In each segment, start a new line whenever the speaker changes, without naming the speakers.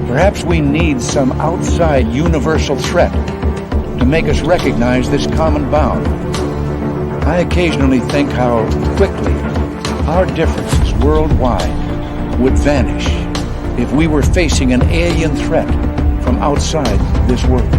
Perhaps we need some outside universal threat to make us recognize this common bound. I occasionally think how quickly our differences worldwide would vanish if we were facing an alien threat from outside this world.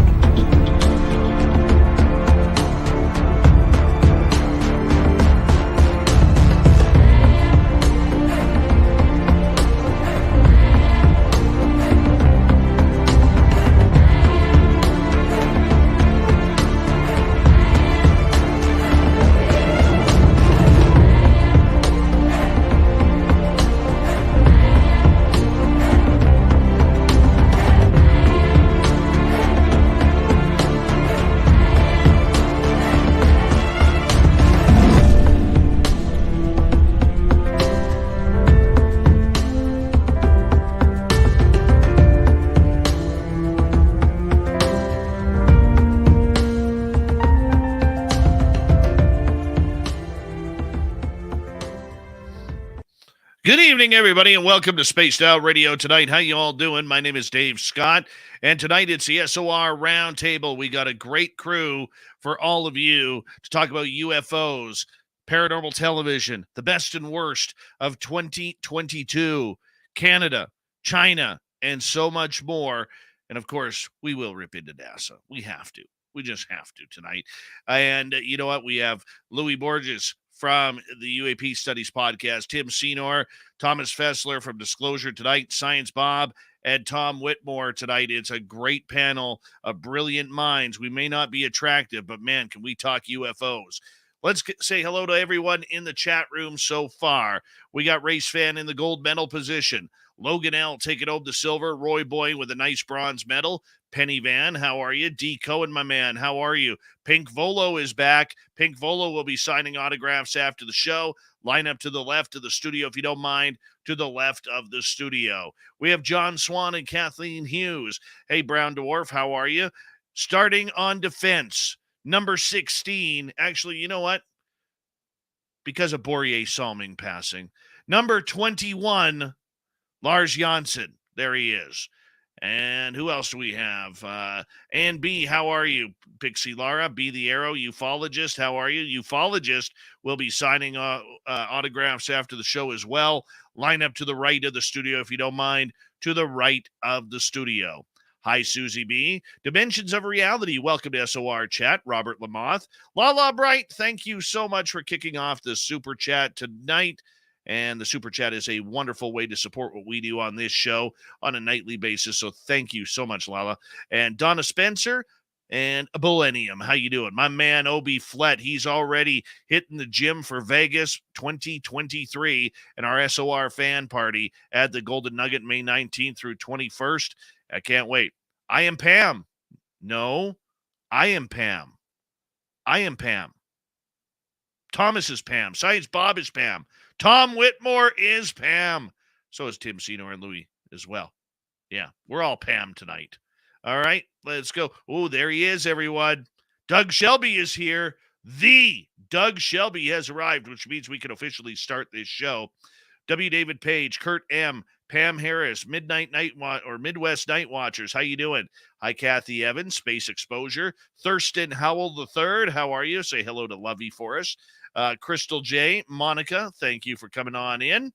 Good evening, everybody, and welcome to Spaced Out Radio tonight. How you all doing? My name is Dave Scott, and tonight it's the SOR Roundtable. We got a great crew for all of you to talk about UFOs, paranormal television, the best and worst of 2022, Canada, China, and so much more. And, of course, we will rip into NASA. We have to. We just have to tonight. And you know what? We have Louis Borges from the UAP Studies podcast, Tim Senor, Thomas Fessler from Disclosure Tonight, Science Bob, and Tom Whitmore tonight. It's a great panel of brilliant minds. We may not be attractive, but man, can we talk UFOs. Let's say hello to everyone in the chat room so far. We got Race Fan in the gold medal position. Logan L taking home the silver. Roy Boy with a nice bronze medal. Penny Van, how are you? D. Cohen, my man, how are you? Pink Volo is back. Pink Volo will be signing autographs after the show. Line up to the left of the studio, if you don't mind, to the left of the studio. We have John Swan and Kathleen Hughes. Hey, Brown Dwarf, how are you? Starting on defense, number 16. Actually, you know what? Because of Bourrier Salming passing. Number 21, Lars Janssen. There he is. And who else do we have? Ann B, how are you? Pixie Lara, B the Arrow, ufologist, how are you? Ufologist will be signing autographs after the show as well. Line up to the right of the studio, if you don't mind, to the right of the studio. Hi, Susie B. Dimensions of Reality, welcome to SOR Chat. Robert Lamoth. Lala Bright, thank you so much for kicking off the Super Chat tonight. And the Super Chat is a wonderful way to support what we do on this show on a nightly basis. So thank you so much, Lala. And Donna Spencer and Millennium. How you doing? My man, Obi Flett, he's already hitting the gym for Vegas 2023 and our SOR fan party at the Golden Nugget May 19th through 21st. I can't wait. I am Pam. No, I am Pam. I am Pam. Thomas is Pam. Science Bob is Pam. Tom Whitmore is Pam. So is Tim Senor and Louis as well. Yeah, we're all Pam tonight. All right, let's go. Oh, there he is, everyone. Doug Shelby is here. The Doug Shelby has arrived, which means we can officially start this show. W. David Page, Kurt M., Pam Harris, Midwest Night Watchers. How you doing? Hi, Kathy Evans, Space Exposure. Thurston Howell III, how are you? Say hello to Lovey for us. Crystal J, Monica, thank you for coming on in.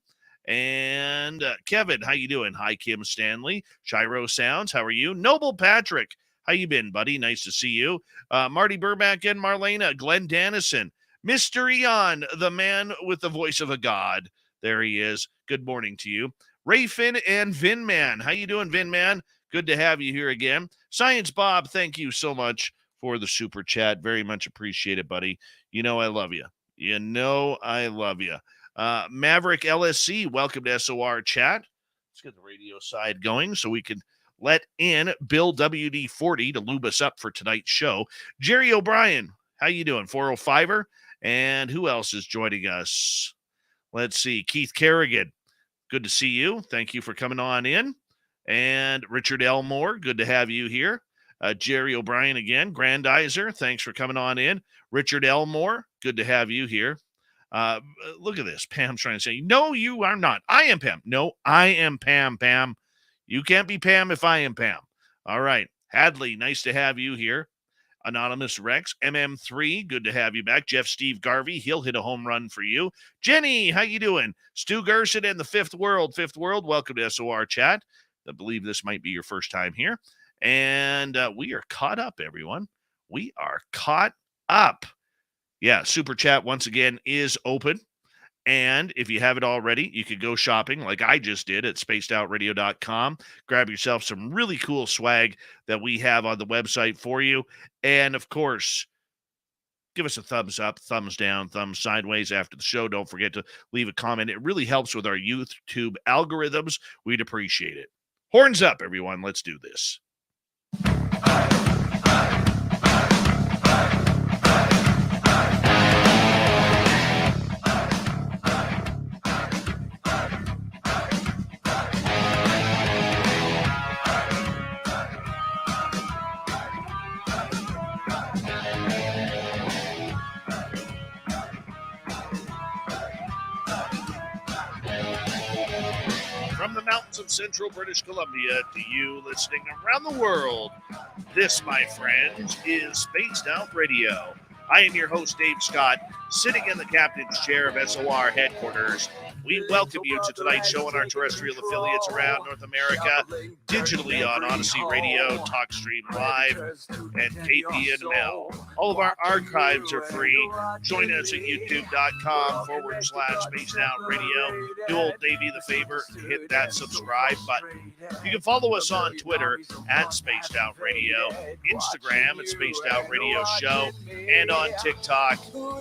And Kevin, how you doing? Hi, Kim Stanley. Shiro Sounds, how are you? Noble Patrick, how you been, buddy? Nice to see you. Marty Burback and Marlena. Glenn Dannison. Mr. Eon, the man with the voice of a god. There he is. Good morning to you. Ray Finn and Vin Man. How you doing, Vin Man? Good to have you here again. Science Bob, thank you so much for the super chat. Very much appreciate it, buddy. You know I love you. You know I love you. Maverick LSC, welcome to SOR Chat. Let's get the radio side going so we can let in Bill WD-40 to lube us up for tonight's show. Jerry O'Brien, how you doing? 405er. And who else is joining us? Let's see. Keith Kerrigan, good to see you. Thank you for coming on in. And Richard Elmore, good to have you here. Jerry O'Brien again. Grandizer, thanks for coming on in. Richard Elmore, good to have you here. Look at this. Pam's trying to say, no, you are not. I am Pam. No, I am Pam, Pam. You can't be Pam if I am Pam. All right. Hadley, nice to have you here. Anonymous Rex, MM3, good to have you back. Jeff Steve Garvey, he'll hit a home run for you. Jenny, how you doing? Stu Gerson and the Fifth World. Fifth World, welcome to SOR Chat. I believe this might be your first time here. And we are caught up, everyone. We are caught up. Yeah, Super Chat, once again, is open. And if you haven't already, you could go shopping like I just did at spacedoutradio.com. Grab yourself some really cool swag that we have on the website for you. And of course, give us a thumbs up, thumbs down, thumbs sideways after the show. Don't forget to leave a comment. It really helps with our YouTube algorithms. We'd appreciate it. Horns up, everyone. Let's do this. From the mountains of central British Columbia to you listening around the world, this, my friends, is Spaced Out Radio. I am your host, Dave Scott, sitting in the captain's chair of SOR headquarters. We welcome you to tonight's show on our terrestrial affiliates around North America, digitally on Odyssey Radio, TalkStream Live, and KPNL. All of our archives are free. Join us at youtube.com/Spaced Out Radio. Do old Davey the favor, hit that subscribe button. You can follow us on Twitter at Spaced Out Radio, Instagram at Spaced Out Radio Show, and on TikTok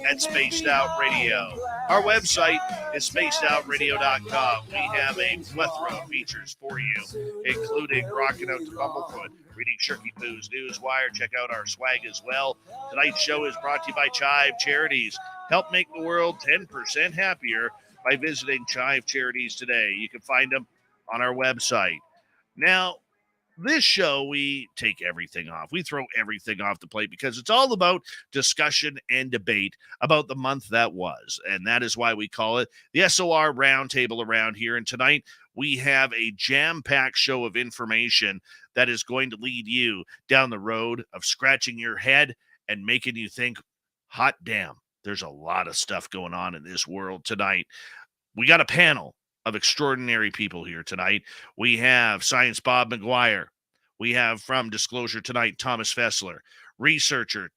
at Spaced Out Radio. Our website is spacedoutradio.com. We have a plethora of features for you, including Rocking Out to Bumblefoot, reading Shirky Poo's Newswire. Check out our swag as well. Tonight's show is brought to you by Chive Charities. Help make the world 10% happier by visiting Chive Charities today. You can find them on our website. Now, this show, we take everything off. We throw everything off the plate because it's all about discussion and debate about the month that was. And that is why we call it the SOR Roundtable around here. And tonight, we have a jam-packed show of information that is going to lead you down the road of scratching your head and making you think, hot damn, there's a lot of stuff going on in this world tonight. We got a panel of extraordinary people here tonight. We have Science Bob McGuire. We have from Disclosure Tonight, Thomas Fessler, researcher,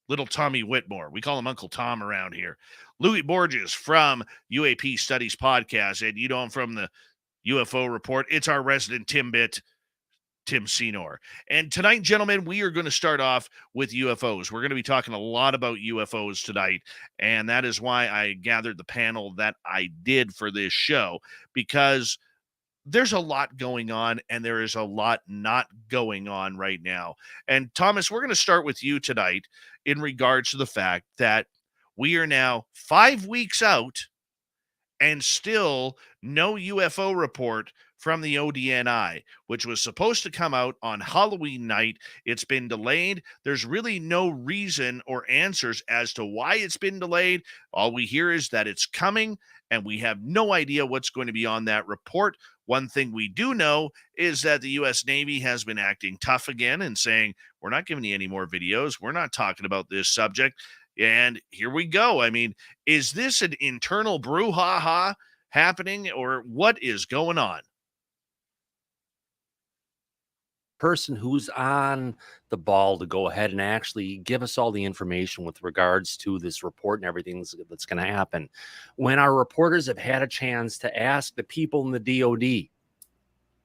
little Tommy Whitmore. We call him Uncle Tom around here. Louis Borges from UAP Studies Podcast. And you know him from the UFO Report. It's our resident Timbit, Tim Senor. And tonight, gentlemen, we are going to start off with UFOs. We're going to be talking a lot about UFOs tonight, and that is why I gathered the panel that I did for this show, because there's a lot going on, and there is a lot not going on right now. And Thomas, we're going to start with you tonight in regards to the fact that we are now 5 weeks out and still no UFO report from the ODNI, which was supposed to come out on Halloween night. It's been delayed. There's really no reason or answers as to why it's been delayed. All we hear is that it's coming, and we have no idea what's going to be on that report. One thing we do know is that the U.S. Navy has been acting tough again and saying, we're not giving you any more videos. We're not talking about this subject. And here we go. I mean, is this an internal brouhaha happening, or what is going on?
Person who's on the ball to go ahead and actually give us all the information with regards to this report and everything that's going to happen. When our reporters have had a chance to ask the people in the DOD,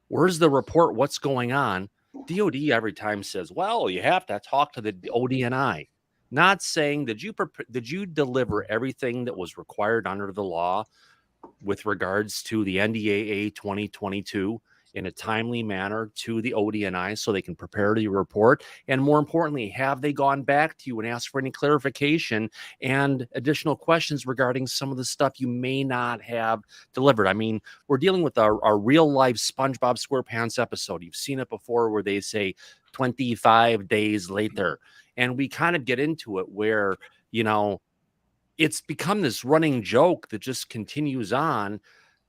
where's the report? What's going on? DOD every time says, well, you have to talk to the ODNI. Not saying, did you deliver everything that was required under the law with regards to the NDAA 2022 in a timely manner to the ODNI so they can prepare the report? And more importantly, have they gone back to you and asked for any clarification and additional questions regarding some of the stuff you may not have delivered? I mean, we're dealing with our real life SpongeBob SquarePants episode. You've seen it before where they say 25 days later. And we kind of get into it where, you know, it's become this running joke that just continues on.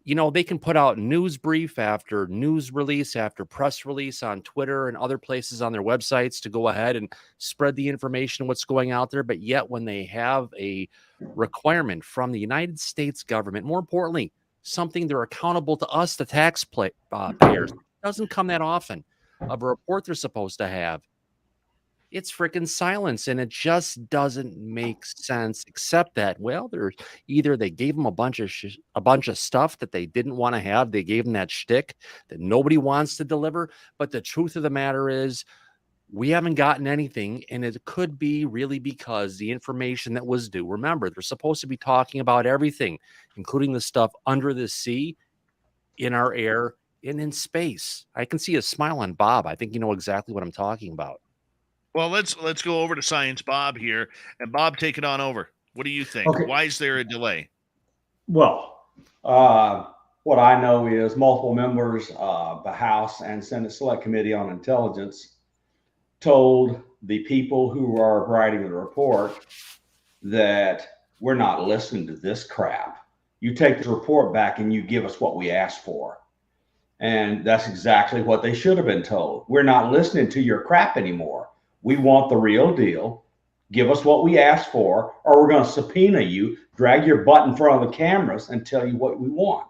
they can put out news brief after news release after press release on Twitter and other places on their websites to go ahead and spread the information, what's going out there. But yet when they have a requirement from the United States government, more importantly, something they're accountable to us, the payers, doesn't come that often, of a report they're supposed to have, it's freaking silence, and it just doesn't make sense. Except that, well, there's either they gave them a bunch of stuff that they didn't want to have. They gave them that shtick that nobody wants to deliver. But the truth of the matter is, we haven't gotten anything, and it could be really because the information that was due. Remember, they're supposed to be talking about everything, including the stuff under the sea, in our air, and in space. I can see a smile on Bob. I think you know exactly what I'm talking about.
Well, let's go over to Science Bob here, and Bob, take it on over. What do you think?
Okay.
Why is there a delay?
Well, what I know is multiple members of the House and Senate Select Committee on Intelligence told the people who are writing the report that we're not listening to this crap. You take this report back and you give us what we asked for. And that's exactly what they should have been told. We're not listening to your crap anymore. We want the real deal. Give us what we asked for, or we're going to subpoena you, drag your butt in front of the cameras, and tell you what we want.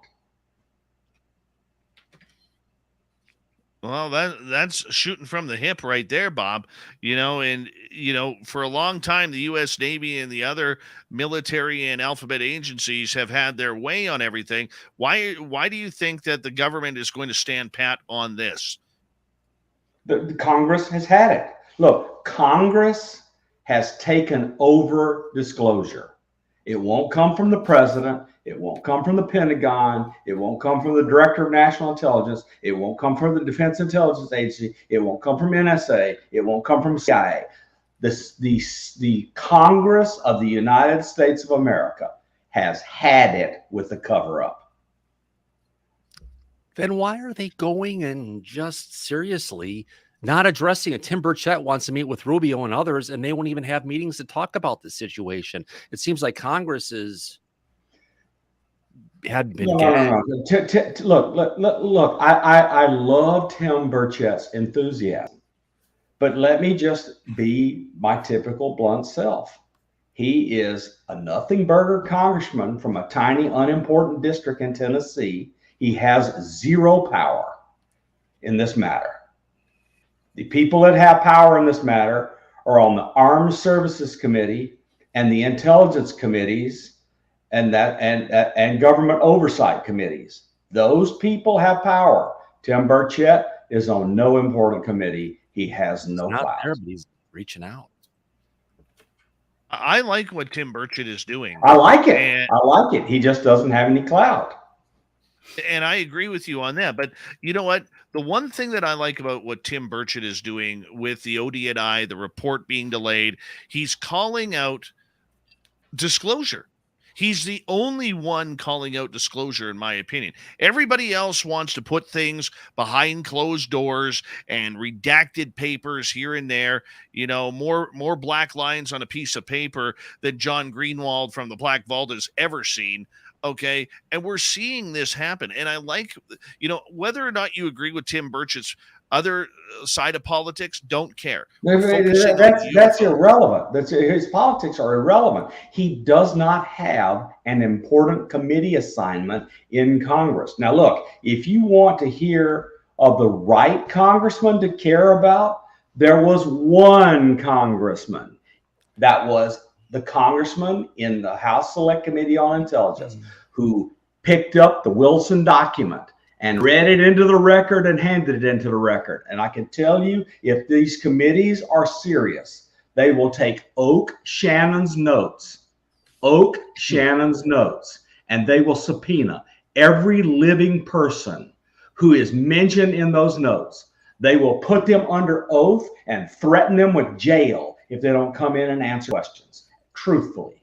Well, that's shooting from the hip right there, Bob. And for a long time, the U.S. Navy and the other military and alphabet agencies have had their way on everything. Why do you think that the government is going to stand pat on this?
The Congress has had it. Look, Congress has taken over disclosure. It won't come from the president. It won't come from the Pentagon. It won't come from the Director of National Intelligence. It won't come from the Defense Intelligence Agency. It won't come from NSA. It won't come from CIA. The Congress of the United States of America has had it with the cover-up.
Then why are they going and just seriously not addressing it? Tim Burchett wants to meet with Rubio and others, and they won't even have meetings to talk about the situation. It seems like Congress had been.
No. Look. I love Tim Burchett's enthusiasm, but let me just be my typical blunt self. He is a nothing burger congressman from a tiny, unimportant district in Tennessee. He has zero power in this matter. The people that have power in this matter are on the Armed Services Committee and the Intelligence Committees and government oversight committees. Those people have power. Tim Burchett is on no important committee. He has no power.
There, but he's reaching out.
I like what Tim Burchett is doing.
I like it. He just doesn't have any clout.
And I agree with you on that. But you know what? The one thing that I like about what Tim Burchett is doing with the ODNI, the report being delayed, he's calling out disclosure. He's the only one calling out disclosure, in my opinion. Everybody else wants to put things behind closed doors and redacted papers here and there. More black lines on a piece of paper than John Greenwald from the Black Vault has ever seen. Okay. And we're seeing this happen. And I like, whether or not you agree with Tim Burchett's other side of politics, don't care.
That's irrelevant. His politics are irrelevant. He does not have an important committee assignment in Congress. Now, look, if you want to hear of the right congressman to care about, there was one congressman. That was the congressman in the House Select Committee on Intelligence who picked up the Wilson document and read it into the record and handed it into the record. And I can tell you, if these committees are serious, they will take Oak Shannon's notes, and they will subpoena every living person who is mentioned in those notes. They will put them under oath and threaten them with jail if they don't come in and answer questions truthfully.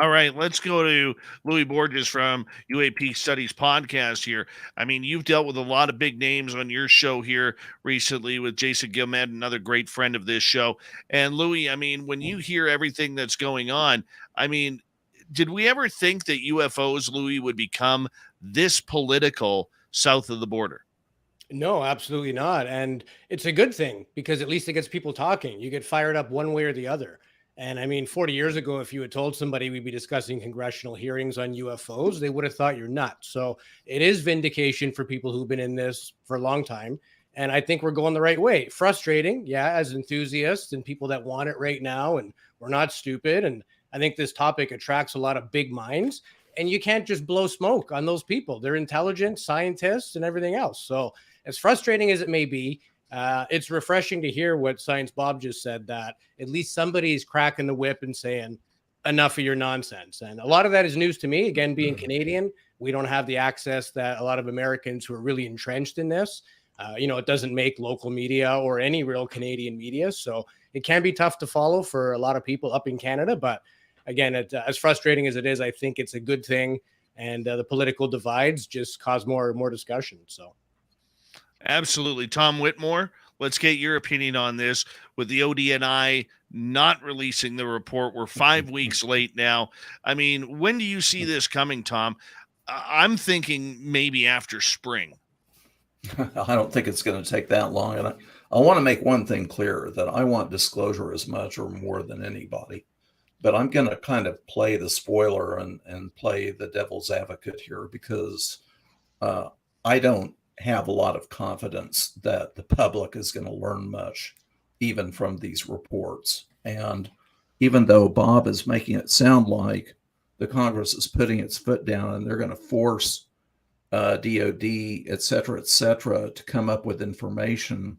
All right, let's go to Louis Borges from UAP Studies podcast here. I mean, you've dealt with a lot of big names on your show here recently with Jason Gilmed, another great friend of this show. And Louis, I mean, when you hear everything that's going on, I mean, did we ever think that UFOs, Louis, would become this political south of the border.
No, absolutely not. And it's a good thing because at least it gets people talking. You get fired up one way or the other. And I mean, 40 years ago, if you had told somebody we'd be discussing congressional hearings on UFOs, they would have thought you're nuts. So it is vindication for people who've been in this for a long time. And I think we're going the right way. Frustrating, yeah, as enthusiasts and people that want it right now. And we're not stupid. And I think this topic attracts a lot of big minds. And you can't just blow smoke on those people. They're intelligent scientists and everything else. So as frustrating as it may be, it's refreshing to hear what Science Bob just said, that at least somebody's cracking the whip and saying, enough of your nonsense. And a lot of that is news to me. Again, being Canadian, we don't have the access that a lot of Americans who are really entrenched in this. It doesn't make local media or any real Canadian media. So it can be tough to follow for a lot of people up in Canada. But again, as frustrating as it is, I think it's a good thing. And the political divides just cause more discussion. So.
Absolutely. Tom Whitmore, let's get your opinion on this. With the ODNI not releasing the report, we're 5 weeks late now. I mean, when do you see this coming, Tom? I'm thinking maybe after spring.
I don't think it's going to take that long. And I want to make one thing clear, that I want disclosure as much or more than anybody. But I'm going to kind of play the spoiler and play the devil's advocate here, because I don't have a lot of confidence that the public is going to learn much, even from these reports. And even though Bob is making it sound like the Congress is putting its foot down and they're going to force DOD, et cetera, to come up with information,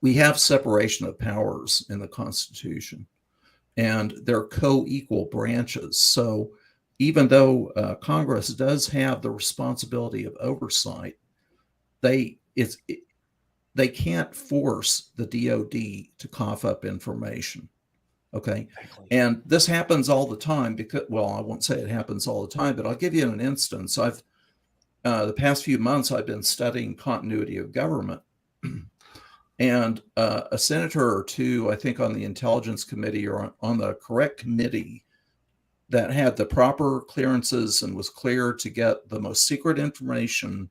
we have separation of powers in the Constitution, and they're co-equal branches. So even though Congress does have the responsibility of oversight, they can't force the DOD to cough up information. Okay.
Exactly.
And this happens all the time because, well, I won't say it happens all the time, but I'll give you an instance. The past few months, I've been studying continuity of government. And a senator or two, I think on the Intelligence Committee or on the correct committee, that had the proper clearances and was clear to get the most secret information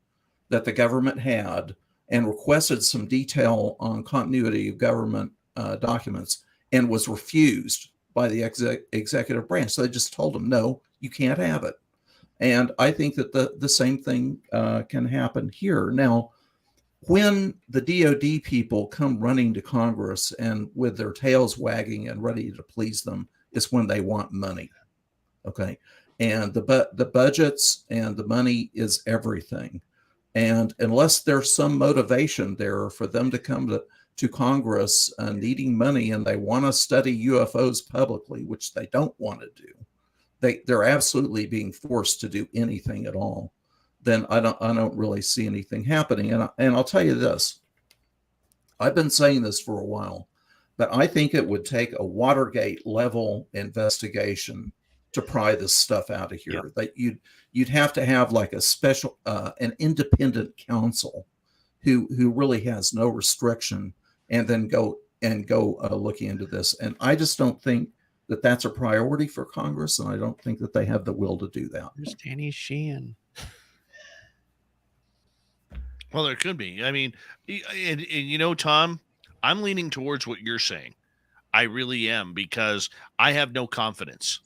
that the government had, and requested some detail on continuity of government documents, and was refused by the executive branch. So they just told them, no, you can't have it. And I think that the same thing can happen here. Now, when the DOD people come running to Congress and with their tails wagging and ready to please them, is when they want money. Okay. And the budgets and the money is everything. And unless there's some motivation there for them to come to Congress needing money, and they want to study UFOs publicly, which they don't want to do, they're absolutely being forced to do anything at all, then I don't really see anything happening. And I'll tell you this, I've been saying this for a while, but I think it would take a Watergate level investigation to pry this stuff out of here.
Yep.
That you'd have to have like a special, an independent counsel who really has no restriction, and then go looking into this. And I just don't think that that's a priority for Congress, and I don't think that they have the will to do that.
There's Danny Sheehan.
Well, there could be. I mean, and Tom, I'm leaning towards what you're saying. I really am, because I have no confidence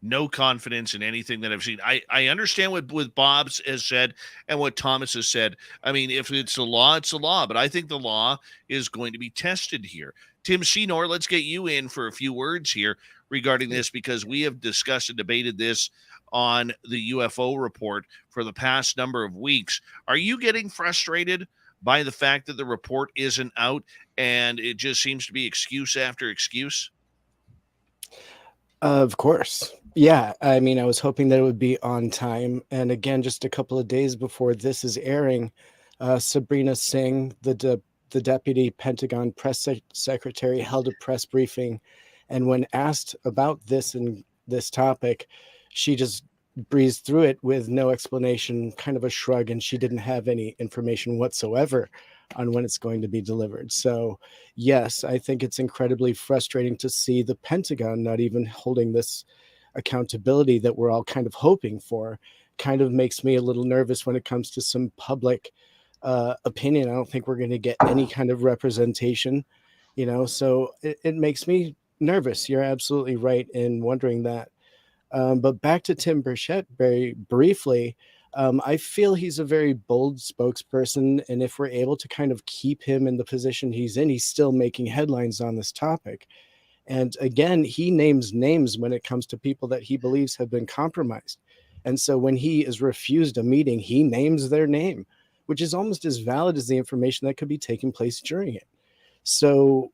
in anything that I've seen. I understand what Bob has said and what Thomas has said. I mean, if it's a law, it's a law, but I think the law is going to be tested here. Tim Senor, let's get you in for a few words here regarding this, because we have discussed and debated this on the UFO report for the past number of weeks. Are you getting frustrated by the fact that the report isn't out and it just seems to be excuse after excuse?
Of course. Yeah. I mean, I was hoping that it would be on time. And again, just a couple of days before this is airing, Sabrina Singh, the deputy Pentagon press secretary, held a press briefing. And when asked about this and this topic, she just breezed through it with no explanation, kind of a shrug, and she didn't have any information whatsoever on when it's going to be delivered. So yes, I think it's incredibly frustrating to see the Pentagon not even holding this accountability that we're all kind of hoping for kind of makes me a little nervous when it comes to some public opinion. I don't think we're going to get any kind of representation, so it makes me nervous. You're absolutely right in wondering that. But back to Tim Burchett very briefly, I feel he's a very bold spokesperson. And if we're able to kind of keep him in the position he's in, he's still making headlines on this topic. And again, he names names when it comes to people that he believes have been compromised. And so when he is refused a meeting, he names their name, which is almost as valid as the information that could be taking place during it. So,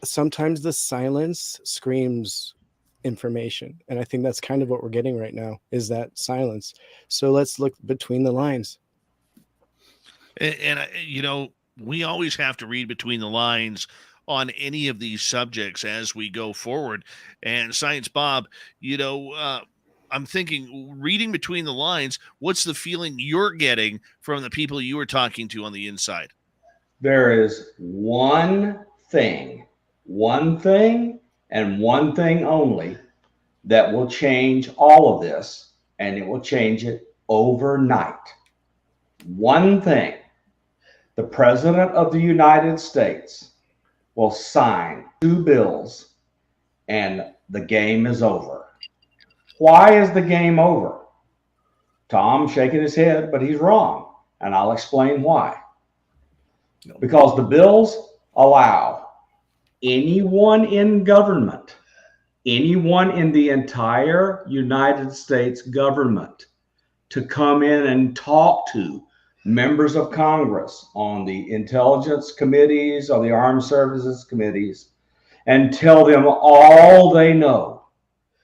sometimes the silence screams information. And I think that's kind of what we're getting right now, is that silence. So let's look between the lines.
And we always have to read between the lines on any of these subjects as we go forward. And Science Bob, I'm thinking, reading between the lines, what's the feeling you're getting from the people you were talking to on the inside?
There is one thing, and one thing only that will change all of this, and it will change it overnight. One thing: the President of the United States will sign 2 bills and the game is over. Why is the game over? Tom shaking his head, but he's wrong, and I'll explain why. Because the bills allow anyone in government, anyone in the entire United States government, to come in and talk to members of Congress on the intelligence committees or the armed services committees and tell them all they know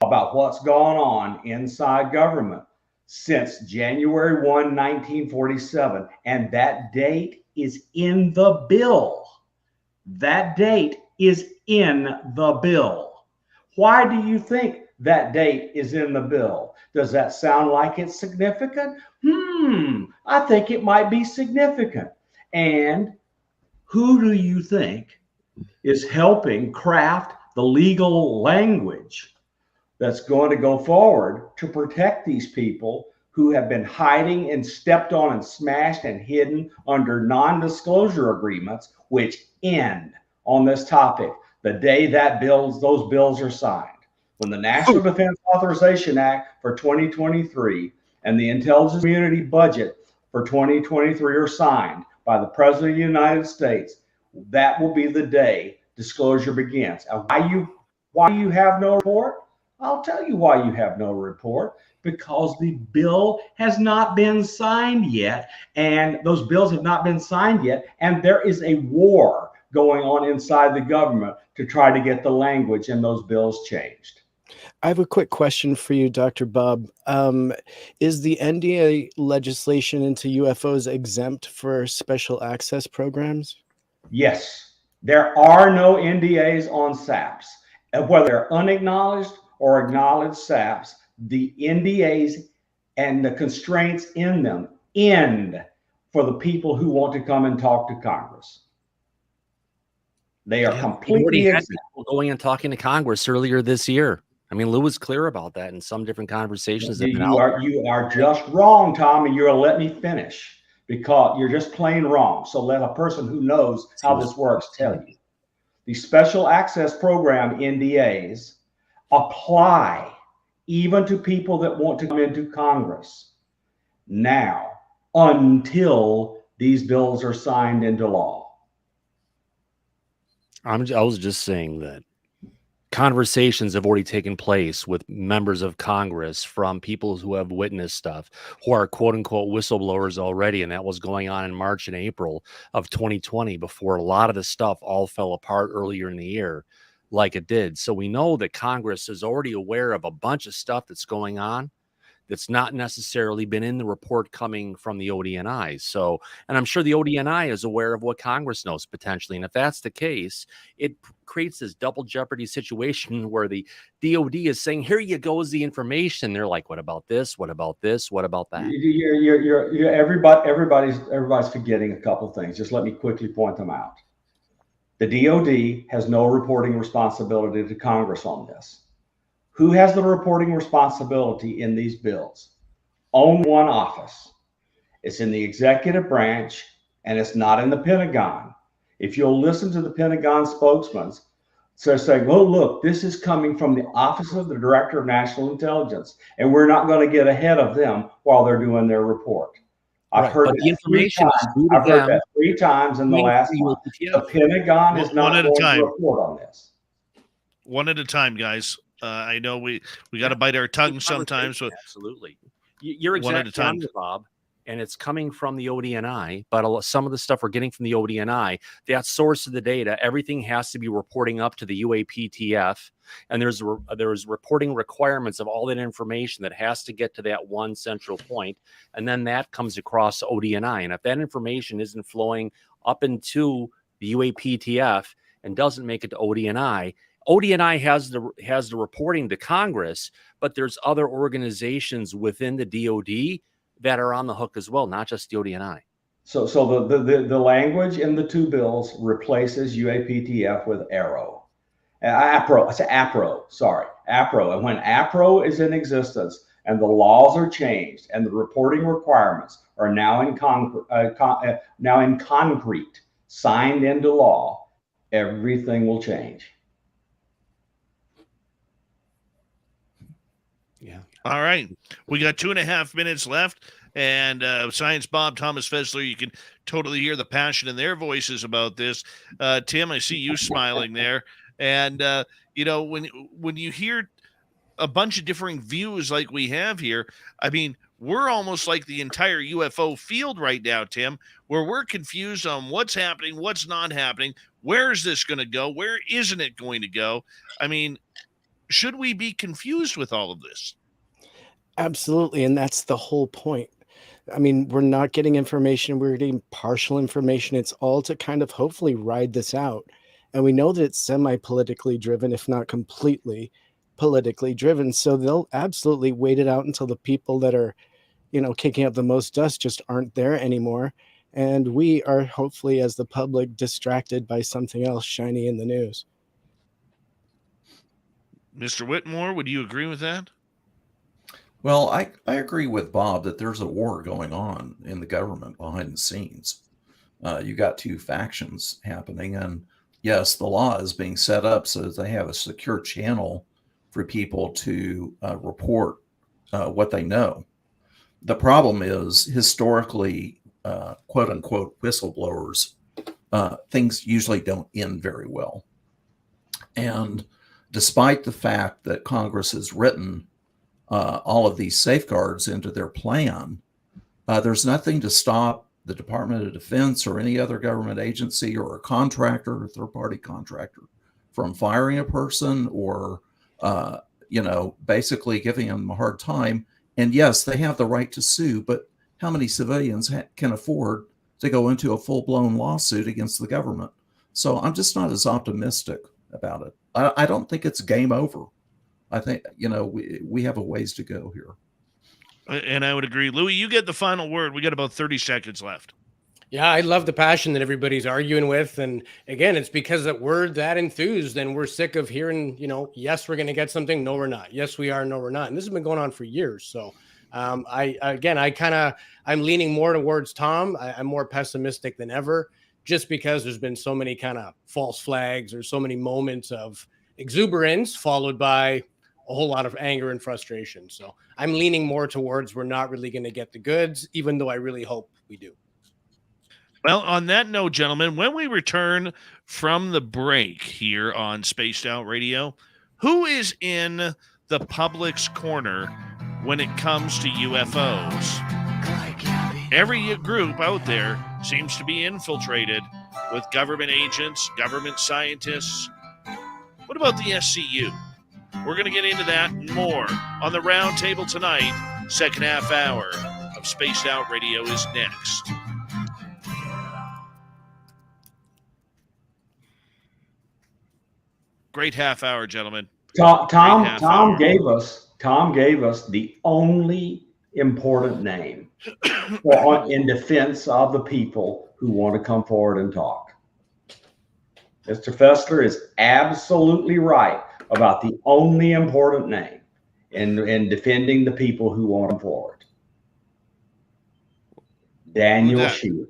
about what's gone on inside government since January 1, 1947. And that date is in the bill. That date is in the bill. Why do you think that date is in the bill? Does that sound like it's significant? I think it might be significant. And who do you think is helping craft the legal language that's going to go forward to protect these people who have been hiding and stepped on and smashed and hidden under non-disclosure agreements, which end on this topic the day that those bills are signed? When the National Defense Authorization Act for 2023 and the Intelligence Community Budget for 2023 are signed by the President of the United States, that will be the day disclosure begins. Why you have no report? I'll tell you why you have no report. Because the bill has not been signed yet, and those bills have not been signed yet, and there is a war going on inside the government to try to get the language in those bills changed.
I have a quick question for you, Dr. Bob. Is the NDA legislation into UFOs exempt for special access programs?
Yes, there are no NDAs on SAPs. Whether they're unacknowledged or acknowledged SAPs, the NDAs and the constraints in them end for the people who want to come and talk to Congress. They are completely
exempt. People going and talking to Congress earlier this year. I mean, Lou was clear about that in some different conversations.
You are just wrong, Tom, and you're going to let me finish because you're just plain wrong. So let a person who knows how this works tell you. The Special Access Program NDAs apply even to people that want to come into Congress now until these bills are signed into law.
I was just saying that conversations have already taken place with members of Congress from people who have witnessed stuff, who are quote unquote whistleblowers already. And that was going on in March and April of 2020 before a lot of the stuff all fell apart earlier in the year like it did. So we know that Congress is already aware of a bunch of stuff that's going on that's not necessarily been in the report coming from the ODNI. So, and I'm sure the ODNI is aware of what Congress knows potentially. And if that's the case, it creates this double jeopardy situation where the DOD is saying, here you go is the information. They're like, what about this? What about this? What about that?
Everybody's forgetting a couple of things. Just let me quickly point them out. The DOD has no reporting responsibility to Congress on this. Who has the reporting responsibility in these bills? Only one office. It's in the executive branch, and it's not in the Pentagon. If you'll listen to the Pentagon spokesman, so saying, oh, look, this is coming from the Office of the Director of National Intelligence, and we're not going to get ahead of them while they're doing their report. I've heard
But the
that three
information is
times.
due to
I've heard
them
that 3 times in the
coming
last
from the
month.
UAPTF.
The Pentagon is
One
not
at a
going
time.
to report on this.
One at a time, guys. I know we got to bite our tongue sometimes. But
absolutely, you're
one at a
exactly
time.
on it, Bob. And it's coming from the ODNI, but some of the stuff we're getting from the ODNI, that source of the data, everything has to be reporting up to the UAPTF, and there's reporting requirements of all that information that has to get to that one central point, and then that comes across ODNI. And if that information isn't flowing up into the UAPTF and doesn't make it to ODNI, ODNI has the reporting to Congress, but there's other organizations within the DoD that are on the hook as well, not just the ODNI.
So the language in the 2 bills replaces UAPTF with APRO. APRO. And when APRO is in existence and the laws are changed and the reporting requirements are now in concrete, signed into law, everything will change.
Yeah.
All right. We got 2.5 minutes left. And Science Bob, Thomas Fessler, you can totally hear the passion in their voices about this. Tim, I see you smiling there. And, when you hear a bunch of differing views like we have here, I mean, we're almost like the entire UFO field right now, Tim, where we're confused on what's happening, what's not happening. Where is this going to go? Where isn't it going to go? I mean, should we be confused with all of this?
Absolutely. And that's the whole point. I mean, we're not getting information. We're getting partial information. It's all to kind of hopefully ride this out. And we know that it's semi-politically driven, if not completely politically driven. So they'll absolutely wait it out until the people that are, kicking up the most dust just aren't there anymore. And we are hopefully, as the public, distracted by something else shiny in the news.
Mr. Whitmore, would you agree with that?
Well, I agree with Bob that there's a war going on in the government behind the scenes. You got 2 factions happening, and yes, the law is being set up so that they have a secure channel for people to report what they know. The problem is, historically, quote unquote whistleblowers, things usually don't end very well. And despite the fact that Congress has written all of these safeguards into their plan, there's nothing to stop the Department of Defense or any other government agency or a contractor or third-party contractor from firing a person or, basically giving them a hard time. And yes, they have the right to sue, but how many civilians can afford to go into a full-blown lawsuit against the government? So I'm just not as optimistic about it. I don't think it's game over. I think, we have a ways to go here.
And I would agree. Louis, you get the final word. We got about 30 seconds left.
Yeah, I love the passion that everybody's arguing with. And again, it's because that we're that enthused and we're sick of hearing, yes, we're going to get something. No, we're not. Yes, we are. No, we're not. And this has been going on for years. So I'm leaning more towards Tom. I'm more pessimistic than ever, just because there's been so many kind of false flags or so many moments of exuberance followed by a whole lot of anger and frustration. So I'm leaning more towards we're not really going to get the goods, even though I really hope we do.
Well, on that note, gentlemen, when we return from the break here on Spaced Out Radio, who is in the public's corner when it comes to UFOs? Every group out there seems to be infiltrated with government agents, government scientists. What about the SCU? We're going to get into that and more on the round table tonight. Second half hour of Spaced Out Radio is next. Great half hour, gentlemen.
Tom gave us the only important name in defense of the people who want to come forward and talk. Mr. Fessler is absolutely right. about the only important name in defending the people who want him forward. Daniel Sheehan.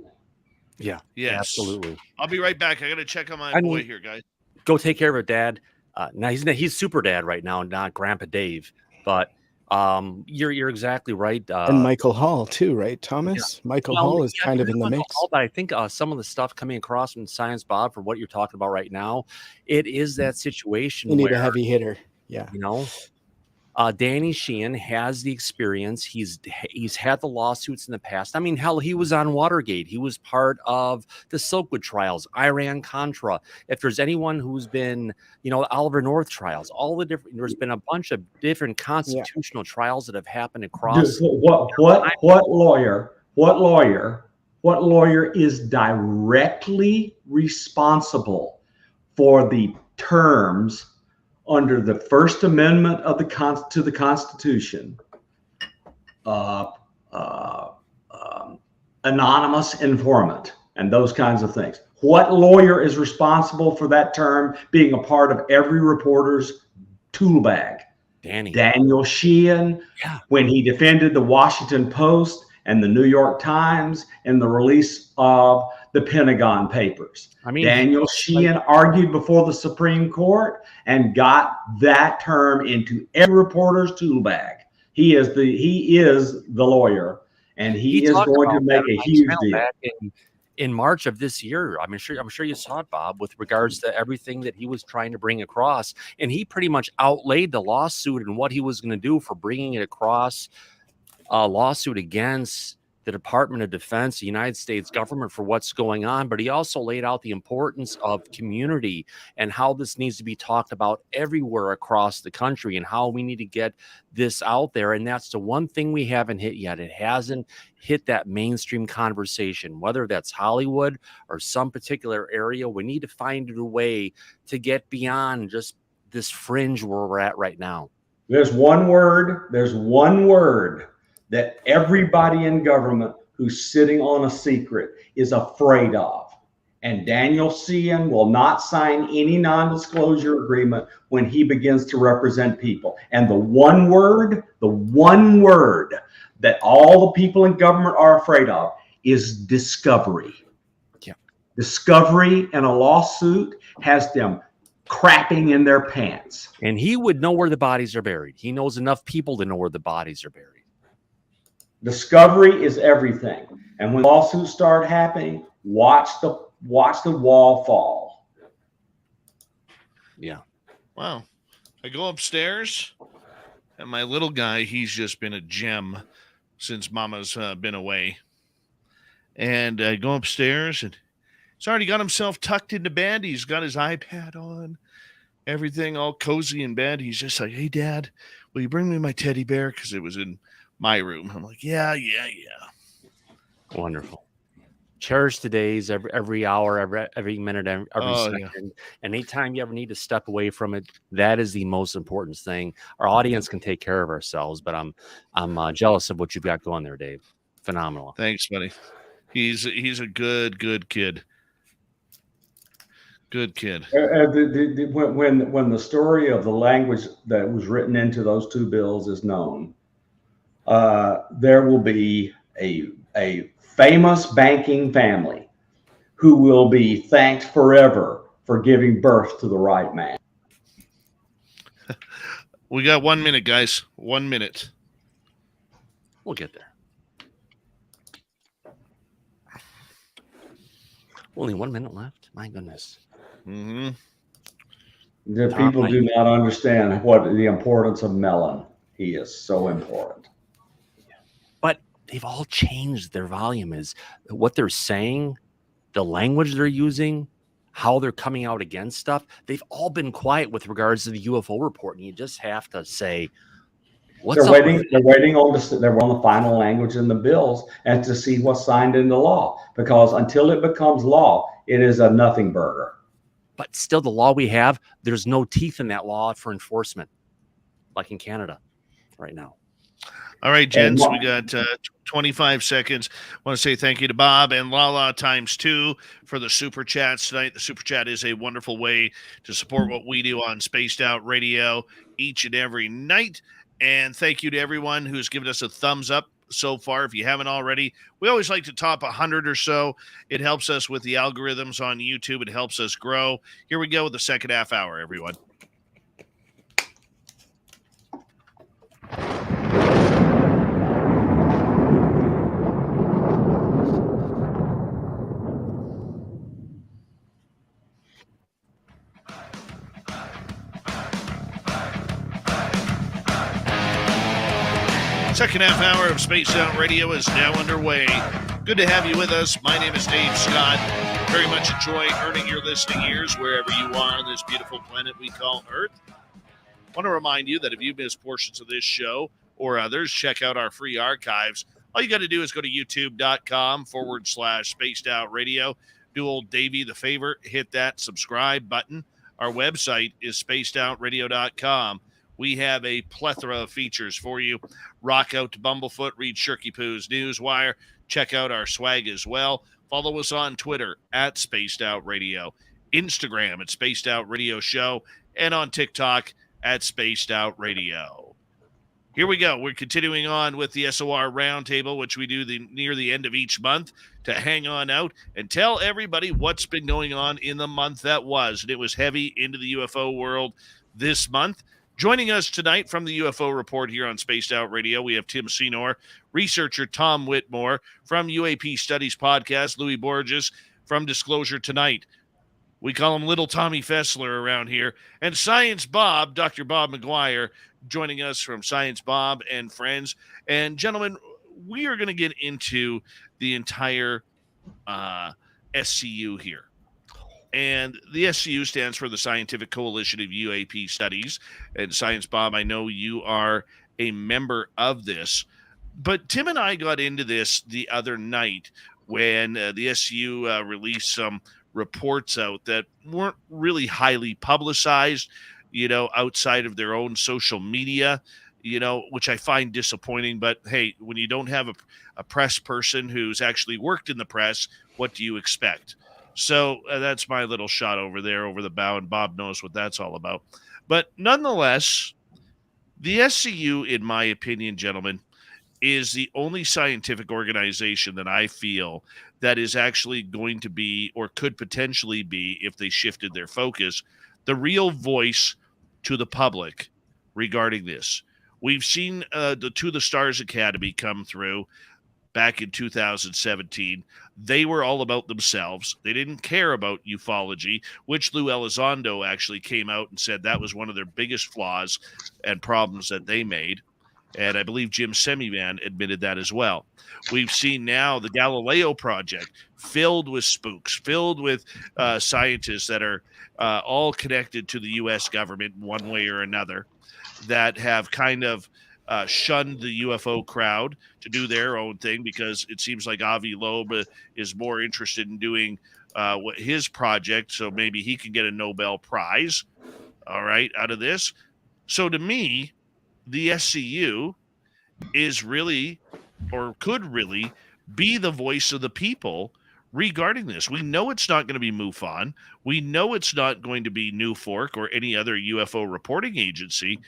Yeah,
Yes.
absolutely.
I'll be right back. I got to check on my boy here, guys.
Go take care of it, Dad. Now he's super dad right now, not Grandpa Dave. But you're exactly right.
And Michael Hall too, right, Thomas? Yeah. Michael Hall is kind of in the mix.
Hall, but I think some of the stuff coming across from Science Bob for what you're talking about right now, it is that situation.
You need a heavy hitter. Yeah.
You know, Danny Sheehan has the experience. He's had the lawsuits in the past. I mean, hell, he was on Watergate. He was part of the Silkwood trials, Iran-Contra. If there's anyone who's been, Oliver North trials, all the different, there's been a bunch of different constitutional trials that have happened across.
What lawyer is directly responsible for the terms under the First Amendment of to the Constitution, anonymous informant, and those kinds of things? What lawyer is responsible for that term being a part of every reporter's tool bag? Daniel Sheehan, when he defended the Washington Post and the New York Times and the release of the Pentagon Papers. Daniel Sheehan argued before the Supreme Court and got that term into every reporter's tool bag. He is the lawyer, and he is going to make a huge deal.
In March of this year, I'm sure you saw it, Bob, with regards to everything that he was trying to bring across, and he pretty much outlaid the lawsuit and what he was going to do for bringing it across. A lawsuit against the Department of Defense, the United States government, for what's going on. But he also laid out the importance of community and how this needs to be talked about everywhere across the country and how we need to get this out there. And that's the one thing we haven't hit yet. It hasn't hit that mainstream conversation, whether that's Hollywood or some particular area. We need to find a way to get beyond just this fringe where we're at right now.
There's one word that everybody in government who's sitting on a secret is afraid of. And Daniel Sheehan will not sign any non-disclosure agreement when he begins to represent people. And the one word that all the people in government are afraid of is discovery.
Yeah.
Discovery and a lawsuit has them crapping in their pants.
And he would know where the bodies are buried. He knows enough people to know where the bodies are buried.
Discovery is everything. And when lawsuits start happening, watch the wall fall.
Yeah.
Wow. I go upstairs, and my little guy, he's just been a gem since Mama's been away. And I go upstairs, and he's already got himself tucked into bed. He's got his iPad on, everything all cozy in bed. He's just like, "Hey, Dad, will you bring me my teddy bear?" Because it was in my room. I'm like, yeah.
Wonderful. Cherish the days, every hour, every minute, every second. Yeah. And anytime you ever need to step away from it, that is the most important thing. Our audience can take care of ourselves, but I'm jealous of what you've got going there, Dave. Phenomenal.
Thanks, buddy. He's a good kid. Good kid.
When the story of the language that was written into those two bills is known, there will be a famous banking family who will be thanked forever for giving birth to the right man.
We got 1 minute, guys. 1 minute.
We'll get there. Only 1 minute left. My goodness.
Mm-hmm.
The people do not understand what the importance of melon. He is so important.
But they've all changed. Their volume is what they're saying, the language they're using, how they're coming out against stuff. They've all been quiet with regards to the UFO report. And you just have to say, what's
they're waiting on the final language in the bills and to see what's signed into law, because until it becomes law, it is a nothing burger.
But still, the law we have, there's no teeth in that law for enforcement, like in Canada right now.
All right,
And
gents, we got 25 seconds. I want to say thank you to Bob and Lala ×2 for the super chats tonight. The super chat is a wonderful way to support what we do on Spaced Out Radio each and every night. And thank you to everyone who's given us a thumbs up so far. If you haven't already, we always like to top 100 or so. It helps us with the algorithms on YouTube. It helps us grow. Here we go with the second half hour, everyone. Second half hour of Spaced Out Radio is now underway. Good to have you with us. My name is Dave Scott. Very much enjoy earning your listening ears wherever you are on this beautiful planet we call Earth. I want to remind you that if you missed portions of this show or others, check out our free archives. All you got to do is go to youtube.com/Spaced Out Radio. Do old Davey the favor, hit that subscribe button. Our website is spacedoutradio.com. We have a plethora of features for you. Rock out to Bumblefoot, read Shirky Poo's Newswire. Check out our swag as well. Follow us on Twitter at Spaced Out Radio, Instagram at Spaced Out Radio Show, and on TikTok at Spaced Out Radio. Here we go. We're continuing on with the SOR Roundtable, which we do near the end of each month to hang on out and tell everybody what's been going on in the month that was. And it was heavy into the UFO world this month. Joining us tonight from the UFO Report here on Spaced Out Radio, we have Tim Senor, researcher Tom Whitmore from UAP Studies Podcast, Louis Borges from Disclosure Tonight. We call him Little Tommy Fessler around here. And Science Bob, Dr. Bob McGuire, joining us from Science Bob and Friends. And gentlemen, we are going to get into the entire SCU here. And the SCU stands for the Scientific Coalition of UAP Studies. And Science Bob, I know you are a member of this. But Tim and I got into this the other night when the SCU released some reports out that weren't really highly publicized, outside of their own social media, which I find disappointing. But hey, when you don't have a press person who's actually worked in the press, what do you expect? So that's my little shot over there over the bow, and Bob knows what that's all about. But nonetheless, the SCU, in my opinion, gentlemen, is the only scientific organization that I feel that is actually going to be, or could potentially be, if they shifted their focus, the real voice to the public regarding this. We've seen the To the Stars Academy come through back in 2017. They were all about themselves. They didn't care about ufology, which Lou Elizondo actually came out and said that was one of their biggest flaws and problems that they made. And I believe Jim Semivan admitted that as well. We've seen now the Galileo Project filled with spooks, filled with scientists that are all connected to the U.S. government in one way or another, that have kind of shunned the UFO crowd to do their own thing, because it seems like Avi Loeb is more interested in doing what his project, so maybe he can get a Nobel Prize, all right, out of this. So to me, the SCU is really, or could really, be the voice of the people regarding this. We know it's not going to be MUFON. We know it's not going to be NUFORC or any other UFO reporting agency.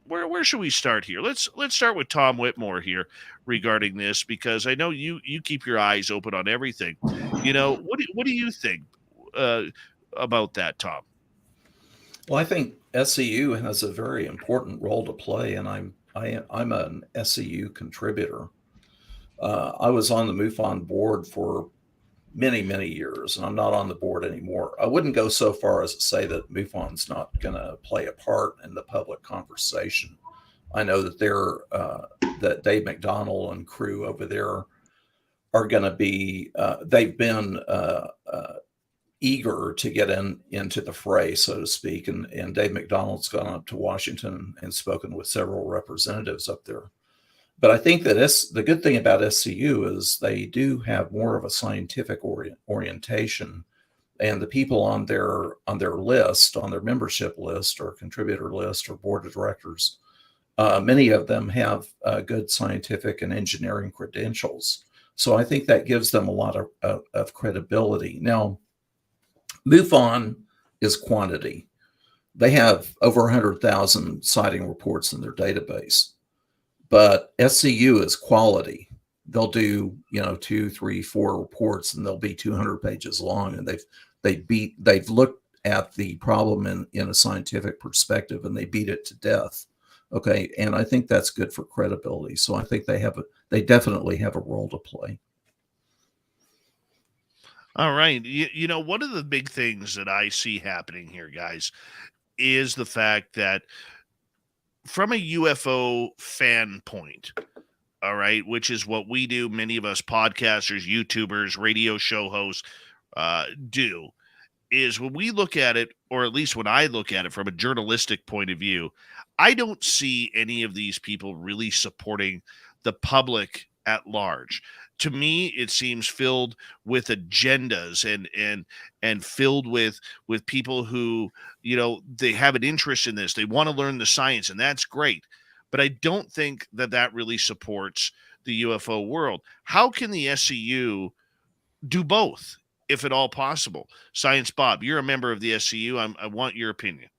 Where should we start here? Let's start with Tom Whitmore here regarding this, because I know you keep your eyes open on everything. What do you think about that, Tom?
Well, I think SCU has a very important role to play, and I'm an SCU contributor. I was on the MUFON board for many, many years, and I'm not on the board anymore. I wouldn't go so far as to say that MUFON's not going to play a part in the public conversation. I know that that Dave McDonald and crew over there are going to be, they've been eager to get into the fray, so to speak. And Dave McDonald's gone up to Washington and spoken with several representatives up there. But I think that the good thing about SCU is they do have more of a scientific orientation, and the people on their list, on their membership list or contributor list or board of directors, Many of them have good scientific and engineering credentials. So I think that gives them a lot of credibility. Now, MUFON is quantity. They have over 100,000 sighting reports in their database, but SCU is quality. They'll do 2, 3, 4 reports, and they'll be 200 pages long, and they've looked at the problem in a scientific perspective, and they beat it to death. Okay, and I think that's good for credibility. So I think they definitely have a role to play.
All right. One of the big things that I see happening here, guys, is the fact that from a UFO fan point, all right, which is what we do, many of us podcasters, YouTubers, radio show hosts do, is when we look at it, or at least when I look at it from a journalistic point of view, I don't see any of these people really supporting the public at large. To me, it seems filled with agendas and filled with people who, they have an interest in this. They want to learn the science, and that's great. But I don't think that really supports the UFO world. How can the SCU do both, if at all possible? Science Bob, you're a member of the SCU. I want your opinion.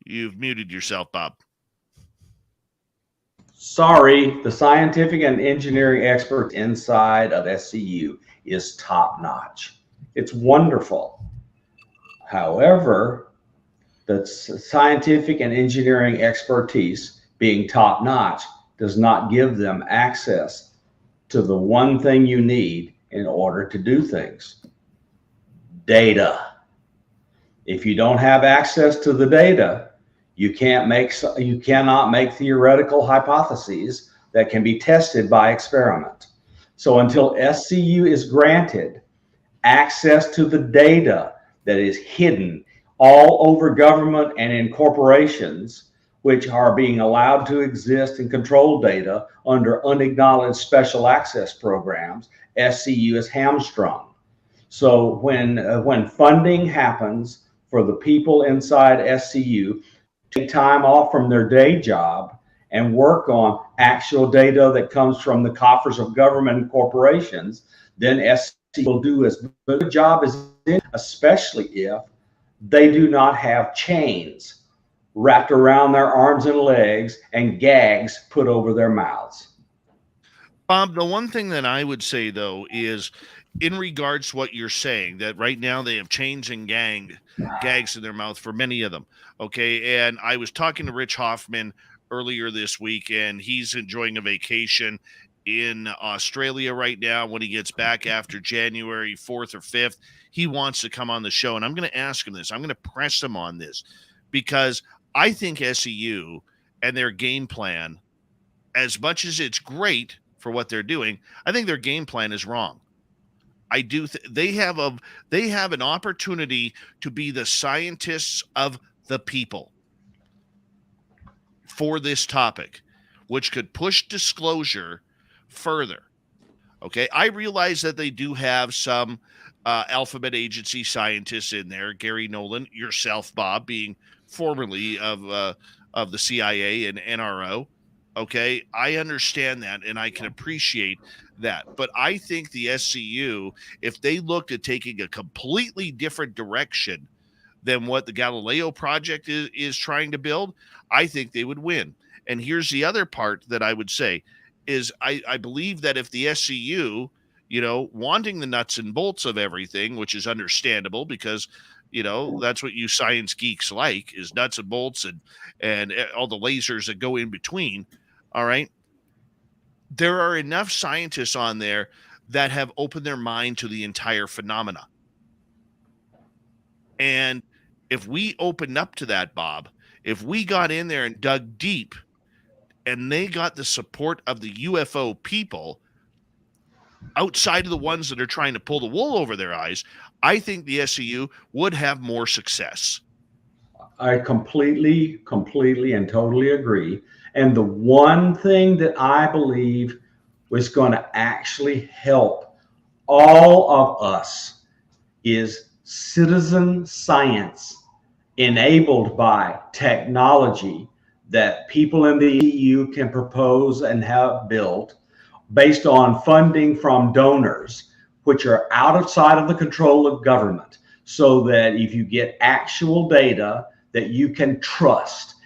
You've muted yourself, Bob.
Sorry, the scientific and engineering experts inside of SCU is top notch. It's wonderful. However, the scientific and engineering expertise being top notch does not give them access to the one thing you need in order to do things: data. If you don't have access to the data, you cannot make theoretical hypotheses that can be tested by experiment. So until SCU is granted access to the data that is hidden all over government and in corporations, which are being allowed to exist and control data under unacknowledged special access programs, SCU is hamstrung. So when funding happens for the people inside SCU, take time off from their day job and work on actual data that comes from the coffers of government and corporations, then SCU will do as good a job as any, especially if they do not have chains wrapped around their arms and legs and gags put over their mouths.
Bob, the one thing that I would say, though, is in regards to what you're saying, that right now they have chains and gags in their mouth for many of them. Okay. And I was talking to Rich Hoffman earlier this week, and he's enjoying a vacation in Australia right now. When he gets back after January 4th or 5th, he wants to come on the show. And I'm going to ask him this. I'm going to press him on this, because I think SCU and their game plan, as much as it's great for what they're doing, I think their game plan is wrong. I do. They have an opportunity to be the scientists of the people for this topic, which could push disclosure further. Okay, I realize that they do have some Alphabet Agency scientists in there. Gary Nolan, yourself, Bob, being formerly of the CIA and NRO. Okay, I understand that, and I can appreciate that. But I think the SCU, if they looked at taking a completely different direction than what the Galileo project is trying to build, I think they would win. And here's the other part that I would say is I believe that if the SCU, wanting the nuts and bolts of everything, which is understandable because, that's what you science geeks like, is nuts and bolts and all the lasers that go in between. All right. There are enough scientists on there that have opened their mind to the entire phenomena. And if we opened up to that, Bob, if we got in there and dug deep and they got the support of the UFO people outside of the ones that are trying to pull the wool over their eyes, I think the SCU would have more success.
I completely and totally agree. And the one thing that I believe was going to actually help all of us is citizen science enabled by technology that people in the EU can propose and have built based on funding from donors, which are outside of the control of government, so that if you get actual data that you can trust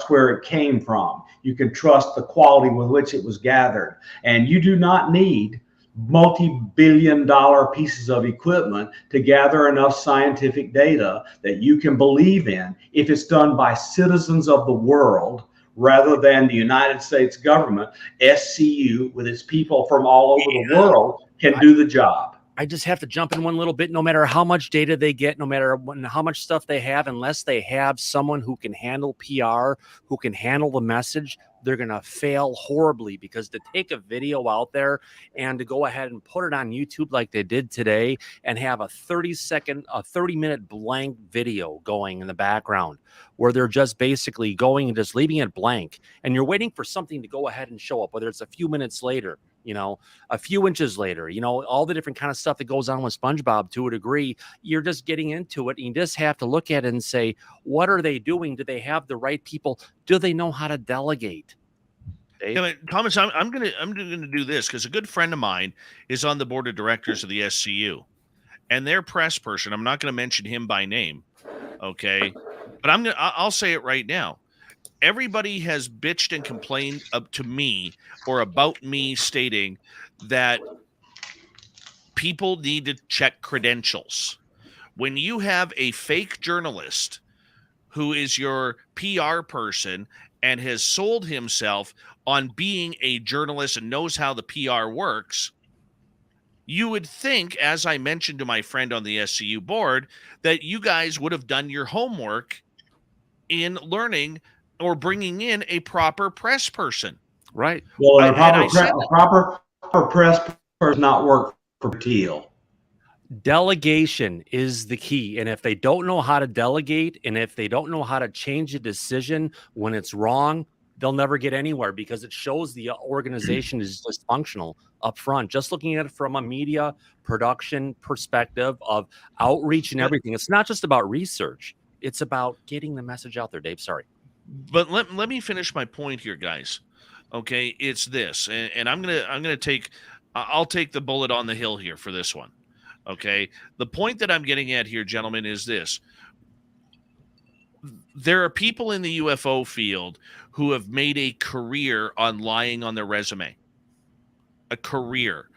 where it came from, you can trust the quality with which it was gathered, and you do not need multi-billion-dollar pieces of equipment to gather enough scientific data that you can believe in if it's done by citizens of the world rather than the United States government. SCU, with its people from all over the world, can do the job.
I just have to jump in one little bit. No matter how much data they get, no matter how much stuff they have, unless they have someone who can handle PR, who can handle the message, they're going to fail horribly, because to take a video out there and to go ahead and put it on YouTube like they did today and have a 30-minute blank video going in the background where they're just basically going and just leaving it blank, and you're waiting for something to go ahead and show up, whether it's a few minutes later, a few inches later, all the different kind of stuff that goes on with SpongeBob. To a degree, you're just getting into it, and you just have to look at it and say, what are they doing? Do they have the right people? Do they know how to delegate?
Thomas, I'm gonna do this because a good friend of mine is on the board of directors of the SCU, and their press person, I'm not going to mention him by name, okay, but I'll say it right now. Everybody has bitched and complained up to me or about me, stating that people need to check credentials. When you have a fake journalist who is your PR person and has sold himself on being a journalist and knows how the PR works, you would think, as I mentioned to my friend on the SCU board, that you guys would have done your homework in learning or bringing in a proper press person.
Right.
Well, a proper press person does not work for Teal.
Delegation is the key. And if they don't know how to delegate, and if they don't know how to change a decision when it's wrong, they'll never get anywhere, because it shows the organization is dysfunctional up front. Just looking at it from a media production perspective of outreach and everything. It's not just about research. It's about getting the message out there, Dave. Sorry.
But let me finish my point here, guys. Okay, it's this, and I'll take the bullet on the hill here for this one. Okay, the point that I'm getting at here, gentlemen, is this: there are people in the UFO field who have made a career on lying on their resume, a career,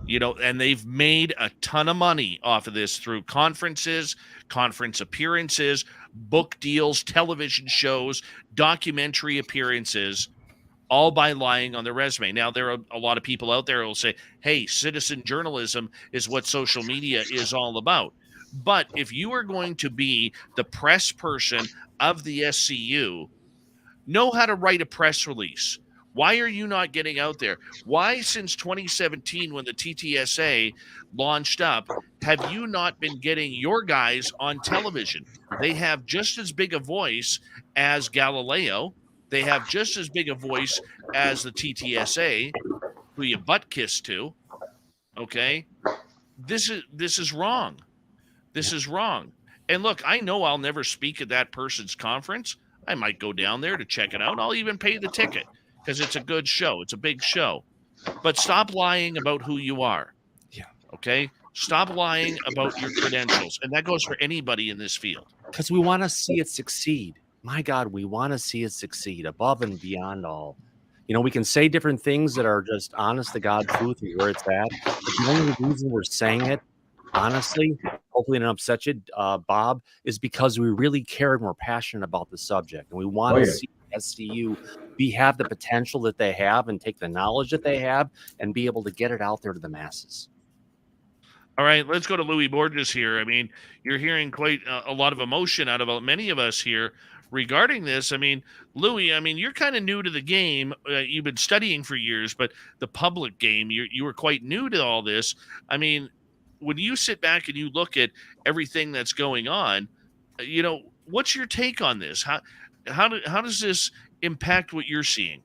and they've made a ton of money off of this through conferences, conference appearances, book deals, television shows, documentary appearances, all by lying on their resume. Now, there are a lot of people out there who will say, hey, citizen journalism is what social media is all about. But if you are going to be the press person of the SCU, know how to write a press release. Why are you not getting out there? Why, since 2017, when the TTSA launched up, have you not been getting your guys on television? They have just as big a voice as Galileo. They have just as big a voice as the TTSA, who you butt kiss to. Okay? This is wrong. This is wrong. And look, I know I'll never speak at that person's conference. I might go down there to check it out. I'll even pay the ticket because it's a good show. It's a big show. But stop lying about who you are.
Yeah.
Okay? Stop lying about your credentials. And that goes for anybody in this field.
Because we want to see it succeed. My God, we want to see it succeed above and beyond all. We can say different things that are just honest to God truth and where it's at. But the only reason we're saying it, honestly, hopefully it doesn't upset you, Bob, is because we really care and we're passionate about the subject. And we want to see SCU have the potential that they have and take the knowledge that they have and be able to get it out there to the masses.
All right, let's go to Louis Borges here. I mean, you're hearing quite a lot of emotion out of many of us here regarding this. I mean, Louis, you're kind of new to the game. You've been studying for years, but the public game, you were quite new to all this. I mean, when you sit back and you look at everything that's going on, what's your take on this? How does this impact what you're seeing?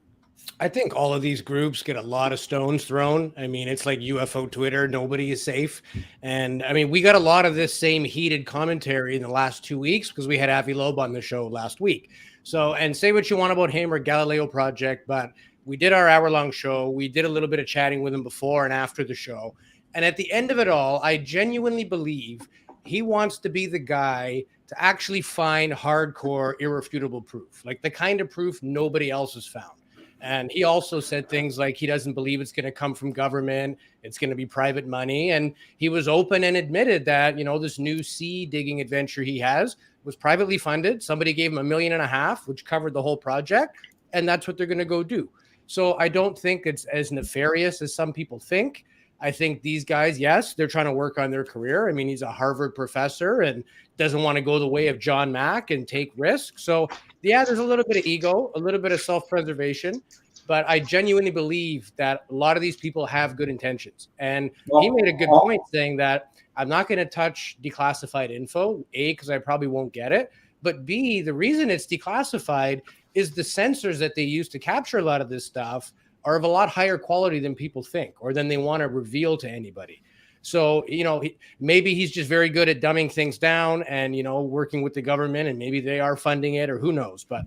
I think all of these groups get a lot of stones thrown. I mean, it's like UFO Twitter. Nobody is safe. And I mean, we got a lot of this same heated commentary in the last 2 weeks because we had Avi Loeb on the show last week. So, and say what you want about him or Galileo Project, but we did our hour-long show. We did a little bit of chatting with him before and after the show. And at the end of it all, I genuinely believe he wants to be the guy to actually find hardcore, irrefutable proof, like the kind of proof nobody else has found. And he also said things like he doesn't believe it's going to come from government. It's going to be private money. And he was open and admitted that, you know, this new sea digging adventure he has was privately funded. Somebody gave him $1.5 million, which covered the whole project. And that's what they're going to go do. So I don't think it's as nefarious as some people think. I think these guys, yes, they're trying to work on their career. I mean, he's a Harvard professor and doesn't want to go the way of John Mack and take risks. So, yeah, there's a little bit of ego, a little bit of self-preservation, but I genuinely believe that a lot of these people have good intentions. And he made a good point saying that I'm not going to touch declassified info, A, because I probably won't get it, but B, the reason it's declassified is the sensors that they use to capture a lot of this stuff are of a lot higher quality than people think or than they want to reveal to anybody. So, you know, maybe he's just very good at dumbing things down and, you know, working with the government, and maybe they are funding it, or who knows. But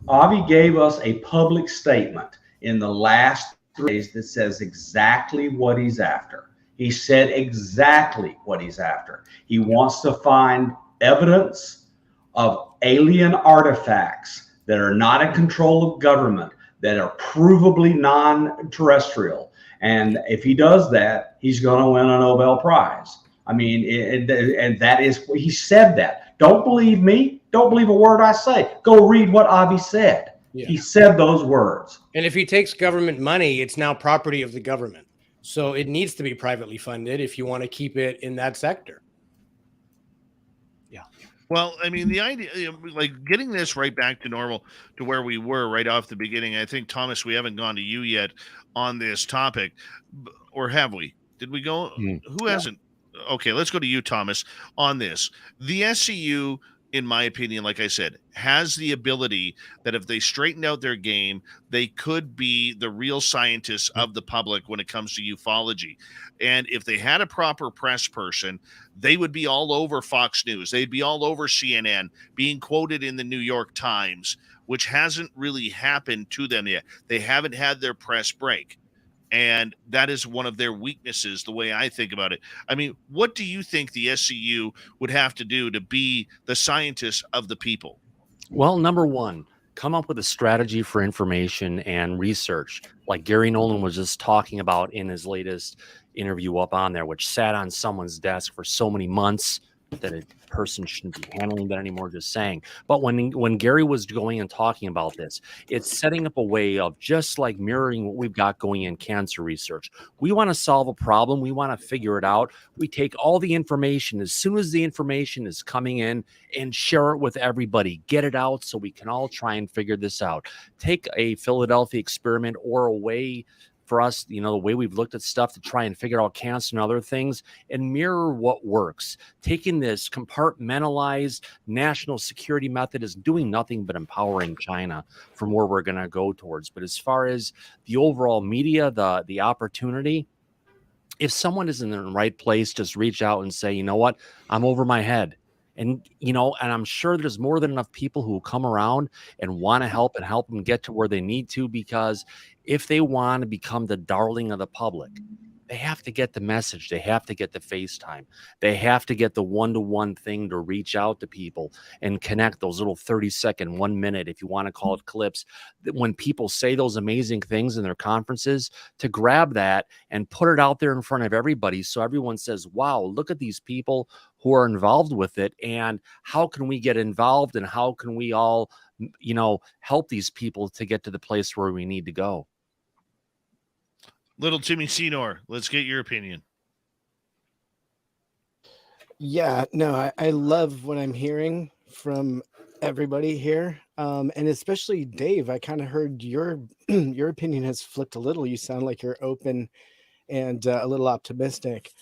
Avi gave us a public statement in the last 3 days that says exactly what he's after. He said exactly what he's after. He wants to find evidence of alien artifacts that are not in control of government, that are provably non-terrestrial. And if he does that, he's going to win a Nobel Prize. I mean, and that is, he said that. Don't believe me. Don't believe a word I say. Go read what Avi said. Yeah. He said those words.
And if he takes government money, it's now property of the government. So it needs to be privately funded if you want to keep it in that sector.
Yeah. Well, I mean, the idea, you know, like getting this right back to normal, to where we were right off the beginning. I think, Thomas, we haven't gone to you yet on this topic, or have we? Did we go? Who hasn't? Okay, let's go to you, Thomas, on this. The SCU, in my opinion, like I said, has the ability that if they straightened out their game, they could be the real scientists of the public when it comes to ufology. And if they had a proper press person, they would be all over Fox News. They'd be all over CNN, being quoted in the New York Times, which hasn't really happened to them yet. They haven't had their press break. And that is one of their weaknesses, the way I think about it. I mean, what do you think the SCU would have to do to be the scientists of the people?
Well, number one, come up with a strategy for information and research, like Gary Nolan was just talking about in his latest interview up on there, which sat on someone's desk for so many months that a person shouldn't be handling that anymore, just saying. But when Gary was going and talking about this, it's setting up a way of just like mirroring what we've got going in cancer research. We want to solve a problem. We want to figure it out. We take all the information as soon as the information is coming in and share it with everybody. Get it out so we can all try and figure this out. Take a Philadelphia experiment or a way for us, you know, the way we've looked at stuff to try and figure out cancer and other things, and mirror what works. Taking this compartmentalized national security method is doing nothing but empowering China from where we're going to go towards. But as far as the overall media, the opportunity, if someone is in the right place, just reach out and say, you know what, I'm over my head. And, you know, and I'm sure there's more than enough people who will come around and want to help them get to where they need to, because if they want to become the darling of the public, they have to get the message. They have to get the FaceTime. They have to get the one-to-one thing to reach out to people and connect those little 30-second, 1 minute, if you want to call it clips, that when people say those amazing things in their conferences, to grab that and put it out there in front of everybody so everyone says, wow, look at these people who are involved with it, and how can we get involved, and how can we all, you know, help these people to get to the place where we need to go.
Little Timmy Senor, let's get your opinion.
Yeah, no, I love what I'm hearing from everybody here, and especially Dave. I kind of heard your opinion has flipped a little. You sound like you're open and a little optimistic.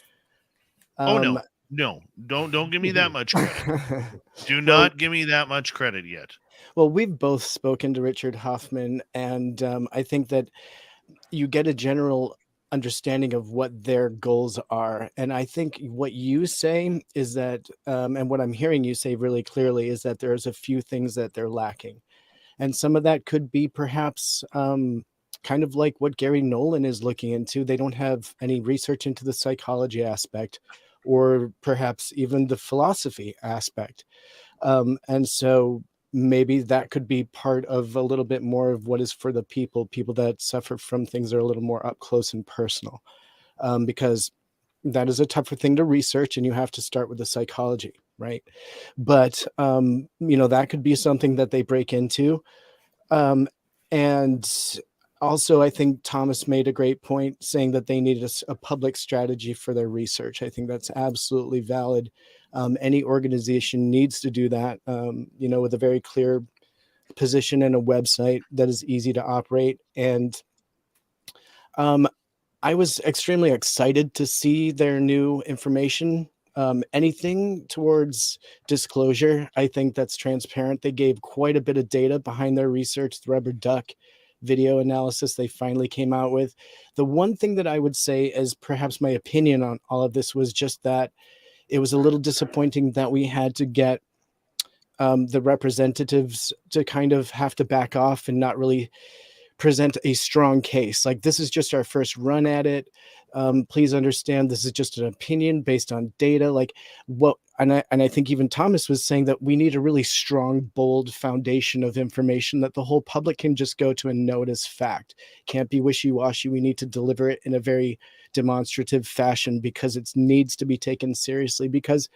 No, don't give me that much credit. Do not give me that much credit yet.
Well, we've both spoken to Richard Hoffman, and I think that you get a general understanding of what their goals are. And I think what you say is that, and what I'm hearing you say really clearly is that there's a few things that they're lacking. And some of that could be perhaps kind of like what Gary Nolan is looking into. They don't have any research into the psychology aspect, or perhaps even the philosophy aspect. And so maybe that could be part of a little bit more of what is for the people that suffer from things that are a little more up close and personal, because that is a tougher thing to research, and you have to start with the psychology, right? But that could be something that they break into. And also, I think Thomas made a great point saying that they needed a public strategy for their research. I think that's absolutely valid. Any organization needs to do that, with a very clear position and a website that is easy to operate. And I was extremely excited to see their new information. Anything towards disclosure, I think that's transparent. They gave quite a bit of data behind their research, the rubber duck video analysis they finally came out with. The one thing that I would say as perhaps my opinion on all of this was just that it was a little disappointing that we had to get the representatives to kind of have to back off and not really present a strong case. Like, this is just our first run at it. Please understand, this is just an opinion based on data. Like, what, and I think even Thomas was saying that we need a really strong, bold foundation of information that the whole public can just go to and know it as fact. Can't be wishy-washy. We need to deliver it in a very demonstrative fashion because it needs to be taken seriously, because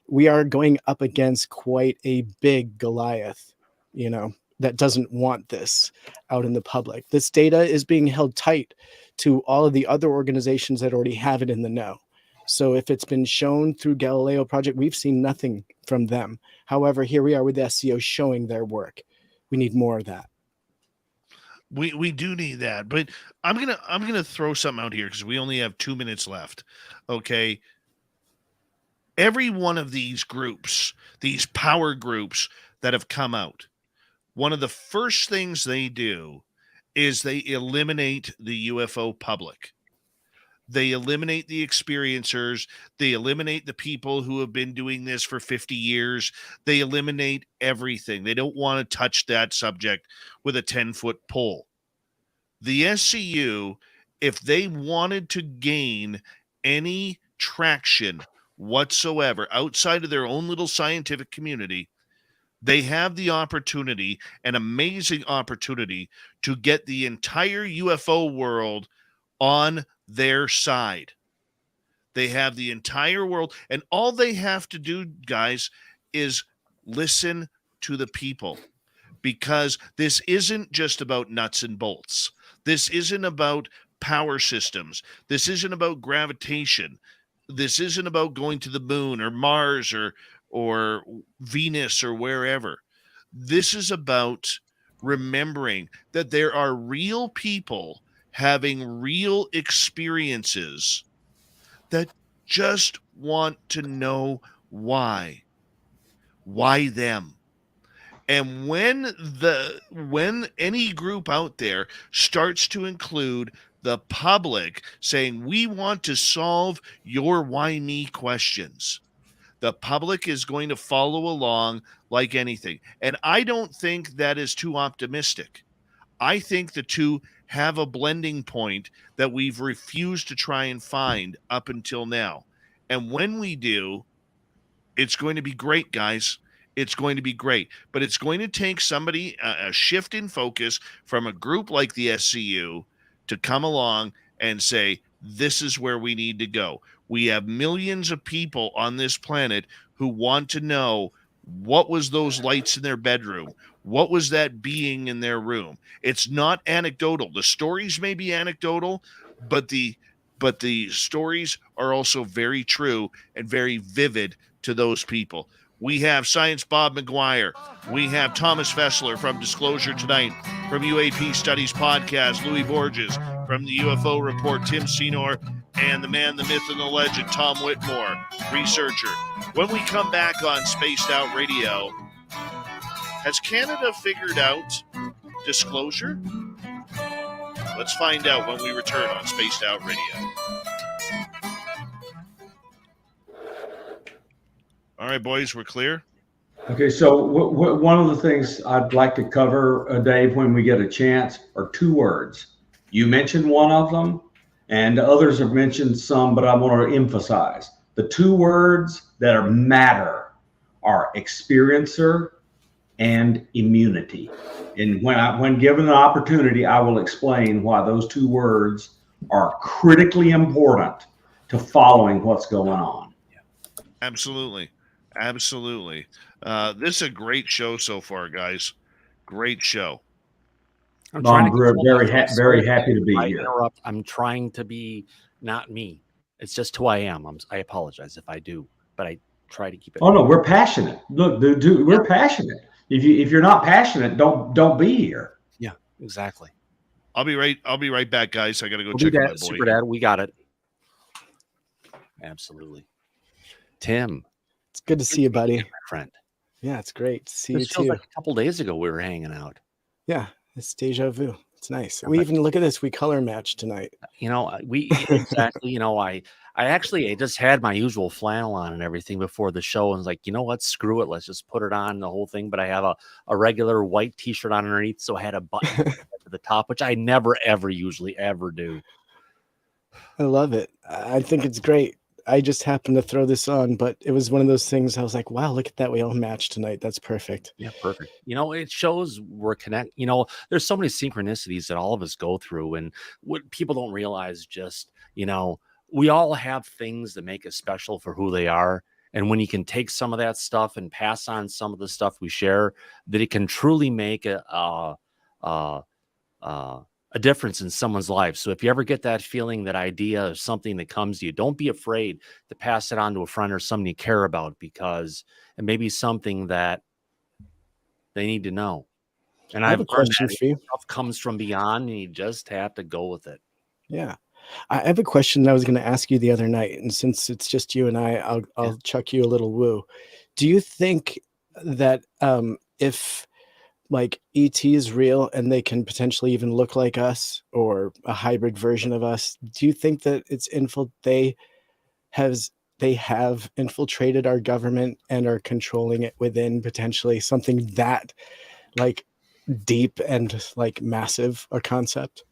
we are going up against quite a big Goliath, that doesn't want this out in the public. This data is being held tight to all of the other organizations that already have it in the know. So if it's been shown through Galileo Project, we've seen nothing from them. However, here we are with SCO showing their work. We need more of that.
We do need that, but I'm gonna throw something out here because we only have 2 minutes left. Okay. Every one of these groups, these power groups that have come out, one of the first things they do is they eliminate the UFO public. They eliminate the experiencers. They eliminate the people who have been doing this for 50 years. They eliminate everything. They don't want to touch that subject with a 10-foot pole. The SCU, if they wanted to gain any traction whatsoever outside of their own little scientific community, they have the opportunity, an amazing opportunity, to get the entire UFO world on their side. They have the entire world, and all they have to do, guys, is listen to the people, because this isn't just about nuts and bolts. This isn't about power systems. This isn't about gravitation. This isn't about going to the moon or Mars or Venus or wherever. This is about remembering that there are real people having real experiences that just want to know why them. And when any group out there starts to include the public saying, we want to solve your why me questions, the public is going to follow along like anything. And I don't think that is too optimistic. I think the two have a blending point that we've refused to try and find up until now. And when we do, it's going to be great, guys. It's going to be great. But it's going to take somebody, a shift in focus from a group like the SCU to come along and say, this is where we need to go. We have millions of people on this planet who want to know, what was those lights in their bedroom? What was that being in their room? It's not anecdotal. The stories may be anecdotal, but the stories are also very true and very vivid to those people. We have Science Bob McGuire. We have Thomas Fessler from Disclosure Tonight, from UAP Studies Podcast, Louis Borges from the UFO Report, Tim Senor, and the man, the myth, and the legend, Tom Whitmore, researcher. When we come back on Spaced Out Radio, Has Canada figured out disclosure? Let's find out when we return on Spaced Out Radio. All right, boys, we're clear.
Okay, so one of the things I'd like to cover, Dave, when we get a chance, are two words. You mentioned one of them, and others have mentioned some, but I want to emphasize the two words that matter are experiencer and immunity. And when given an opportunity, I will explain why those two words are critically important to following what's going on.
Absolutely. Absolutely. This is a great show so far, guys. Great show.
I'm very happy to be here.
I'm trying to be not me. It's just who I am. I apologize if I do, but I try to keep it.
Oh no, we're passionate. Look, dude, we're passionate. If you're not passionate, don't be here.
Yeah, exactly.
I'll be right back, guys. I gotta go check my boy.
Super Dad, we got it. Absolutely. Tim.
It's good to see you, buddy.
My friend.
Yeah, it's great to see
It
you
feels
too.
like a couple days ago we were hanging out.
Yeah, it's deja vu. It's nice. We even look at this. We color match tonight.
You know, we exactly. You know, I just had my usual flannel on and everything before the show, and was like, you know what? Screw it. Let's just put it on the whole thing. But I have a regular white T-shirt on underneath, so I had a button to the top, which I never usually ever do.
I love it. I think it's great. I just happened to throw this on, but it was one of those things I was like, wow, look at that. We all match tonight. That's perfect.
Yeah, perfect. You know, it shows we're connected. You know, there's so many synchronicities that all of us go through. And what people don't realize just, you know, we all have things that make us special for who they are. And when you can take some of that stuff and pass on some of the stuff we share, that it can truly make a difference in someone's life. So if you ever get that feeling, that idea of something that comes to you, don't be afraid to pass it on to a friend or somebody you care about, because it may be something that they need to know. And
I have a question for you.
Stuff comes from beyond, and you just have to go with it.
Yeah. I have a question that I was going to ask you the other night. And since it's just you and I'll chuck you a little woo. Do you think that if like ET is real and they can potentially even look like us or a hybrid version of us, do you think that they have infiltrated our government and are controlling it within potentially something that like deep and like massive a concept?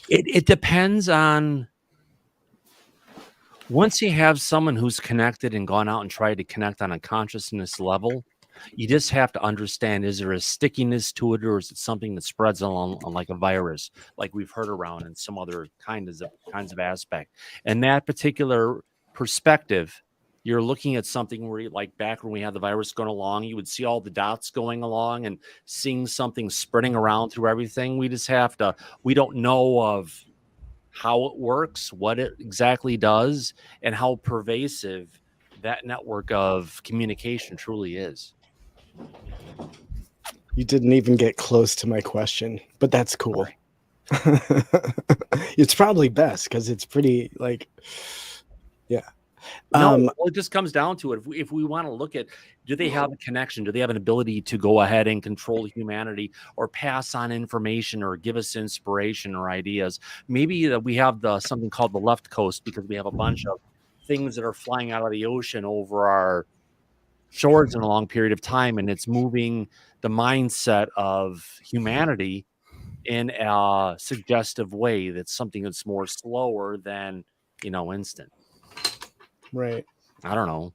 It depends on, once you have someone who's connected and gone out and tried to connect on a consciousness level, you just have to understand, is there a stickiness to it, or is it something that spreads along like a virus, like we've heard around in some other kinds of aspect? And that particular perspective, you're looking at something where, like back when we had the virus going along, you would see all the dots going along and seeing something spreading around through everything. We don't know of how it works, what it exactly does, and how pervasive that network of communication truly is.
You didn't even get close to my question, but that's cool. It's probably best because it's pretty like, yeah.
No, well, it just comes down to it. If we want to look at, do they have a connection? Do they have an ability to go ahead and control humanity or pass on information or give us inspiration or ideas? Maybe that we have something called the left coast, because we have a bunch of things that are flying out of the ocean over our shores in a long period of time, and it's moving the mindset of humanity in a suggestive way. That's something that's more slower than, instant.
Right.
I don't know.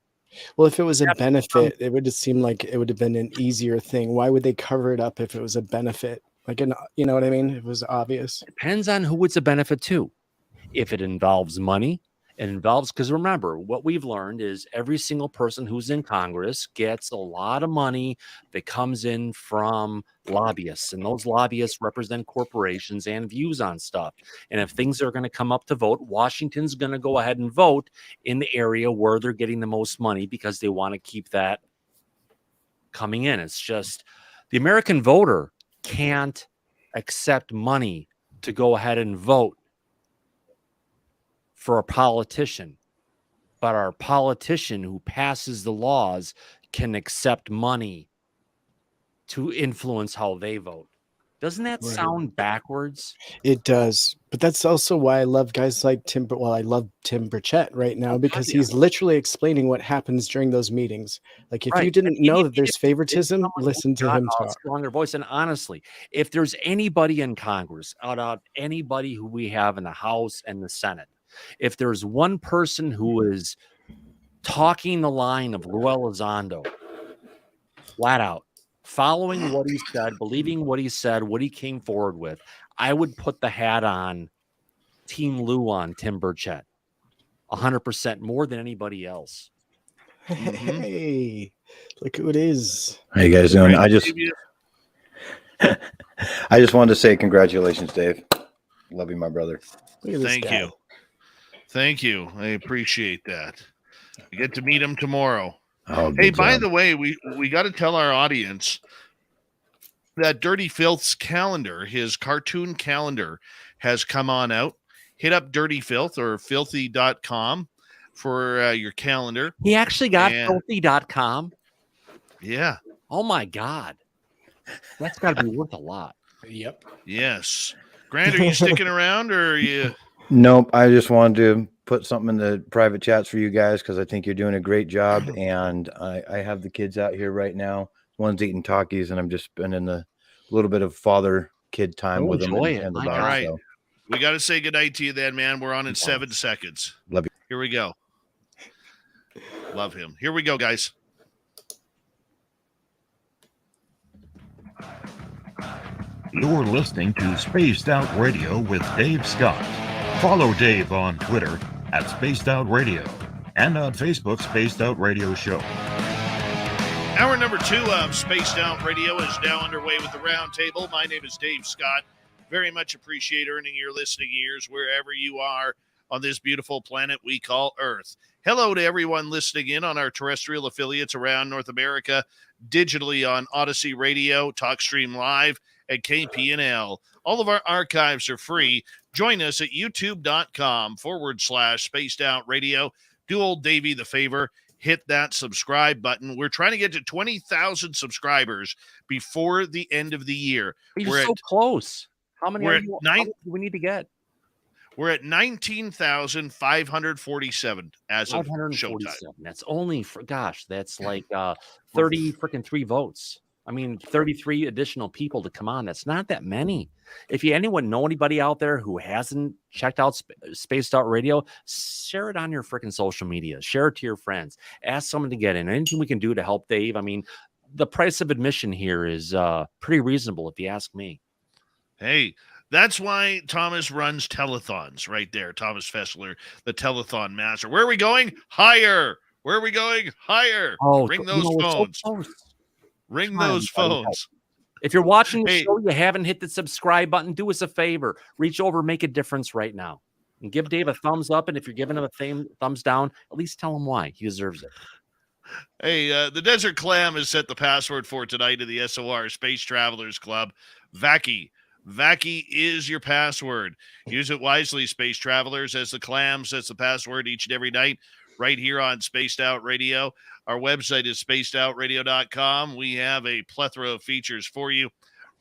Well, if it was a benefit, it would just seem like it would have been an easier thing. Why would they cover it up if it was a benefit? Like, you know what I mean? It was obvious.
Depends on who it's a benefit to. If it involves money, it involves, because remember, what we've learned is every single person who's in Congress gets a lot of money that comes in from lobbyists, and those lobbyists represent corporations and views on stuff. And if things are going to come up to vote, Washington's going to go ahead and vote in the area where they're getting the most money, because they want to keep that coming in. It's just the American voter can't accept money to go ahead and vote for a politician, but our politician who passes the laws can accept money to influence how they vote. Doesn't that
Right.
sound backwards?
It does, but that's also why I love guys like Tim. Well, I love Tim Burchett right now because
yeah.
he's literally explaining what happens during those meetings. Like, if
Right.
you didn't
And
know
he-
that there's
it's
favoritism,
someone
listen to
who's got
him
a
talk.
stronger voice. And honestly, if there's anybody in Congress, out of anybody who we have in the House and the Senate, if there's one person who is talking the line of Lou Elizondo, flat out, following what he said, believing what he said, what he came forward with, I would put the hat on Team Lou on Tim Burchett 100% more than anybody else.
Hey, look who it is.
How you guys doing?
Right,
I just wanted to say congratulations, Dave. Love you, my brother.
Look at this
Thank
guy.
you. Thank you. I appreciate that. I get to meet him tomorrow.
Oh,
Hey,
good
by
job.
the way, we got to tell our audience that Dirty Fylth's calendar, his cartoon calendar, has come on out. Hit up Dirty Fylth or filthy.com for your calendar.
He actually got
And-
filthy.com.
Yeah.
Oh my God. That's got to be worth a lot.
Yep.
Yes. Grant, are you sticking around or are you?
Nope. I just wanted to put something in the private chats for you guys because I think you're doing a great job. And I have the kids out here right now. One's eating Takis, and I'm just spending a little bit of father-kid time with them.
Enjoy it.
in the
My
back,
All right.
so.
We got to say goodnight to you then, man. We're on in 7 seconds.
Love you.
Here we go. Love him. Here we go, guys.
You're listening to Spaced Out Radio with Dave Scott. Follow Dave on Twitter at Spaced Out Radio and on Facebook, Spaced Out Radio Show.
Hour number 2 of Spaced Out Radio is now underway with the Roundtable. My name is Dave Scott. Very much appreciate earning your listening ears wherever you are on this beautiful planet we call Earth. Hello to everyone listening in on our terrestrial affiliates around North America, digitally on Odyssey Radio, TalkStream Live, and KPNL. All of our archives are free. Join us at youtube.com/Spaced Out Radio. Do old Davey the favor. Hit that subscribe button. We're trying to get to 20,000 subscribers before the end of the year.
You're so close. How many
we're
are
at
you,
nine-
how many do we need to get?
We're at 19,547 as of
547.
showtime.
That's only for, gosh, that's like 30 freaking 3 votes. I mean, 33 additional people to come on. That's not that many. If anyone know anybody out there who hasn't checked out Spaced Out Radio, share it on your freaking social media. Share it to your friends. Ask someone to get in. Anything we can do to help Dave. I mean, the price of admission here is pretty reasonable if you ask me.
Hey, that's why Thomas runs telethons right there. Thomas Fessler, the telethon master. Where are we going? Higher. Where are we going? Higher.
Oh,
Ring
you
those
know, it's so
phones.
close.
Ring
Come on,
those
buddy.
phones.
If you're watching the
Hey.
show, you haven't hit the subscribe button, do us a favor. Reach over, make a difference right now. And give Dave a thumbs up. And if you're giving him a thumbs down, at least tell him why. He deserves it.
Hey, the Desert Clam has set the password for tonight in the SOR Space Travelers Club. Vacky. Vacky is your password. Use it wisely, Space Travelers, as the Clam sets the password each and every night right here on Spaced Out Radio. Our website is spacedoutradio.com. We have a plethora of features for you.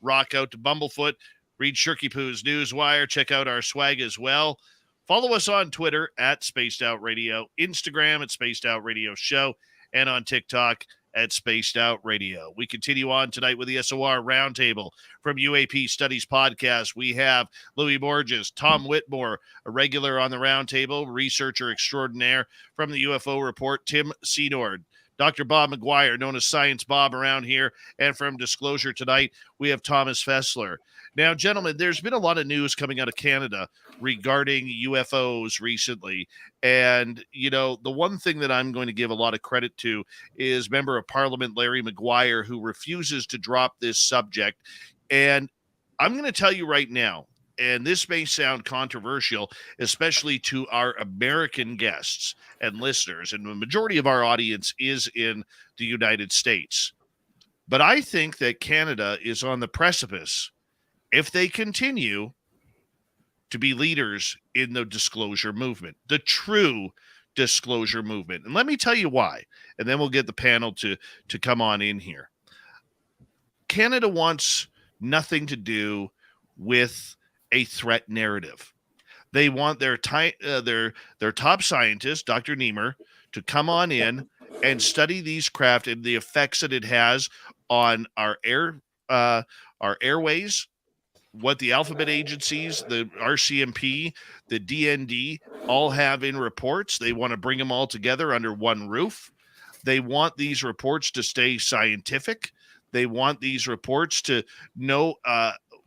Rock out to Bumblefoot. Read Shirky Poo's Newswire. Check out our swag as well. Follow us on Twitter at Spaced Out Radio, Instagram at Spaced Out Radio Show, and on TikTok at Spaced Out Radio. We continue on tonight with the SOR Roundtable from UAP Studies Podcast. We have Louis Borges, Tom Whitmore, a regular on the Roundtable, researcher extraordinaire from the UFO Report, Tim Seanord, Dr. Bob McGuire, known as Science Bob around here, and from Disclosure tonight, we have Thomas Fessler. Now, gentlemen, there's been a lot of news coming out of Canada regarding UFOs recently. And, you know, the one thing that I'm going to give a lot of credit to is Member of Parliament Larry McGuire, who refuses to drop this subject. And I'm going to tell you right now, and this may sound controversial, especially to our American guests and listeners, and the majority of our audience is in the United States. But I think that Canada is on the precipice, if they continue, to be leaders in the disclosure movement, the true disclosure movement. And let me tell you why, and then we'll get the panel to come on in here. Canada wants nothing to do with a threat narrative. They want their top scientist, Dr. Niemer, to come on in and study these craft and the effects that it has on our airways, what the alphabet agencies, the RCMP, the DND all have in reports. They want to bring them all together under one roof. They want these reports to stay scientific. They want these reports to know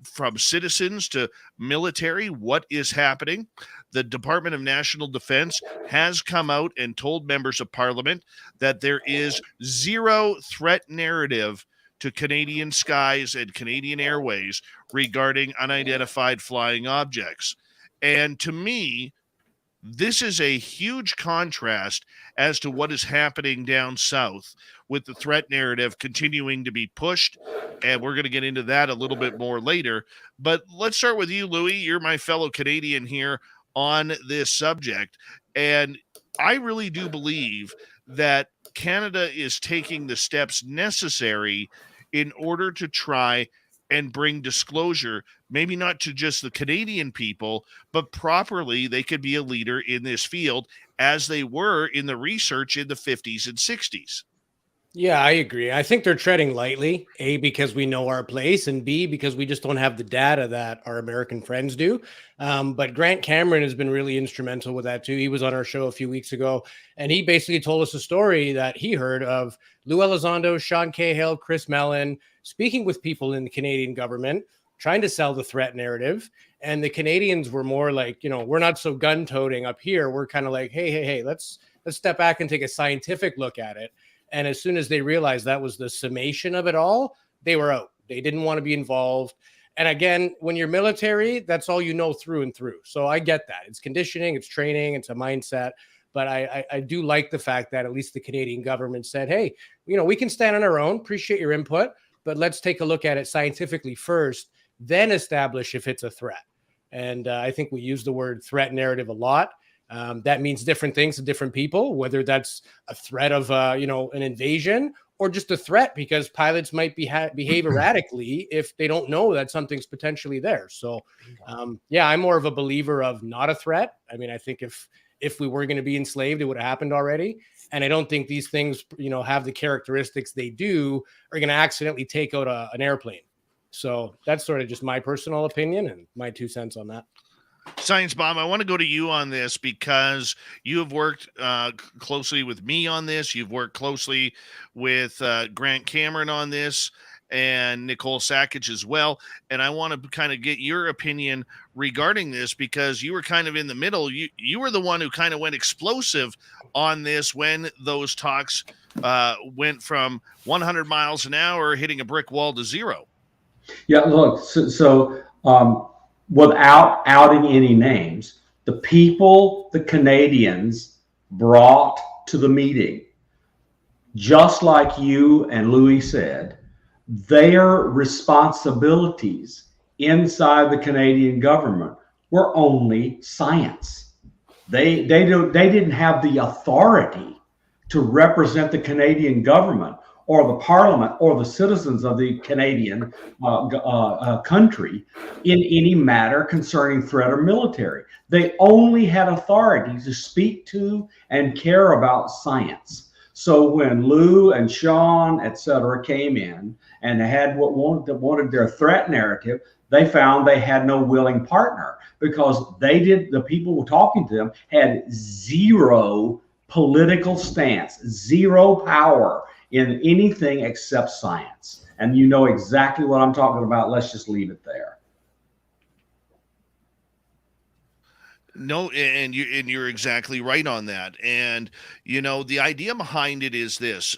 from citizens to military what is happening. The Department of National Defense has come out and told members of Parliament that there is zero threat narrative to Canadian skies and Canadian airways regarding unidentified flying objects. And to me, this is a huge contrast as to what is happening down south with the threat narrative continuing to be pushed. And we're going to get into that a little bit more later. But let's start with you, Louis. You're my fellow Canadian here on this subject. And I really do believe that Canada is taking the steps necessary in order to try and bring disclosure, maybe not to just the Canadian people, but properly they could be a leader in this field as they were in the research in the 50s and 60s.
Yeah, I agree. I think they're treading lightly, A, because we know our place, and B, because we just don't have the data that our American friends do. But Grant Cameron has been really instrumental with that too. He was on our show a few weeks ago, and he basically told us a story that he heard of Lou Elizondo, Sean Cahill, Chris Mellon, speaking with people in the Canadian government, trying to sell the threat narrative. And the Canadians were more like, we're not so gun-toting up here. We're kind of like, hey, let's step back and take a scientific look at it. And as soon as they realized that was the summation of it all, they were out. They didn't want to be involved. And again, when you're military, that's all you know through and through. So I get that. It's conditioning, it's training, it's a mindset. But I do like the fact that at least the Canadian government said, hey, we can stand on our own, appreciate your input, but let's take a look at it scientifically first, then establish if it's a threat. And I think we use the word threat narrative a lot. That means different things to different people, whether that's a threat of, an invasion or just a threat because pilots might behave erratically if they don't know that something's potentially there. So, I'm more of a believer of not a threat. I mean, I think if we were going to be enslaved, it would have happened already. And I don't think these things, have the characteristics they do are going to accidentally take out an airplane. So that's sort of just my personal opinion and my 2 cents on that.
Science Bomb, I want to go to you on this because you have worked closely with me on this. You've worked closely with Grant Cameron on this and Nicole Sackage as well. And I want to kind of get your opinion regarding this because you were kind of in the middle. You were the one who kind of went explosive on this when those talks went from 100 miles an hour hitting a brick wall to zero.
Yeah, look, so without outing any names, the people the Canadians brought to the meeting, just like you and Louis said, their responsibilities inside the Canadian government were only science. They didn't have the authority to represent the Canadian government or the parliament or the citizens of the Canadian country in any matter concerning threat or military. They only had authority to speak to and care about science. So when Lou and Sean, et cetera, came in and had what wanted their threat narrative, they found they had no willing partner because the people who were talking to them had zero political stance, zero power in anything except science. And you know exactly what I'm talking about. Let's just leave it there.
No, and you're exactly right on that. And the idea behind it is this.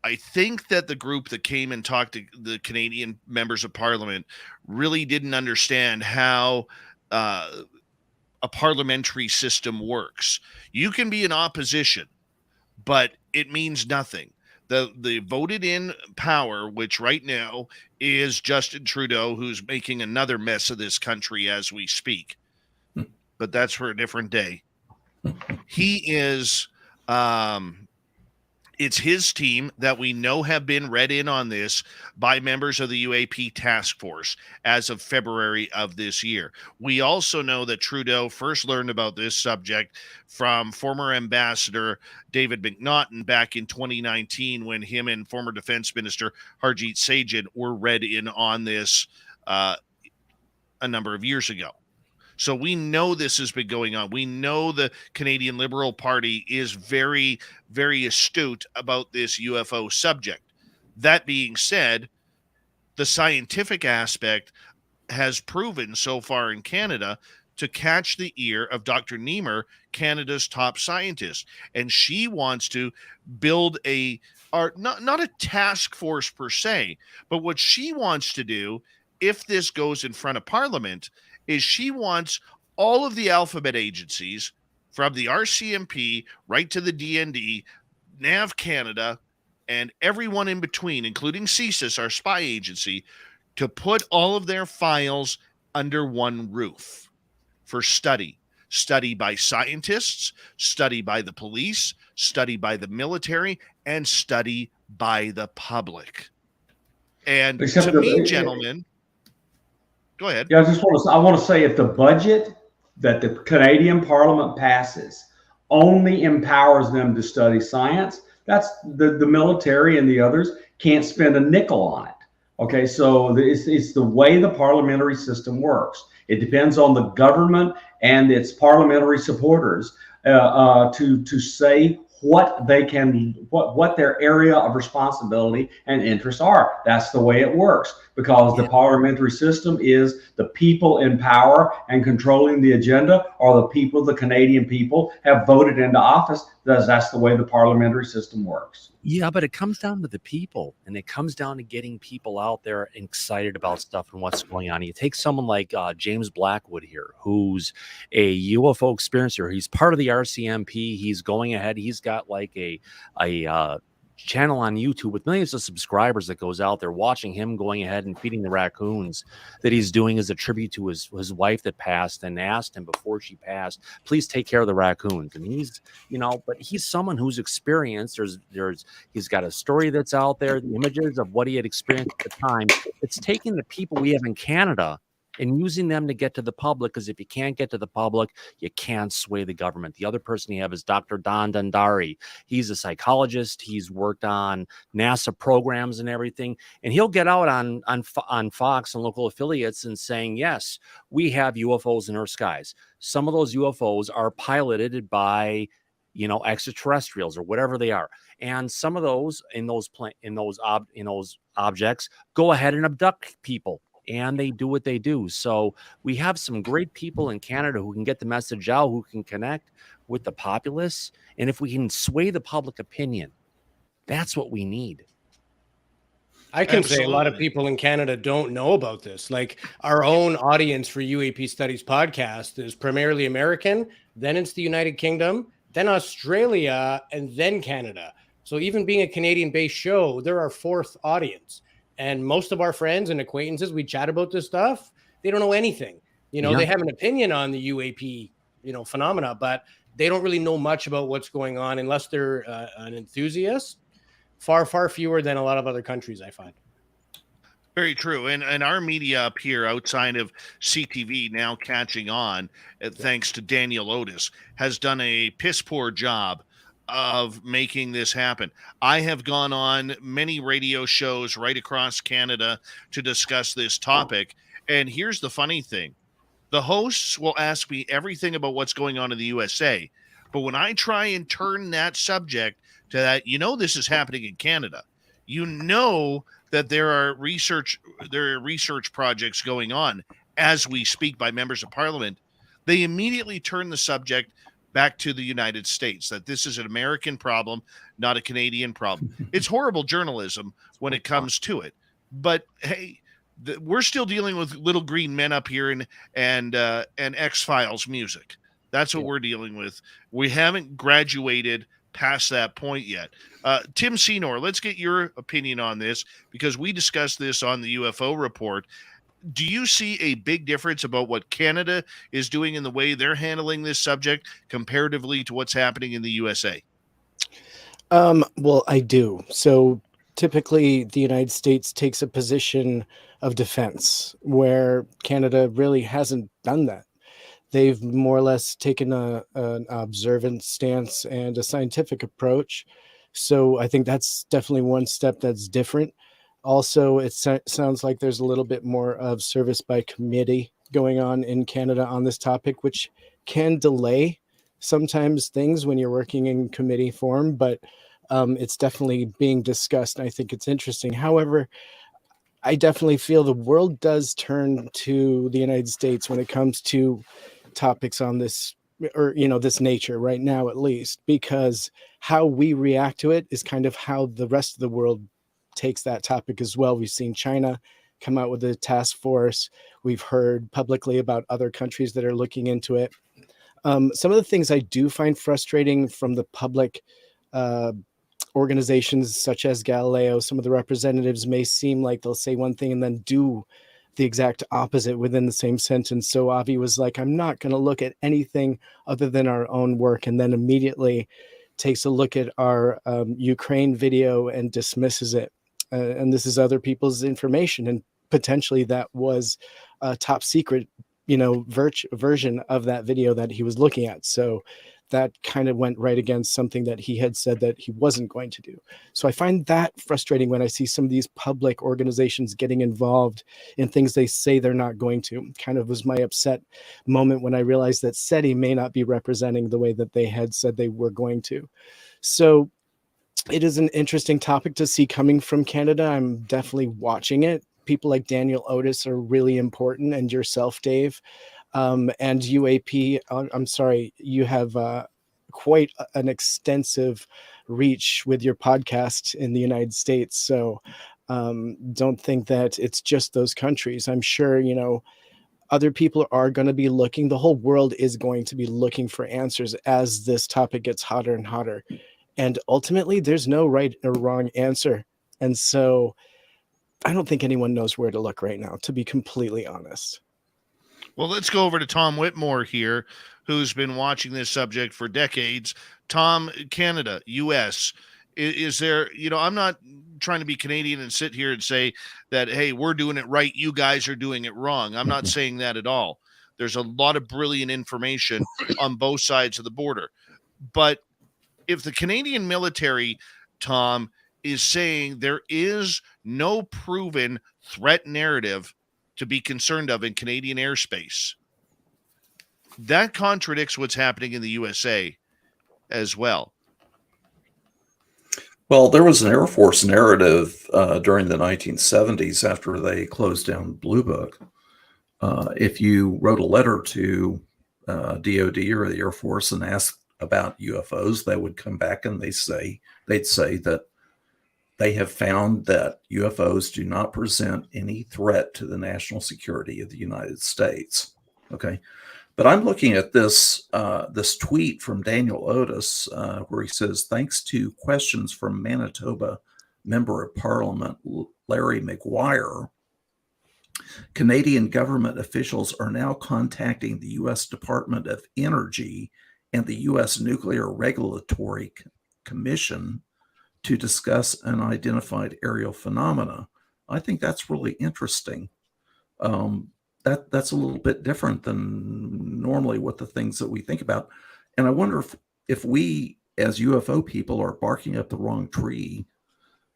I think that the group that came and talked to the Canadian members of Parliament really didn't understand how a parliamentary system works. You can be in opposition, but it means nothing. The voted in power, which right now is Justin Trudeau, who's making another mess of this country as we speak. But that's for a different day. He is It's his team that we know have been read in on this by members of the UAP task force as of February of this year. We also know that Trudeau first learned about this subject from former Ambassador David McNaughton back in 2019 when him and former Defense Minister Harjit Sajjan were read in on this a number of years ago. So we know this has been going on. We know the Canadian Liberal Party is very, very astute about this UFO subject. That being said, the scientific aspect has proven so far in Canada to catch the ear of Dr. Niemer, Canada's top scientist. And she wants to build not a task force per se, but what she wants to do, if this goes in front of Parliament, is she wants all of the alphabet agencies from the RCMP right to the DND, NAV Canada, and everyone in between, including CSIS, our spy agency, to put all of their files under one roof for study by scientists, study by the police, study by the military, and study by the public. And to me, gentlemen, go ahead.
Yeah, I want to say if the budget that the Canadian Parliament passes only empowers them to study science, that's the military and the others can't spend a nickel on it. Okay, so it's the way the parliamentary system works. It depends on the government and its parliamentary supporters to say what they can, what their area of responsibility and interests are. That's the way it works, because the parliamentary system is the people in power and controlling the agenda, or the people, the Canadian people, have voted into office. That's the way the parliamentary system works.
Yeah, but it comes down to the people, and it comes down to getting people out there excited about stuff and what's going on. You take someone like James Blackwood here, who's a UFO experiencer. He's part of the RCMP. He's going ahead. He's got like a channel on YouTube with millions of subscribers that goes out there watching him going ahead and feeding the raccoons that he's doing as a tribute to his wife that passed, and asked him before she passed, please take care of the raccoons. And he's, but he's someone who's experienced. He's got a story that's out there, the images of what he had experienced at the time. It's taking the people we have in Canada and using them to get to the public, because if you can't get to the public, you can't sway the government. The other person you have is Dr. Don Dundari. He's a psychologist. He's worked on NASA programs and everything, and he'll get out on Fox and local affiliates and saying, yes, we have UFOs in our skies. Some of those UFOs are piloted by extraterrestrials or whatever they are, and some of those in those objects go ahead and abduct people. And they do what they do. So we have some great people in Canada who can get the message out, who can connect with the populace. And if we can sway the public opinion, that's what we need.
I can say a lot of people in Canada don't know about this. Like, our own audience for UAP Studies podcast is primarily American, then it's the United Kingdom, then Australia, and then Canada. So even being a Canadian-based show, they're our fourth audience. And most of our friends and acquaintances, we chat about this stuff, they don't know anything. They have an opinion on the UAP, phenomena, but they don't really know much about what's going on unless they're an enthusiast. Far, far fewer than a lot of other countries, I find.
Very true. And our media up here outside of CTV now catching on, thanks to Daniel Otis, has done a piss poor job of making this happen. I have gone on many radio shows right across Canada to discuss this topic. And here's the funny thing. The hosts will ask me everything about what's going on in the USA. But when I try and turn that subject to that, this is happening in Canada. That there are research projects going on as we speak by members of Parliament. They immediately turn the subject back to the United States, that this is an American problem, not a Canadian problem. It's horrible journalism when it comes to it. But hey, we're still dealing with Little Green Men up here and X-Files music. That's what we're dealing with. We haven't graduated past that point yet. Tim Senor, let's get your opinion on this, because we discussed this on the UFO report. Do you see a big difference about what Canada is doing in the way they're handling this subject comparatively to what's happening in the USA?
Well, I do. So typically, the United States takes a position of defense where Canada really hasn't done that. They've more or less taken an observant stance and a scientific approach. So I think that's definitely one step that's different. Also, it sounds like there's a little bit more of service by committee going on in Canada on this topic, which can delay sometimes things when you're working in committee form, but it's definitely being discussed. And I think it's interesting. However, I definitely feel the world does turn to the United States when it comes to topics on this, or this nature right now, at least, because how we react to it is kind of how the rest of the world takes that topic as well. We've seen China come out with a task force. We've heard publicly about other countries that are looking into it. Some of the things I do find frustrating from the public organizations such as Galileo, some of the representatives may seem like they'll say one thing and then do the exact opposite within the same sentence. So Avi was like, I'm not going to look at anything other than our own work, and then immediately takes a look at our Ukraine video and dismisses it. And this is other people's information, and potentially that was a top secret, version of that video that he was looking at. So that kind of went right against something that he had said that he wasn't going to do. So I find that frustrating when I see some of these public organizations getting involved in things they say they're not going to. Kind of was my upset moment when I realized that SETI may not be representing the way that they had said they were going to. So it is an interesting topic to see coming from Canada. I'm definitely watching it. People like Daniel Otis are really important, and yourself, Dave. And UAP, I'm sorry, you have quite an extensive reach with your podcast in the United States. So don't think that it's just those countries. I'm sure, other people are going to be looking. The whole world is going to be looking for answers as this topic gets hotter and hotter. And ultimately, there's no right or wrong answer. And so I don't think anyone knows where to look right now, to be completely honest.
Well, let's go over to Tom Whitmore here, who's been watching this subject for decades. Tom, Canada, U.S., is there, I'm not trying to be Canadian and sit here and say that, hey, we're doing it right, you guys are doing it wrong. I'm not saying that at all. There's a lot of brilliant information on both sides of the border. But if the Canadian military, Tom, is saying there is no proven threat narrative to be concerned of in Canadian airspace, that contradicts what's happening in the USA as well.
Well, there was an Air Force narrative during the 1970s after they closed down Blue Book. If you wrote a letter to DOD or the Air Force and asked about UFOs, they would come back and they'd say that they have found that UFOs do not present any threat to the national security of the United States. Okay. But I'm looking at this tweet from Daniel Otis where he says, thanks to questions from Manitoba Member of Parliament Larry McGuire, Canadian government officials are now contacting the U.S. Department of Energy and the U.S. Nuclear Regulatory Commission to discuss unidentified aerial phenomena. I think that's really interesting. That's a little bit different than normally what the things that we think about. And I wonder if we as UFO people are barking up the wrong tree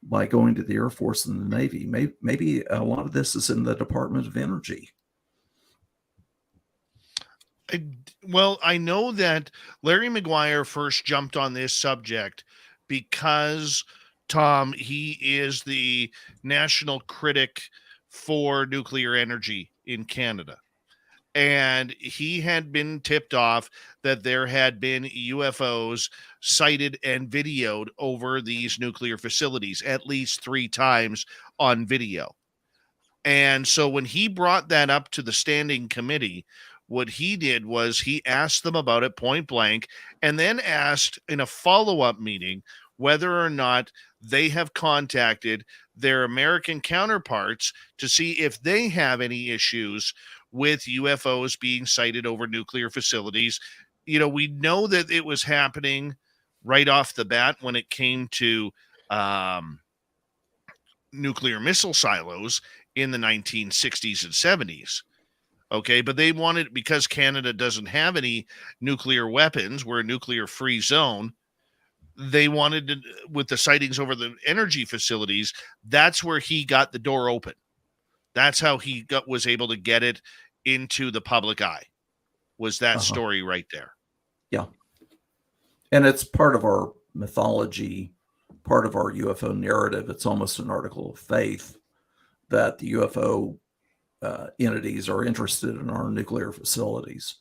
by going to the Air Force and the Navy. Maybe a lot of this is in the Department of Energy.
Well, I know that Larry McGuire first jumped on this subject because, Tom, he is the national critic for nuclear energy in Canada. And he had been tipped off that there had been UFOs sighted and videoed over these nuclear facilities at least 3 times on video. And so when he brought that up to the standing committee, what he did was he asked them about it point blank, and then asked in a follow-up meeting whether or not they have contacted their American counterparts to see if they have any issues with UFOs being sighted over nuclear facilities. We know that it was happening right off the bat when it came to nuclear missile silos in the 1960s and 70s. Okay, but they wanted, because Canada doesn't have any nuclear weapons, we're a nuclear-free zone, they wanted to, with the sightings over the energy facilities, that's where he got the door open. That's how he was able to get it into the public eye, was that story right there.
Yeah. And it's part of our mythology, part of our UFO narrative. It's almost an article of faith that the UFO entities are interested in our nuclear facilities.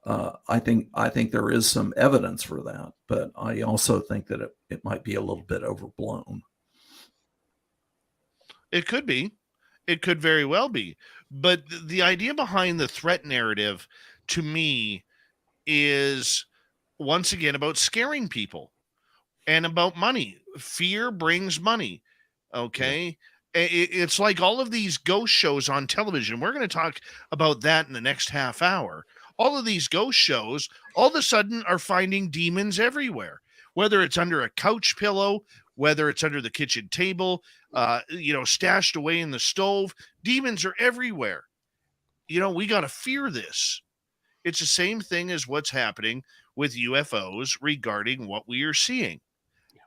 I think there is some evidence for that, but I also think that it might be a little bit overblown.
It could be. It could very well be. But the idea behind the threat narrative, to me, is once again about scaring people and about money. Fear brings money. Okay. Yeah. It's like all of these ghost shows on television. We're going to talk about that in the next half hour. All of these ghost shows all of a sudden are finding demons everywhere, whether it's under a couch pillow, whether it's under the kitchen table, stashed away in the stove. Demons are everywhere. We got to fear this. It's the same thing as what's happening with UFOs regarding what we are seeing.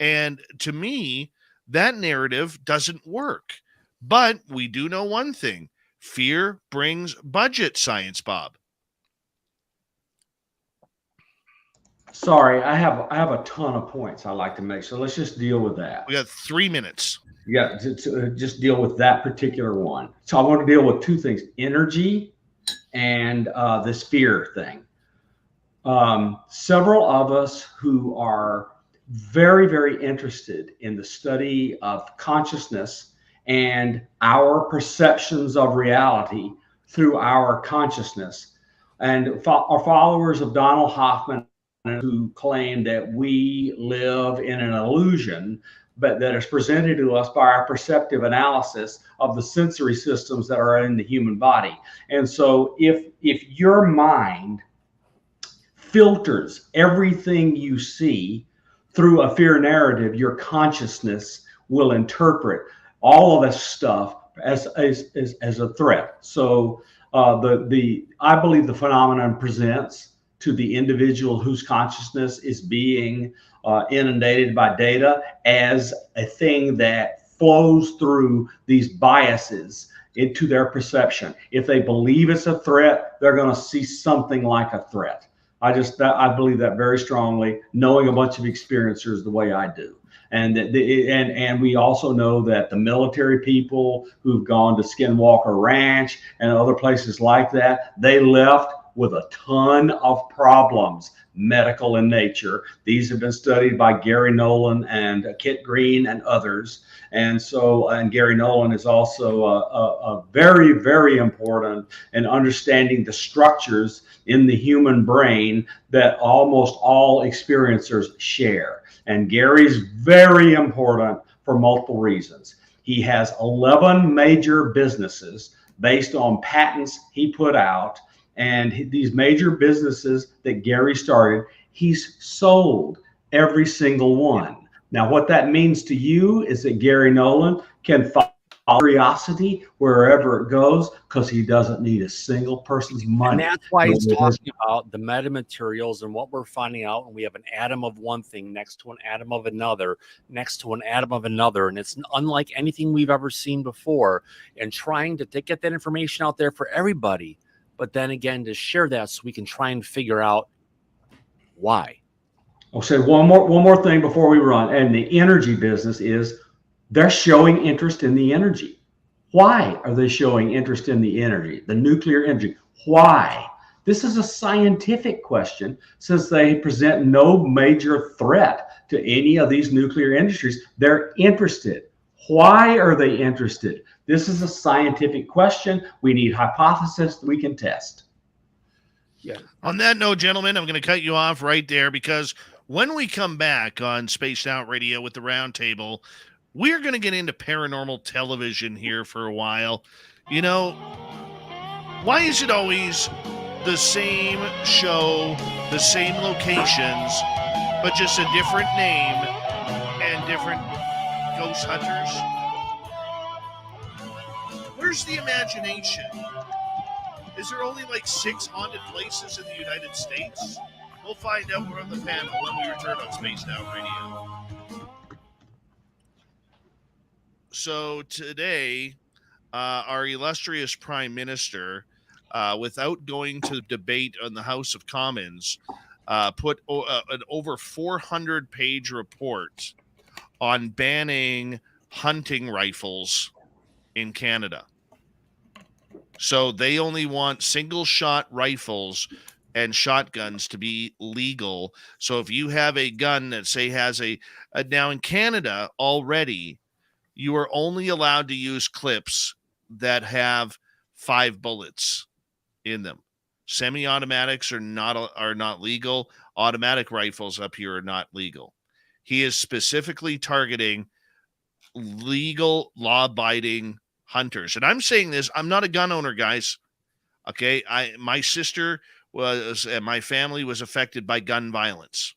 And to me, that narrative doesn't work. But we do know one thing. Fear brings budget, Science Bob.
Sorry, I have a ton of points I'd like to make. So let's just deal with that.
We got 3 minutes.
Yeah, to just deal with that particular one. So I want to deal with two things: energy and this fear thing. Several of us who are very, very interested in the study of consciousness and our perceptions of reality through our consciousness, and are followers of Donald Hoffman, who claim that we live in an illusion, but that is presented to us by our perceptive analysis of the sensory systems that are in the human body. And so if your mind filters everything you see through a fear narrative, your consciousness will interpret all of this stuff as a threat. So I believe the phenomenon presents to the individual whose consciousness is being inundated by data as a thing that flows through these biases into their perception. If they believe it's a threat, they're going to see something like a threat. I believe that very strongly, knowing a bunch of experiencers the way I do. And we also know that the military people who've gone to Skinwalker Ranch and other places like that, they left with a ton of problems, medical in nature. These have been studied by Gary Nolan and Kit Green and others. And Gary Nolan is also a very, very important in understanding the structures in the human brain that almost all experiencers share. And Gary's very important for multiple reasons. He has 11 major businesses based on patents he put out. And these major businesses that Gary started, he's sold every single one. Now, what that means to you is that Gary Nolan can follow curiosity wherever it goes because he doesn't need a single person's money.
And that's why he's talking about the metamaterials and what we're finding out. And we have an atom of one thing next to an atom of another, next to an atom of another. And it's unlike anything we've ever seen before. And trying to get that information out there for everybody. But then again, to share that so we can try and figure out why.
I'll say one more thing before we run. And the energy business is they're showing interest in the energy. Why are they showing interest in the energy, the nuclear energy? Why? This is a scientific question, since they present no major threat to any of these nuclear industries. They're interested. Why are they interested? This is a scientific question. We need hypotheses that we can test.
Yeah. On that note, gentlemen, I'm going to cut you off right there, because when we come back on Spaced Out Radio with the Roundtable, we're going to get into paranormal television here for a while. You know, why is it always the same show, the same locations, but just a different name and different ghost hunters. Where's the imagination? Is there only like 6 haunted places in the United States? We'll find out. We're on the panel when we return on Spaced Out Radio. So today, our illustrious Prime Minister, without going to debate on the House of Commons, put an over 400-page report on banning hunting rifles in Canada. So they only want single-shot rifles and shotguns to be legal. So if you have a gun that, say, has now in Canada already, you are only allowed to use clips that have 5 bullets in them. Semi-automatics are not legal. Automatic rifles up here are not legal. He is specifically targeting legal, law-abiding hunters. And I'm saying this, I'm not a gun owner, guys. Okay, my sister was, and my family was affected by gun violence.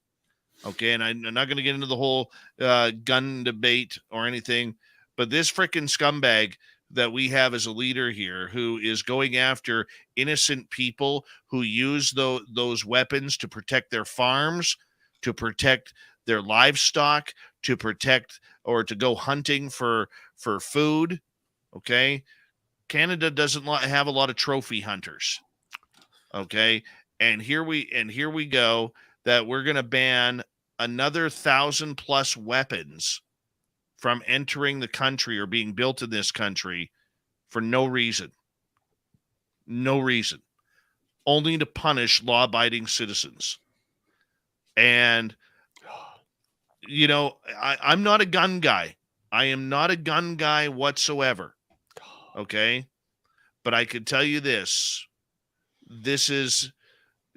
Okay, and I'm not going to get into the whole gun debate or anything, but this freaking scumbag that we have as a leader here, who is going after innocent people who use those weapons to protect their farms, to protect their livestock, to protect or to go hunting for food. Okay, Canada doesn't have a lot of trophy hunters. Okay, and here we go that we're going to ban another 1,000+ weapons from entering the country or being built in this country for no reason. No reason. Only to punish law-abiding citizens. And, you know, I'm not a gun guy. I am not a gun guy whatsoever. Okay? But I can tell you this. This is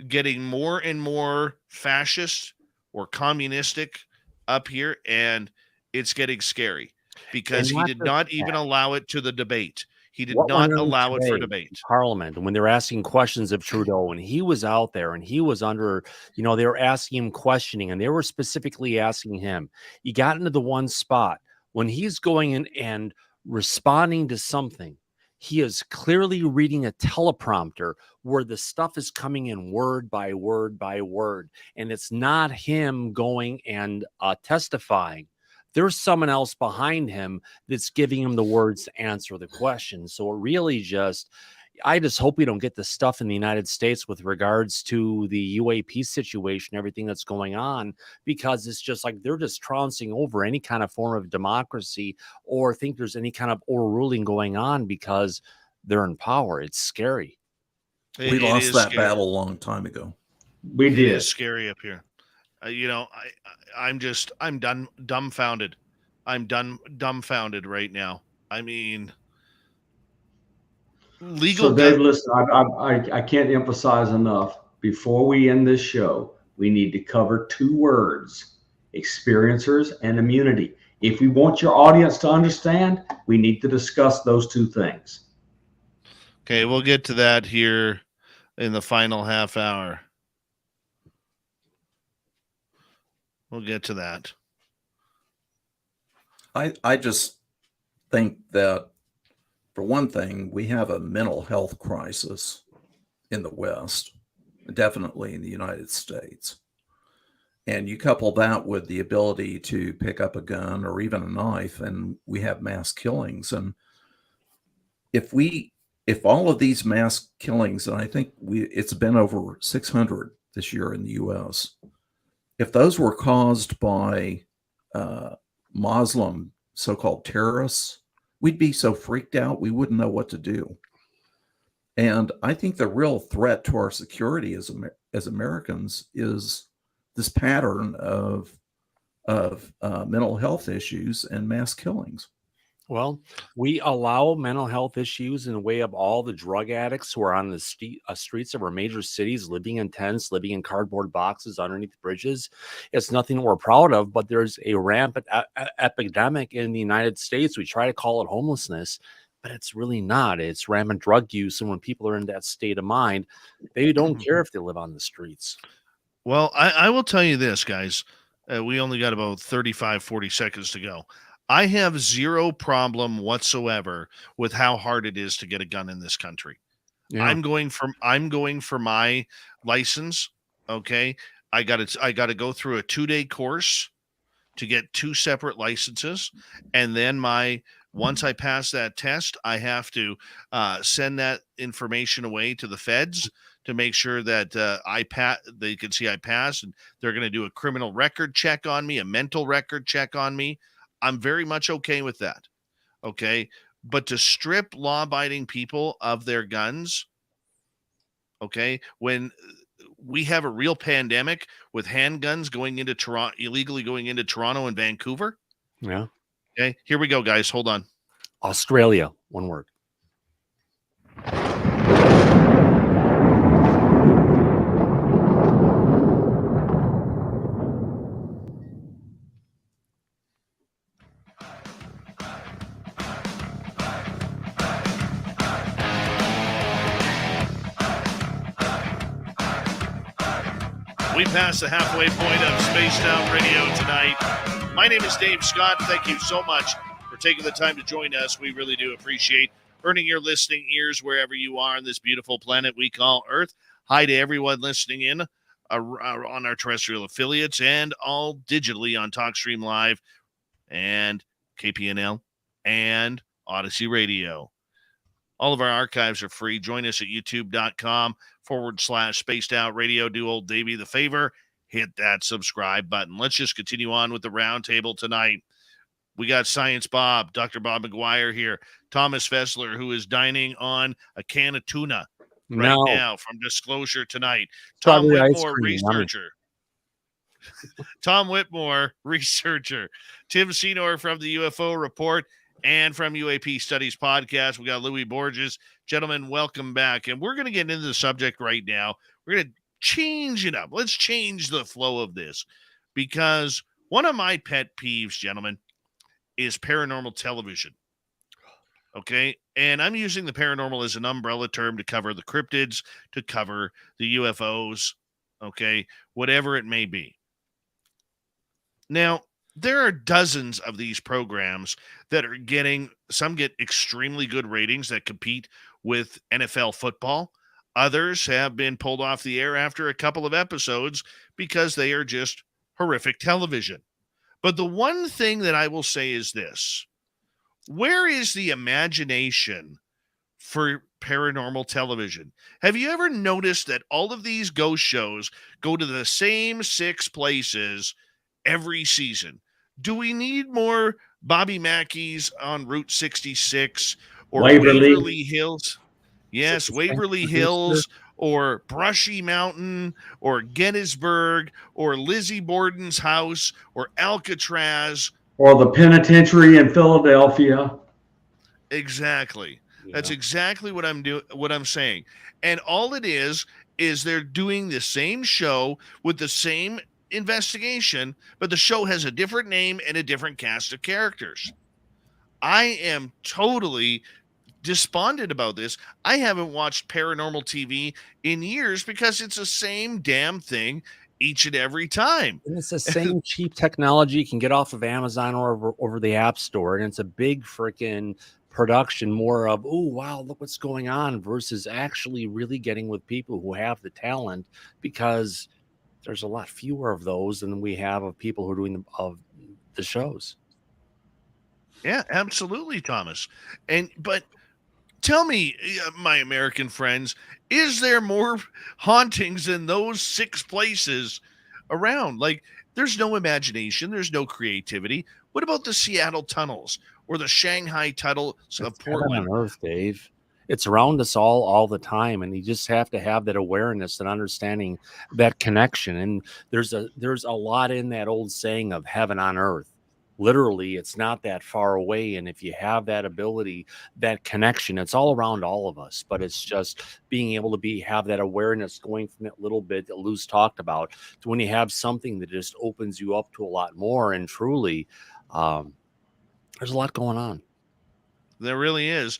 getting more and more fascist or communistic up here, and it's getting scary because he did not even allow it to the debate. He did not allow it for debate.
Parliament, when they were asking questions of Trudeau, and he was out there and he was under, they were asking him questioning, and they were specifically asking him. He got into the one spot when he's going in and responding to something. He is clearly reading a teleprompter where the stuff is coming in word by word by word. And it's not him going and testifying. There's someone else behind him that's giving him the words to answer the question. So it really I just hope we don't get this stuff in the United States with regards to the UAP situation, everything that's going on, because it's just like they're just trouncing over any kind of form of democracy or think there's any kind of overruling going on because they're in power. It's scary.
We lost that battle a long time ago.
We did.
It is scary up here. I'm dumbfounded. I'm dumbfounded right now. I mean, legal.
So Dave, listen, I can't emphasize enough. Before we end this show, we need to cover 2 words: experiencers and immunity. If we want your audience to understand, we need to discuss those 2 things.
Okay, we'll get to that here in the final half hour. We'll get to that.
I just think that, for one thing, we have a mental health crisis in the West, definitely in the United States. And you couple that with the ability to pick up a gun or even a knife, and we have mass killings. And if all of these mass killings, and I think it's been over 600 this year in the U.S., if those were caused by Muslim so-called terrorists, we'd be so freaked out we wouldn't know what to do. And I think the real threat to our security as Americans is this pattern of mental health issues and mass killings.
Well, we allow mental health issues in the way of all the drug addicts who are on the streets of our major cities, living in tents, living in cardboard boxes underneath bridges. It's nothing we're proud of, but there's a rampant epidemic in the United States. We try to call it homelessness, but it's really not. It's rampant drug use. And when people are in that state of mind, they don't care if they live on the streets.
Well, I will tell you this, guys. We only got about 35, 40 seconds to go. I have zero problem whatsoever with how hard it is to get a gun in this country.
Yeah.
I'm going for my license. Okay. I got to go through a 2-day course to get 2 separate licenses. And then once I pass that test, I have to send that information away to the feds to make sure that they can see I passed, and they're going to do a criminal record check on me, a mental record check on me. I'm very much okay with that. Okay. But to strip law-abiding people of their guns, okay, when we have a real pandemic with handguns going into Toronto, illegally going into Toronto and Vancouver.
Yeah.
Okay, here we go, guys. Hold on.
Australia, one word.
We passed the halfway point of Spaced Out Radio tonight. My name is Dave Scott. Thank you so much for taking the time to join us. We really do appreciate earning your listening ears wherever you are on this beautiful planet we call Earth. Hi to everyone listening in on our terrestrial affiliates and all digitally on TalkStream Live and KPNL and Odyssey Radio. All of our archives are free. Join us at youtube.com/spaced out radio. Do old Davey the favor. Hit that subscribe button. Let's just continue on with the roundtable tonight. We got Science Bob, Dr. Bob McGuire here. Thomas Fessler, who is dining on a can of tuna right now from Disclosure tonight. Tom Whitmore, researcher. Tom Whitmore, researcher. Tim Senor from the UFO Report and from UAP Studies Podcast. We got Louis Borges. Gentlemen, welcome back. And we're going to get into the subject right now. We're going to change it up. Let's change the flow of this, because one of my pet peeves, gentlemen, is paranormal television. Okay? And I'm using the paranormal as an umbrella term to cover the cryptids, to cover the UFOs, okay? Whatever it may be. Now, there are dozens of these programs that are some get extremely good ratings that compete with NFL football. Others have been pulled off the air after a couple of episodes because they are just horrific television. But the one thing that I will say is this: where is the imagination for paranormal television? Have you ever noticed that all of these ghost shows go to the same 6 places every season? Do we need more Bobby Mackey's on Route 66 or Waverly Hills? Yes, Waverly Hills or Brushy Mountain or Gettysburg or Lizzie Borden's house or Alcatraz.
Or the penitentiary in Philadelphia.
Exactly. Yeah. That's exactly what I'm saying. And all it is they're doing the same show with the same investigation, but the show has a different name and a different cast of characters. I am totally despondent about this. I haven't watched paranormal TV in years because it's the same damn thing each and every time.
And it's the same cheap technology you can get off of Amazon or over the App Store, and it's a big freaking production, more of, oh wow, look what's going on, versus actually really getting with people who have the talent, because there's a lot fewer of those than we have of people who are doing the shows.
Yeah, absolutely, Thomas. But tell me, my American friends, is there more hauntings than those 6 places around? Like, there's no imagination, there's no creativity. What about the Seattle tunnels or the Shanghai tunnels of Portland?
On Earth, Dave. It's around us all the time, and you just have to have that awareness and understanding that connection. And there's a lot in that old saying of heaven on earth. Literally, it's not that far away. And if you have that ability, that connection, it's all around all of us. But it's just being able to have that awareness, going from that little bit that Lou's talked about to when you have something that just opens you up to a lot more. And truly, there's a lot going on.
There really is.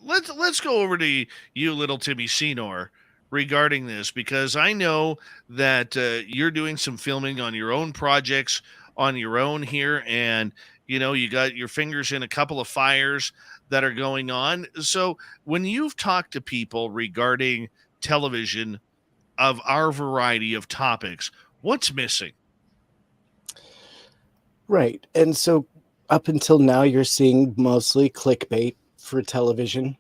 Let's go over to you, little Timmy Senor, regarding this, because I know that you're doing some filming on your own projects on your own here, and you got your fingers in a couple of fires that are going on. So when you've talked to people regarding television of our variety of topics, what's missing?
Right. And so up until now, you're seeing mostly clickbait for television.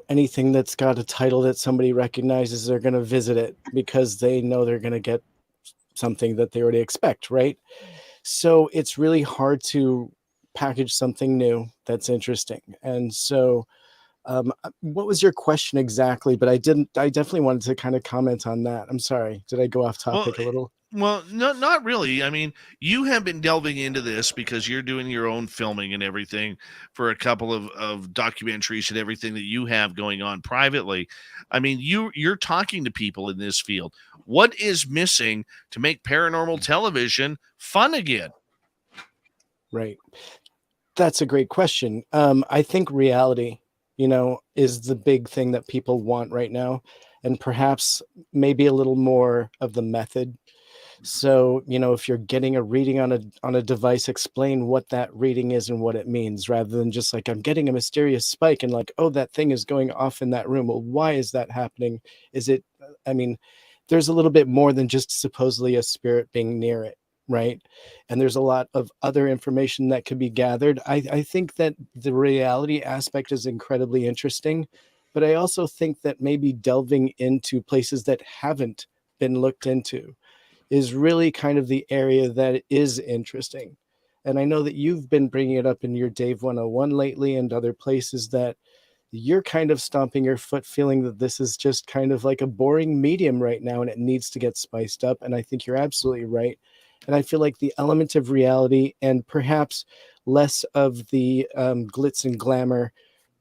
Anything that's got a title that somebody recognizes, they're going to visit it because they know they're going to get something that they already expect, right? So it's really hard to package something new that's interesting. And so what was your question exactly? But I definitely wanted to kind of comment on that. I'm sorry. Did I go off topic a little?
Well, no, not really. I mean, you have been delving into this because you're doing your own filming and everything for a couple of documentaries and everything that you have going on privately. I mean, you're talking to people in this field. What is missing to make paranormal television fun again?
Right. That's a great question. I think reality, is the big thing that people want right now, and perhaps maybe a little more of the method. So, if you're getting a reading on a device, explain what that reading is and what it means, rather than just like, I'm getting a mysterious spike and like, oh, that thing is going off in that room. Well, why is that happening? I mean, there's a little bit more than just supposedly a spirit being near it, right? And there's a lot of other information that could be gathered. I think that the reality aspect is incredibly interesting, but I also think that maybe delving into places that haven't been looked into is really kind of the area that is interesting. And I know that you've been bringing it up in your Dave 101 lately and other places, that you're kind of stomping your foot, feeling that this is just kind of like a boring medium right now and it needs to get spiced up. And I think you're absolutely right. And I feel like the element of reality and perhaps less of the glitz and glamour,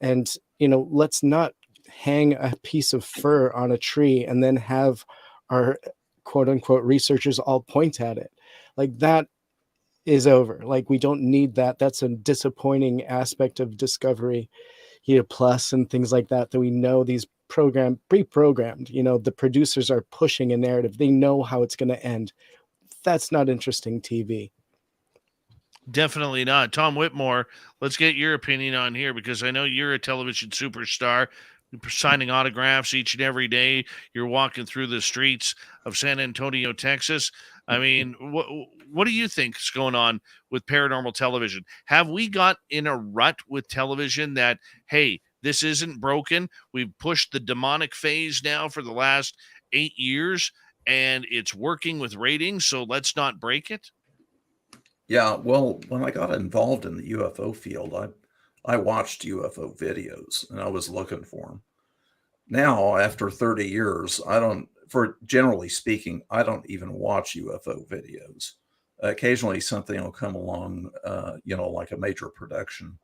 and, let's not hang a piece of fur on a tree and then have our quote unquote researchers all point at it. Like, that is over. Like, we don't need that. That's a disappointing aspect of Discovery Plus and things like that we know these pre-programmed, the producers are pushing a narrative. They know how it's going to end. That's not interesting TV.
Definitely not. Tom Whitmore, let's get your opinion on here, because I know you're a television superstar, signing autographs each and every day. You're walking through the streets of San Antonio, Texas. I mean, what do you think is going on with paranormal television? Have we got in a rut with television that, hey, this isn't broken? We've pushed the demonic phase now for the last 8 years, and it's working with ratings, so let's not break it?
Yeah, well, when I got involved in the UFO field, I watched UFO videos and I was looking for them. Now, after 30 years, generally speaking, I don't even watch UFO videos. Occasionally something will come along, like a major production.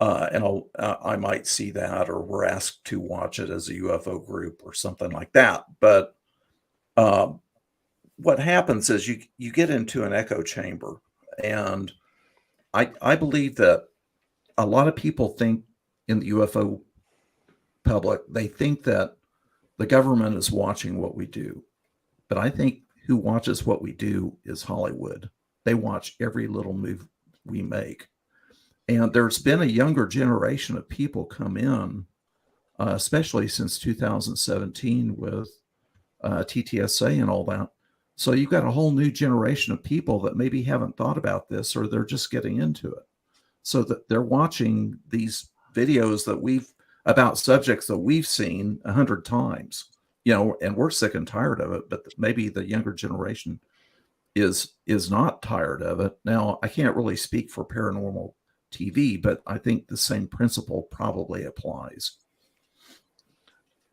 And I might see that, or we're asked to watch it as a UFO group or something like that. But what happens is you get into an echo chamber, and I believe that a lot of people think in the UFO public, they think that the government is watching what we do. But I think who watches what we do is Hollywood. They watch every little move we make. And there's been a younger generation of people come in, especially since 2017 with TTSA and all that. So you've got a whole new generation of people that maybe haven't thought about this, or they're just getting into it. So that they're watching these videos about subjects that we've seen 100 times, and we're sick and tired of it, but maybe the younger generation is not tired of it. Now, I can't really speak for paranormal TV, but I think the same principle probably applies.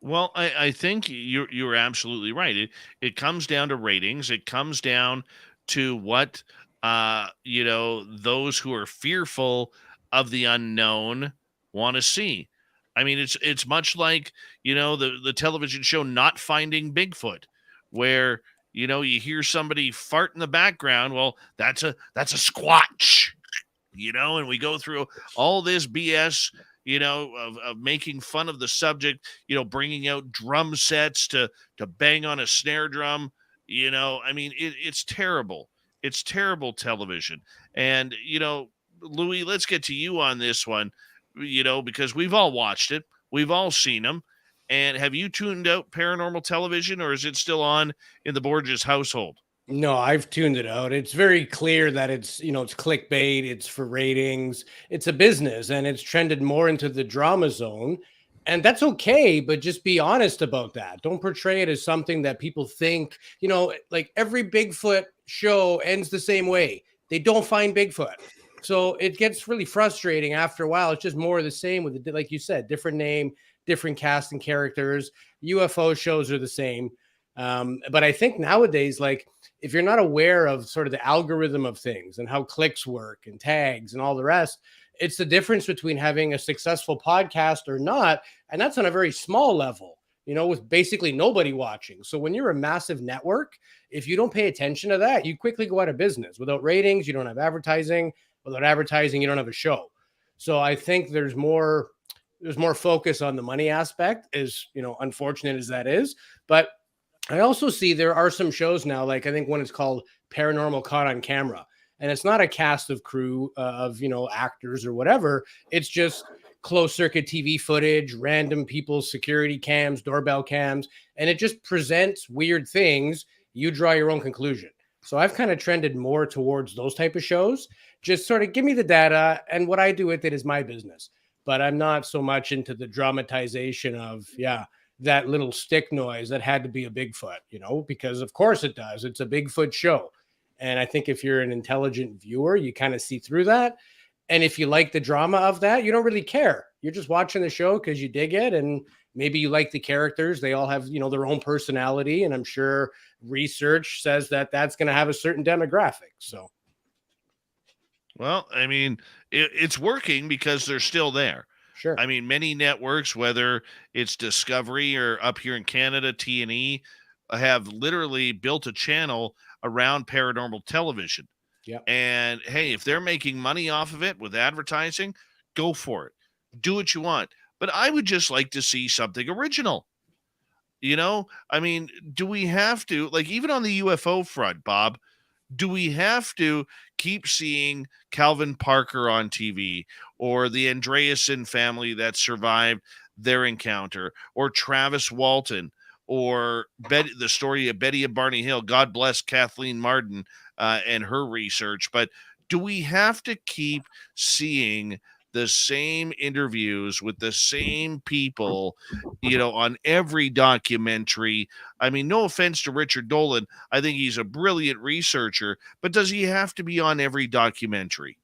Well, I think you're absolutely right. It comes down to ratings. It comes down to what those who are fearful of the unknown want to see. I mean, it's much like, the television show Not Finding Bigfoot, where you hear somebody fart in the background. Well, that's a squatch, and we go through all this BS, of making fun of the subject, bringing out drum sets to bang on a snare drum. I mean, it's terrible. It's terrible television. And, Louis, let's get to you on this one, because we've all watched it. We've all seen them. And have you tuned out paranormal television, or is it still on in the Borges household?
No, I've tuned it out. It's very clear that it's clickbait, it's for ratings, it's a business, and it's trended more into the drama zone. And that's okay, but just be honest about that. Don't portray it as something that people think, like every Bigfoot show ends the same way. They don't find Bigfoot. So it gets really frustrating after a while. It's just more of the same with, like you said, different name, different cast and characters. UFO shows are the same. But I think nowadays, like, if you're not aware of sort of the algorithm of things and how clicks work and tags and all the rest, it's the difference between having a successful podcast or not. And that's on a very small level, with basically nobody watching. So when you're a massive network, if you don't pay attention to that, you quickly go out of business. Without ratings, you don't have advertising. Without advertising, you don't have a show. So I think there's more focus on the money aspect, as unfortunate as that is. But I also see there are some shows now, like I think one is called Paranormal Caught on Camera. And it's not a cast of crew of, actors or whatever. It's just closed circuit TV footage, random people's security cams, doorbell cams, and it just presents weird things. You draw your own conclusion. So I've kind of trended more towards those type of shows. Just sort of give me the data, and what I do with it is my business. But I'm not so much into the dramatization of, that little stick noise that had to be a Bigfoot, because of course it does. It's a Bigfoot show. And I think if you're an intelligent viewer, you kind of see through that. And if you like the drama of that, you don't really care. You're just watching the show because you dig it. And maybe you like the characters. They all have, their own personality. And I'm sure research says that that's going to have a certain demographic. So.
Well, I mean, it's working because they're still there.
Sure.
I mean, many networks, whether it's Discovery or up here in Canada, T&E, have literally built a channel around paranormal television.
Yeah.
And hey, if they're making money off of it with advertising, go for it. Do what you want. But I would just like to see something original. I mean, do we have to, like, even on the UFO front, Bob, do we have to keep seeing Calvin Parker on TV, or the Andreasen family that survived their encounter, or Travis Walton, or the story of Betty and Barney Hill? God bless Kathleen Martin and her research. But do we have to keep seeing the same interviews with the same people, on every documentary? I mean, no offense to Richard Dolan. I think he's a brilliant researcher, but does he have to be on every documentary?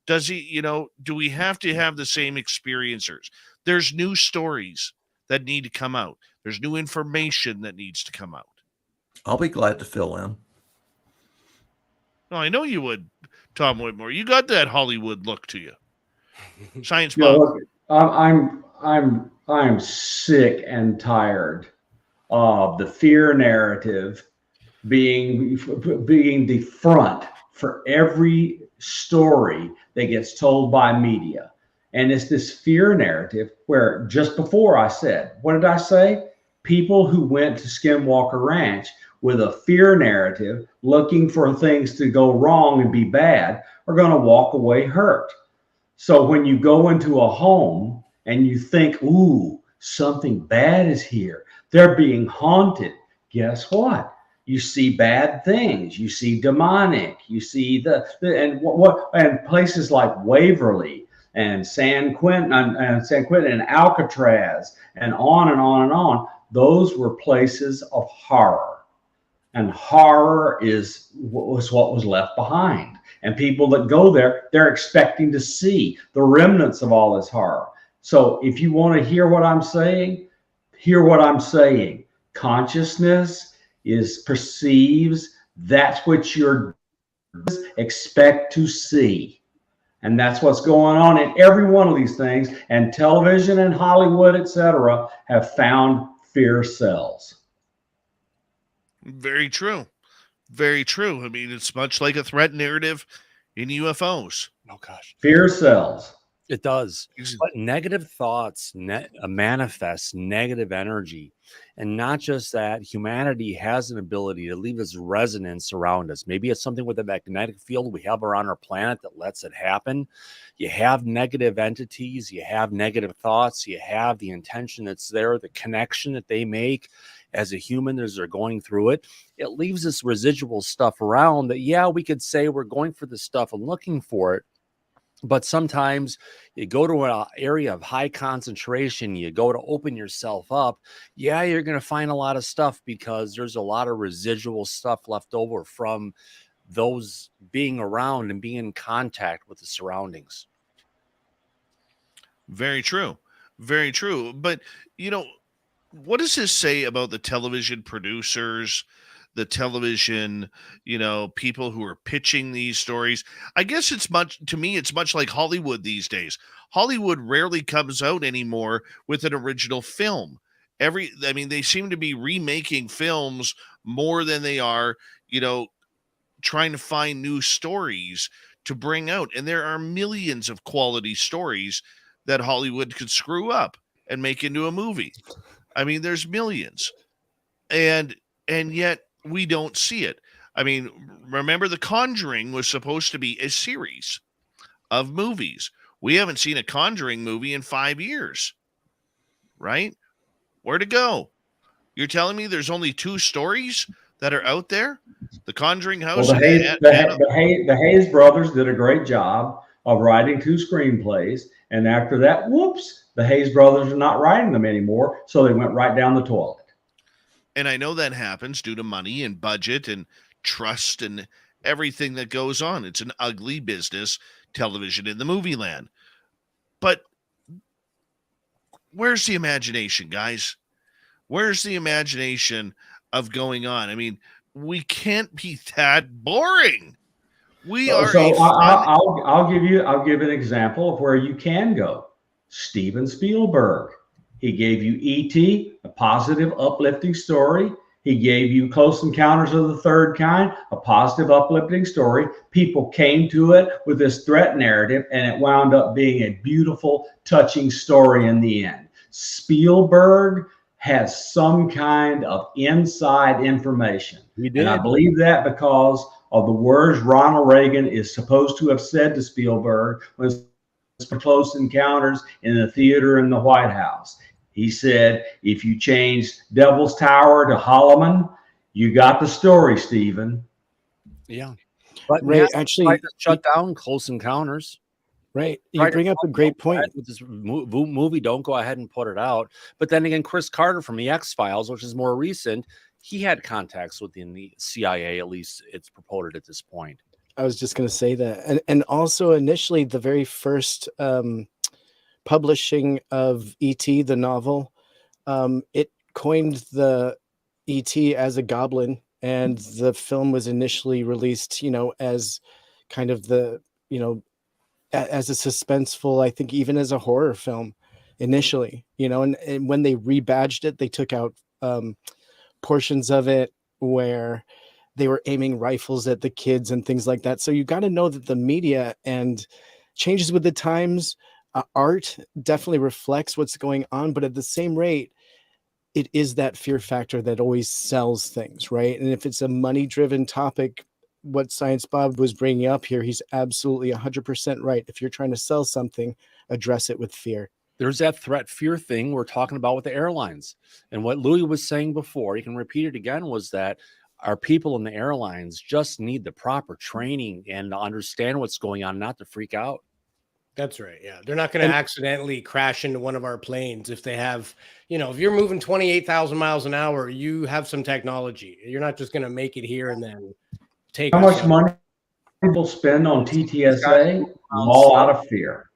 Does he, do we have to have the same experiencers? There's new stories that need to come out. There's new information that needs to come out.
I'll be glad to fill in.
No, I know you would, Tom Whitmore. You got that Hollywood look to you. Science Bob.
Look, I'm sick and tired of the fear narrative being the front for every story that gets told by media. And it's this fear narrative where, just before I said, what did I say? People who went to Skinwalker Ranch with a fear narrative looking for things to go wrong and be bad are going to walk away hurt. So when you go into a home and you think, ooh, something bad is here, they're being haunted, guess what? You see bad things. You see demonic. You see and places like Waverly and San Quentin and Alcatraz and on and on and on. Those were places of horror, and horror was what was left behind. And people that go there, they're expecting to see the remnants of all this horror. So if you want to hear what I'm saying, hear what I'm saying. Consciousness perceives that's what you're expect to see. And that's what's going on in every one of these things. And television and Hollywood, etc., have found fear cells.
Very true. Very true. I mean, it's much like a threat narrative in UFOs.
Oh, gosh.
Fear cells.
It does.
Ex-
But negative thoughts manifest negative energy. And not just that, humanity has an ability to leave this resonance around us. Maybe it's something with the magnetic field we have around our planet that lets it happen. You have negative entities, you have negative thoughts, you have the intention that's there, the connection that they make as a human as they're going through it. It leaves this residual stuff around that, yeah, we could say we're going for this stuff and looking for it. But sometimes you go to an area of high concentration, you go to open yourself up. Yeah, you're going to find a lot of stuff because there's a lot of residual stuff left over from those being around and being in contact with the surroundings.
Very true. Very true. But, what does this say about the television producers, the television, people who are pitching these stories? I guess it's much like Hollywood these days. Hollywood rarely comes out anymore with an original film. They seem to be remaking films more than they are, trying to find new stories to bring out. And there are millions of quality stories that Hollywood could screw up and make into a movie. There's millions. And yet we don't see it. Remember, The Conjuring was supposed to be a series of movies. We haven't seen a Conjuring movie in 5 years, right? Where'd it go? You're telling me there's only 2 stories that are out there? The Conjuring House.
Well, the Hayes brothers did a great job of writing 2 screenplays. And after that, whoops, the Hayes brothers are not writing them anymore. So they went right down the toilet.
And I know that happens due to money and budget and trust and everything that goes on. It's an ugly business, television in the movie land. But where's the imagination, guys? Where's the imagination of going on? We can't be that boring.
I'll give an example of where you can go. Steven Spielberg. He gave you E.T., a positive, uplifting story. He gave you Close Encounters of the Third Kind, a positive, uplifting story. People came to it with this threat narrative, and it wound up being a beautiful, touching story in the end. Spielberg has some kind of inside information. And I believe that because of the words Ronald Reagan is supposed to have said to Spielberg when for Close Encounters in the theater in the White House. He said, if you change Devil's Tower to Holloman, you got the story, Stephen.
Yeah. But
Ray, actually,
shut down Close Encounters.
Right. You bring up a great point.
With this movie, don't go ahead and put it out. But then again, Chris Carter from the X-Files, which is more recent, he had contacts within the CIA, at least it's purported at this point.
I was just going to say that. And also initially the very first publishing of E.T., the novel, it coined the E.T. as a goblin, and the film was initially released, as kind of the, as a suspenseful, I think even as a horror film initially, and when they rebadged it, they took out portions of it where they were aiming rifles at the kids and things like that. So you got to know that the media and changes with the times, art definitely reflects what's going on, but at the same rate, it is that fear factor that always sells things, right? And if it's a money-driven topic, what Science Bob was bringing up here, he's absolutely 100% right. If you're trying to sell something, address it with fear.
There's that threat fear thing we're talking about with the airlines. And what Louis was saying before, you can repeat it again, was that our people in the airlines just need the proper training and to understand what's going on, not to freak out.
That's right. Yeah. They're not going to accidentally crash into one of our planes if they have, if you're moving 28,000 miles an hour, you have some technology. You're not just going to make it here and then take.
How much money people spend on TTSA? All out of fear.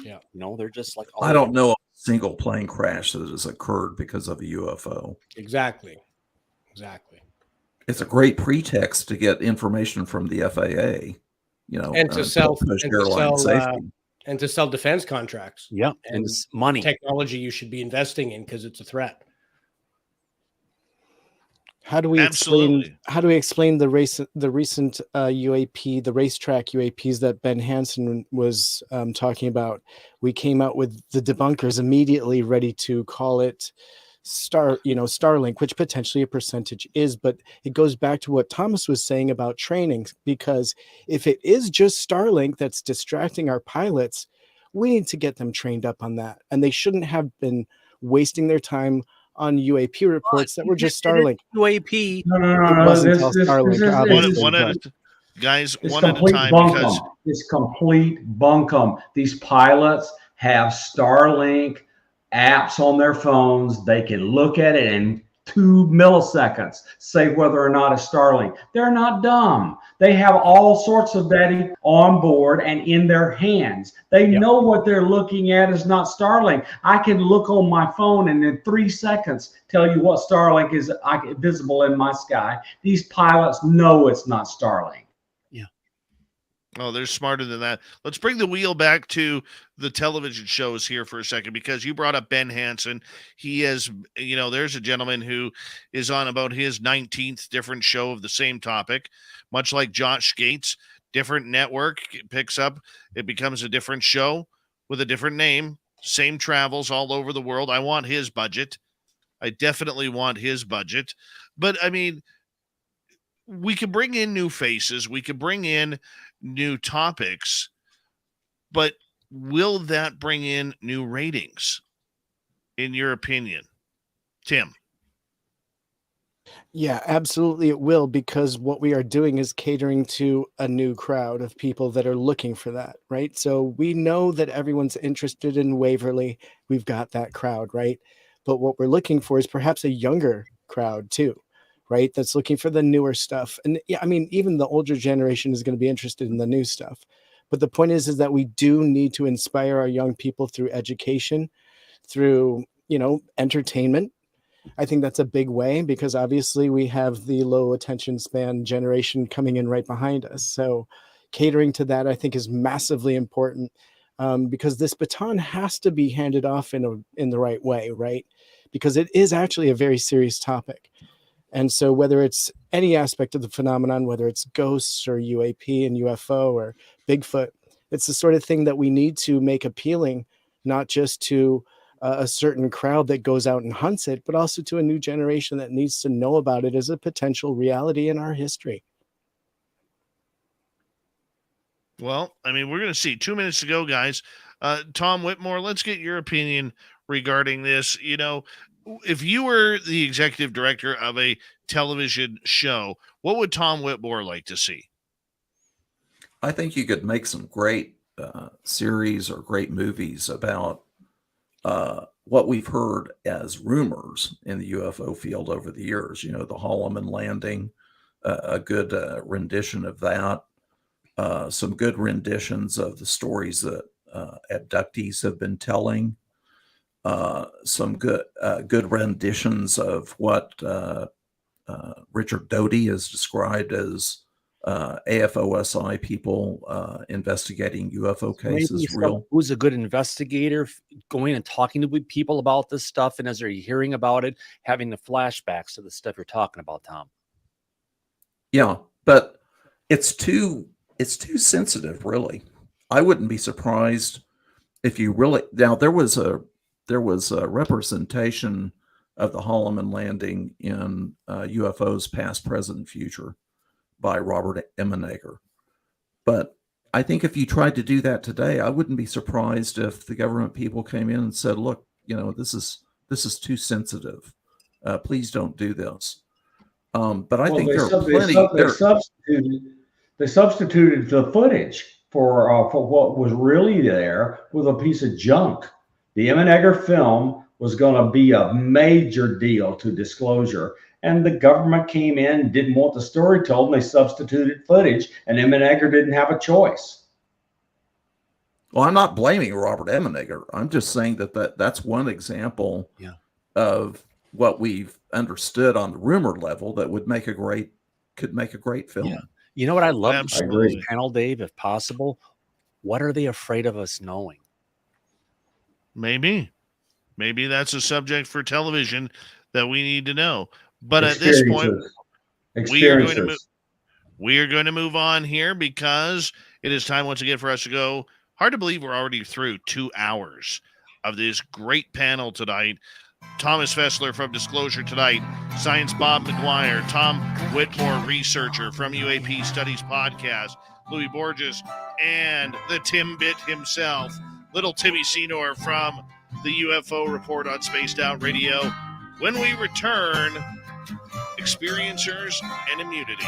Yeah. They're just like,
I don't know a single plane crash that has occurred because of a UFO.
Exactly.
It's a great pretext to get information from the FAA,
and to sell defense contracts.
Yeah, and money,
technology you should be investing in because it's a threat.
How do we
Absolutely.
explain the recent UAP, the racetrack UAPs that Ben Hansen was talking about? We came out with the debunkers immediately ready to call it Starlink, which potentially a percentage is, but it goes back to what Thomas was saying about training, because if it is just Starlink that's distracting our pilots, we need to get them trained up on that, and they shouldn't have been wasting their time on UAP reports that were just Starlink.
UAP.
No,
It wasn't all
this
Starlink,
is
obviously.
One at
but
guys,
it's
one at a
complete
time, because
bunkum. It's complete bunkum. These pilots have Starlink apps on their phones. They can look at it in 2 milliseconds, say whether or not it's Starlink. They're not dumb. They have all sorts of data on board and in their hands. They know what they're looking at is not Starlink. I can look on my phone and in 3 seconds tell you what Starlink is visible in my sky. These pilots know it's not Starlink.
oh, they're smarter than that. Let's bring the wheel back to the television shows here for a second, because you brought up Ben Hansen. He has, there's a gentleman who is on about his 19th different show of the same topic, much like Josh Gates. Different network picks up, it becomes a different show with a different name, same travels all over the world. I want his budget. I definitely want his budget. But I mean, we can bring in new faces, we could bring in new topics, but will that bring in new ratings, in your opinion, Tim?
Yeah, absolutely it will, because what we are doing is catering to a new crowd of people that are looking for that, right? So we know that everyone's interested in Waverly. We've got that crowd, right? But what we're looking for is perhaps a younger crowd too, right? That's looking for the newer stuff. And yeah, I mean, even the older generation is going to be interested in the new stuff. But the point is that we do need to inspire our young people through education, through, entertainment. I think that's a big way, because obviously we have the low attention span generation coming in right behind us. So catering to that, I think, is massively important, because this baton has to be handed off in the right way, right? Because it is actually a very serious topic. And so whether it's any aspect of the phenomenon, whether it's ghosts or UAP and UFO or Bigfoot, it's the sort of thing that we need to make appealing, not just to a certain crowd that goes out and hunts it, but also to a new generation that needs to know about it as a potential reality in our history.
Well, I mean, we're going to see. 2 minutes to go, guys. Tom Whitmore, let's get your opinion regarding this. If you were the executive director of a television show, what would Tom Whitmore like to see?
I think you could make some great series or great movies about what we've heard as rumors in the UFO field over the years. The Holloman landing, a good rendition of that. Some good renditions of the stories that abductees have been telling. Some good renditions of what Richard Doty has described as AFOSI people investigating UFO cases.
Who's a good investigator, going and talking to people about this stuff, and as they're hearing about it, having the flashbacks to the stuff you're talking about, Tom.
Yeah, but it's too sensitive, really. I wouldn't be surprised if you really. Now there was a representation of the Holloman landing in UFOs Past, Present, Future by Robert Emenegger. But I think if you tried to do that today, I wouldn't be surprised if the government people came in and said, look, this is too sensitive. Please don't do this. But I think there are plenty.
They substituted the footage for what was really there with a piece of junk. The Emenegger film was going to be a major deal to disclosure, and the government came in, didn't want the story told, and they substituted footage, and Emenegger didn't have a choice.
Well, I'm not blaming Robert Emenegger. I'm just saying that's one example of what we've understood on the rumor level that could make a great film.
Yeah. You know what I love
Absolutely.
about this panel, Dave, if possible? What are they afraid of us knowing?
Maybe that's a subject for television that we need to know. But at this point,
Experiences.
we are going to move on here because it is time once again for us to go. Hard to believe we're already through 2 hours of this great panel tonight. Thomas Fessler from Disclosure Tonight, Science Bob McGuire, Tom Whitmore, researcher from UAP Studies Podcast, Louis Borges, and the Timbit himself, little Timmy Senor from the UFO Report on Spaced Out Radio. When we return, experiencers and immunity.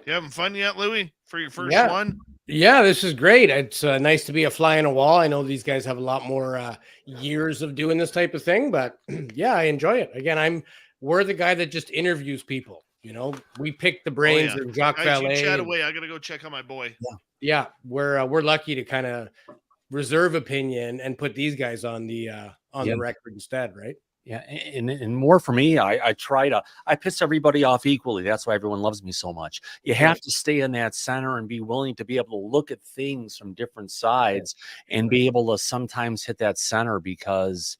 You having fun yet, Louis, for your first one?
Yeah, this is great. It's nice to be a fly on a wall. I know these guys have a lot more years of doing this type of thing, but yeah, I enjoy it. Again, we're the guy that just interviews people. You know, we pick the brains of Jacques Vallée.
Chat away. I gotta go check on my boy.
Yeah, we're lucky to kind of reserve opinion and put these guys on the record instead, right?
Yeah, and more for me, I piss everybody off equally. That's why everyone loves me so much. You have to stay in that center and be willing to be able to look at things from different sides and be able to sometimes hit that center because.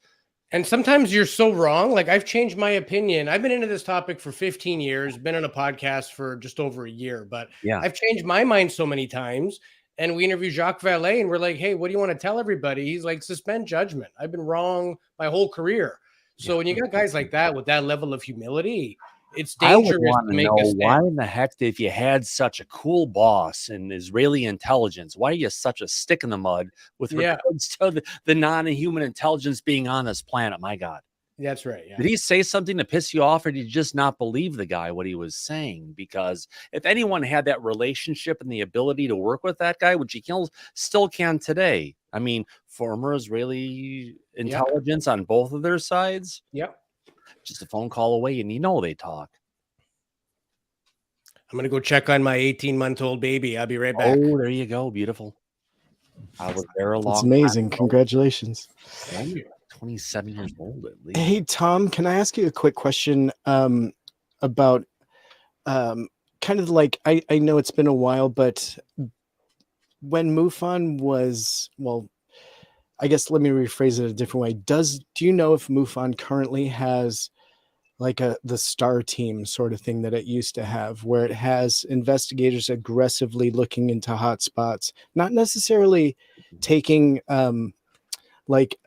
And sometimes you're so wrong. Like I've changed my opinion. I've been into this topic for 15 years, been on a podcast for just over a year, but I've changed my mind so many times. And we interview Jacques Vallée and we're like, hey, what do you want to tell everybody? He's like, suspend judgment. I've been wrong my whole career. So when you got guys like that with that level of humility, it's dangerous
I would want
to make
know
a stand.
why in the heck, if you had such a cool boss in Israeli intelligence, why are you such a stick in the mud with regards to the non-human intelligence being on this planet? My God.
That's right. Yeah.
Did he say something to piss you off, or did you just not believe the guy, what he was saying? Because if anyone had that relationship and the ability to work with that guy, which he still can today, I mean, former Israeli intelligence on both of their sides.
Yep.
Just a phone call away, and you know they talk.
I'm going to go check on my 18-month-old baby. I'll be right back.
Oh, there you go. Beautiful. I was there a long
That's amazing.
time.
Congratulations.
27 years old at least.
Hey, Tom, can I ask you a quick question about kind of like, I know it's been a while, but when MUFON was, well, I guess let me rephrase it a different way. Do you know if MUFON currently has like the STAR team sort of thing that it used to have, where it has investigators aggressively looking into hotspots, not necessarily taking like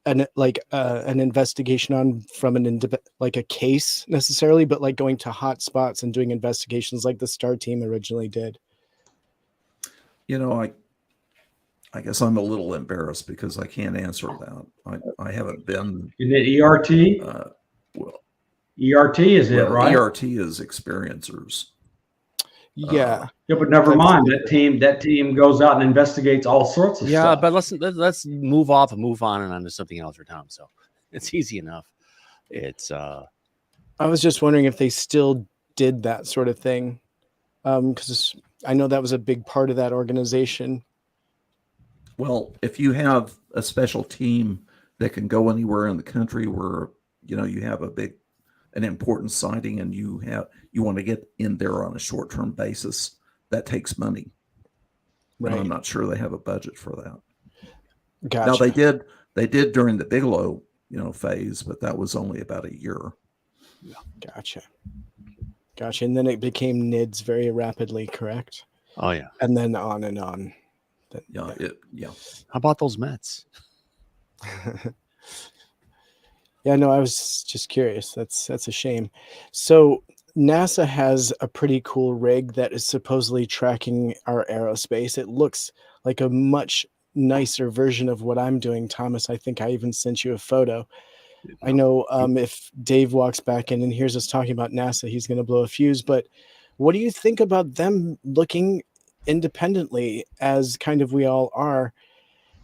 an investigation on from like a case necessarily, but like going to hotspots and doing investigations like the STAR team originally did?
You know, I guess I'm a little embarrassed because I can't answer that. I haven't been.
Is it ERT?
Well,
ERT is it, right?
ERT is experiencers.
Yeah.
Yeah, but never mind. That team goes out and investigates all sorts of stuff.
But let's move off and move on and onto something else for Tom. So it's easy enough. It's
I was just wondering if they still did that sort of thing. Because I know that was a big part of that organization.
Well, if you have a special team that can go anywhere in the country where, you know, you have an important sighting and you want to get in there on a short-term basis, that takes money. Right. And I'm not sure they have a budget for that.
Gotcha.
Now they did during the Bigelow, phase, but that was only about a year.
Gotcha. And then it became NIDS very rapidly, correct?
Oh yeah.
And then on and on.
Yeah.
How about those Mets?
Yeah, no, I was just curious. That's a shame. So NASA has a pretty cool rig that is supposedly tracking our aerospace. It looks like a much nicer version of what I'm doing, Thomas. I think I even sent you a photo. I know if Dave walks back in and hears us talking about NASA, he's going to blow a fuse. But what do you think about them looking independently, as kind of we all are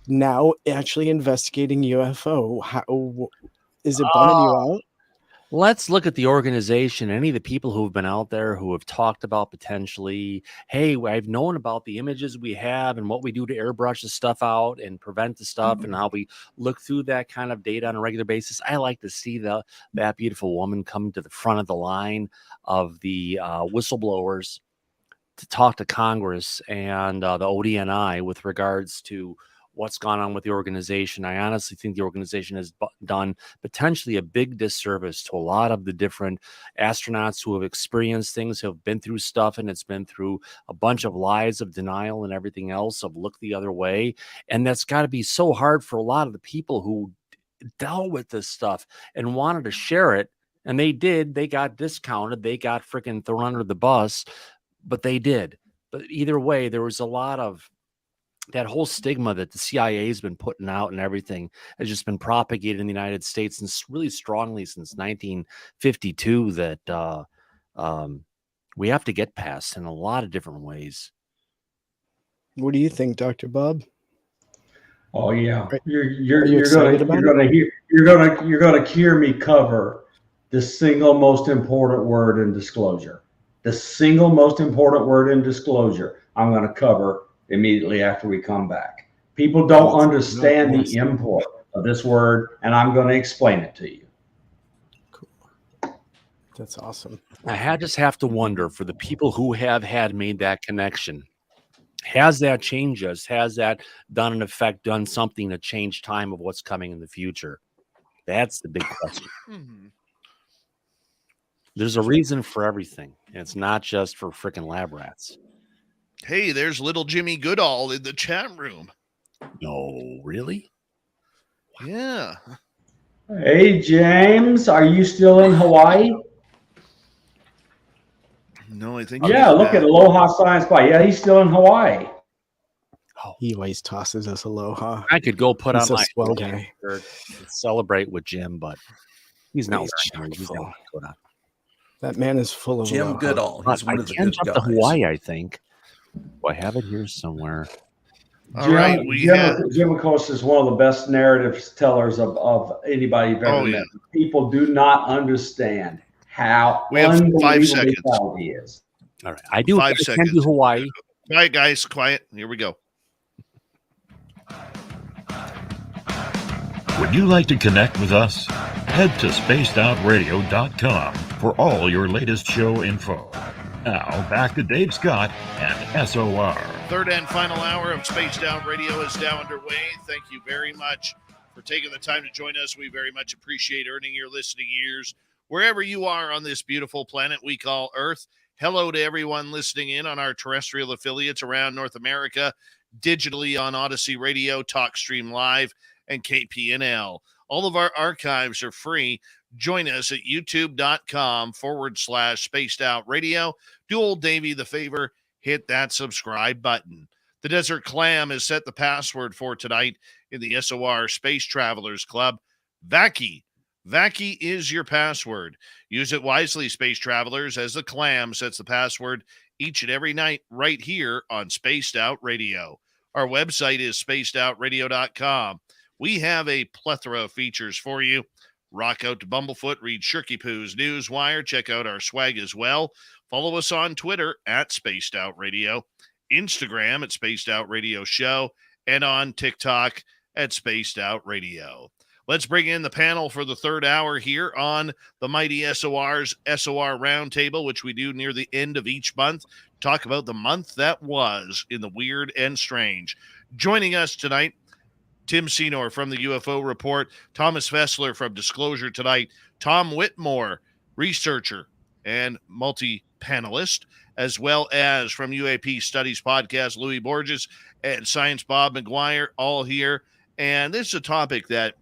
now, actually investigating UFO? How is it bumming you out?
Let's look at the organization. Any of the people who have been out there who have talked about potentially, hey, I've known about the images we have and what we do to airbrush the stuff out and prevent the stuff and how we look through that kind of data on a regular basis. I like to see that beautiful woman come to the front of the line of the whistleblowers to talk to Congress and the ODNI with regards to what's gone on with the organization. I honestly think the organization has done potentially a big disservice to a lot of the different astronauts who have experienced things, who have been through stuff, and it's been through a bunch of lies of denial and everything else, of look the other way. And that's got to be so hard for a lot of the people who dealt with this stuff and wanted to share it. And they did. They got discounted. They got freaking thrown under the bus, but they did. But either way, there was a lot of that whole stigma that the CIA has been putting out and everything has just been propagated in the United States and really strongly since 1952 that we have to get past in a lot of different ways.
What do you think, Dr. Bob?
Oh yeah,
Are
you're
you excited about it?
you're gonna hear me cover the single most important word in disclosure. The single most important word in disclosure I'm going to cover immediately after we come back. People don't understand the import of this word, and I'm going to explain it to you.
Cool. That's awesome.
I just have to wonder, for the people who have had made that connection, has that changed us? Has that done an effect, done something to change time of what's coming in the future? That's the big question. There's a reason for everything. It's not just for freaking lab rats.
Hey, there's little Jimmy Goodall in the chat room.
No, really?
Yeah.
Hey, James, are you still in Hawaii?
No, I think.
Yeah, look at Aloha Science By. Yeah, he's still in Hawaii.
Oh, he always tosses us aloha.
I could go put
He's
on
a
my
swell guy.
shirt and celebrate with Jim, but he's not. He's
full.
not Dakota.
That man is full of
Jim
aloha.
Goodall. He's one of the
can
good
jump
guys.
to Hawaii, I think. Oh, I have it here somewhere.
All right,
Jim, of course, is one of the best narrative tellers of anybody you've ever met. People do not understand how
we have 5
unbelievably
seconds.
talented he is.
All right, I do.
5
I
seconds.
can do Hawaii.
Quiet, guys. Quiet. Here we go.
Would you like to connect with us? Head to spacedoutradio.com for all your latest show info. Now, back to Dave Scott and SOR.
Third and final hour of Spaced Out Radio is now underway. Thank you very much for taking the time to join us. We very much appreciate earning your listening ears wherever you are on this beautiful planet we call Earth. Hello to everyone listening in on our terrestrial affiliates around North America, digitally on Odyssey Radio, TalkStream Live, and KPNL. All of our archives are free. Join us at youtube.com/Spaced Out Radio. Do old Davey the favor, hit that subscribe button. The Desert Clam has set the password for tonight in the SOR Space Travelers Club. Vacky. Vacky is your password. Use it wisely, Space Travelers, as the Clam sets the password each and every night right here on Spaced Out Radio. Our website is spacedoutradio.com. We have a plethora of features for you. Rock out to Bumblefoot, read Shirky Poo's Newswire, check out our swag as well. Follow us on Twitter at Spaced Out Radio, Instagram at Spaced Out Radio Show, and on TikTok at Spaced Out Radio. Let's bring in the panel for the third hour here on the Mighty SOR's SOR Roundtable, which we do near the end of each month. Talk about the month that was in the weird and strange. Joining us tonight, Tim Senor from the UFO Report, Thomas Fessler from Disclosure Tonight, Tom Whitmore, researcher and multi-panelist, as well as from UAP Studies Podcast, Louis Borges and Science Bob McGuire, all here. And this is a topic that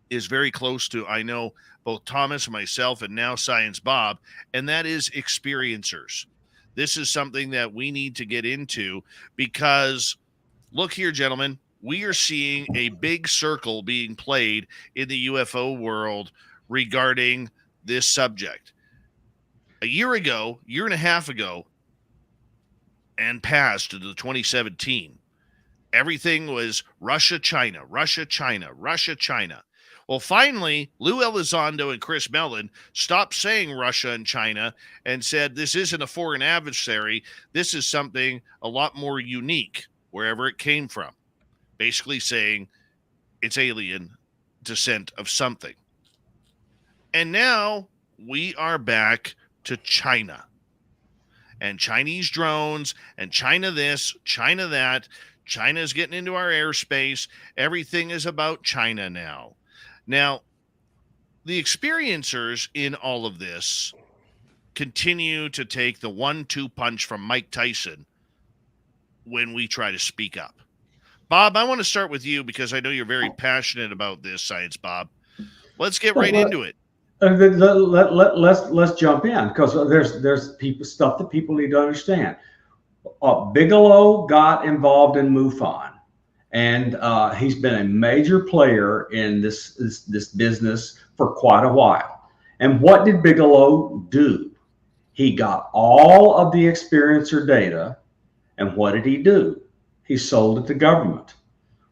is very close to, I know, both Thomas, myself, and now Science Bob, and that is experiencers. This is something that we need to get into because, look here, gentlemen, we are seeing a big circle being played in the UFO world regarding this subject. A year ago, year and a half ago, and past to the 2017, everything was Russia, China, Russia, China, Russia, China. Well, finally, Lou Elizondo and Chris Mellon stopped saying Russia and China and said this isn't a foreign adversary. This is something a lot more unique, wherever it came from. Basically saying it's alien descent of something. And now we are back to China. And Chinese drones and China this, China that. China is getting into our airspace. Everything is about China now. Now, the experiencers in all of this continue to take the 1-2 punch from Mike Tyson when we try to speak up. Bob, I want to start with you because I know you're very passionate about this science, Bob. Let's get right into it.
Let's jump in, because there's stuff that people need to understand. Bigelow got involved in MUFON, and he's been a major player in this business for quite a while. And what did Bigelow do? He got all of the experiencer data, and what did he do? He sold it to government.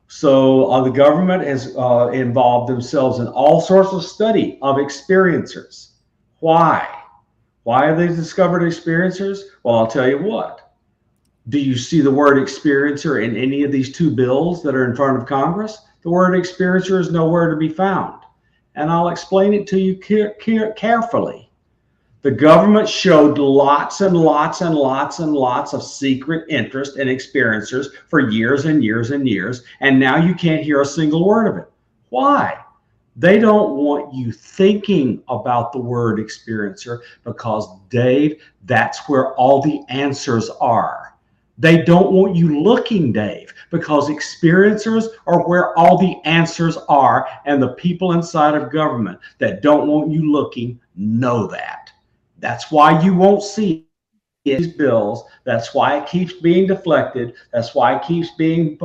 So the government has involved themselves in all sorts of study of experiencers. Why? Why have they discovered experiencers? Well, I'll tell you what. Do you see the word experiencer in any of these two bills that are in front of Congress? The word experiencer is nowhere to be found. And I'll explain it to you carefully. The government showed lots and lots and lots and lots of secret interest in experiencers for years and years and years. And now you can't hear a single word of it. Why? They don't want you thinking about the word experiencer, because, Dave, that's where all the answers are. They don't want you looking, Dave, because experiencers are where all the answers are. And the people inside of government that don't want you looking know that. That's why you won't see these bills. That's why it keeps being deflected. That's why it keeps being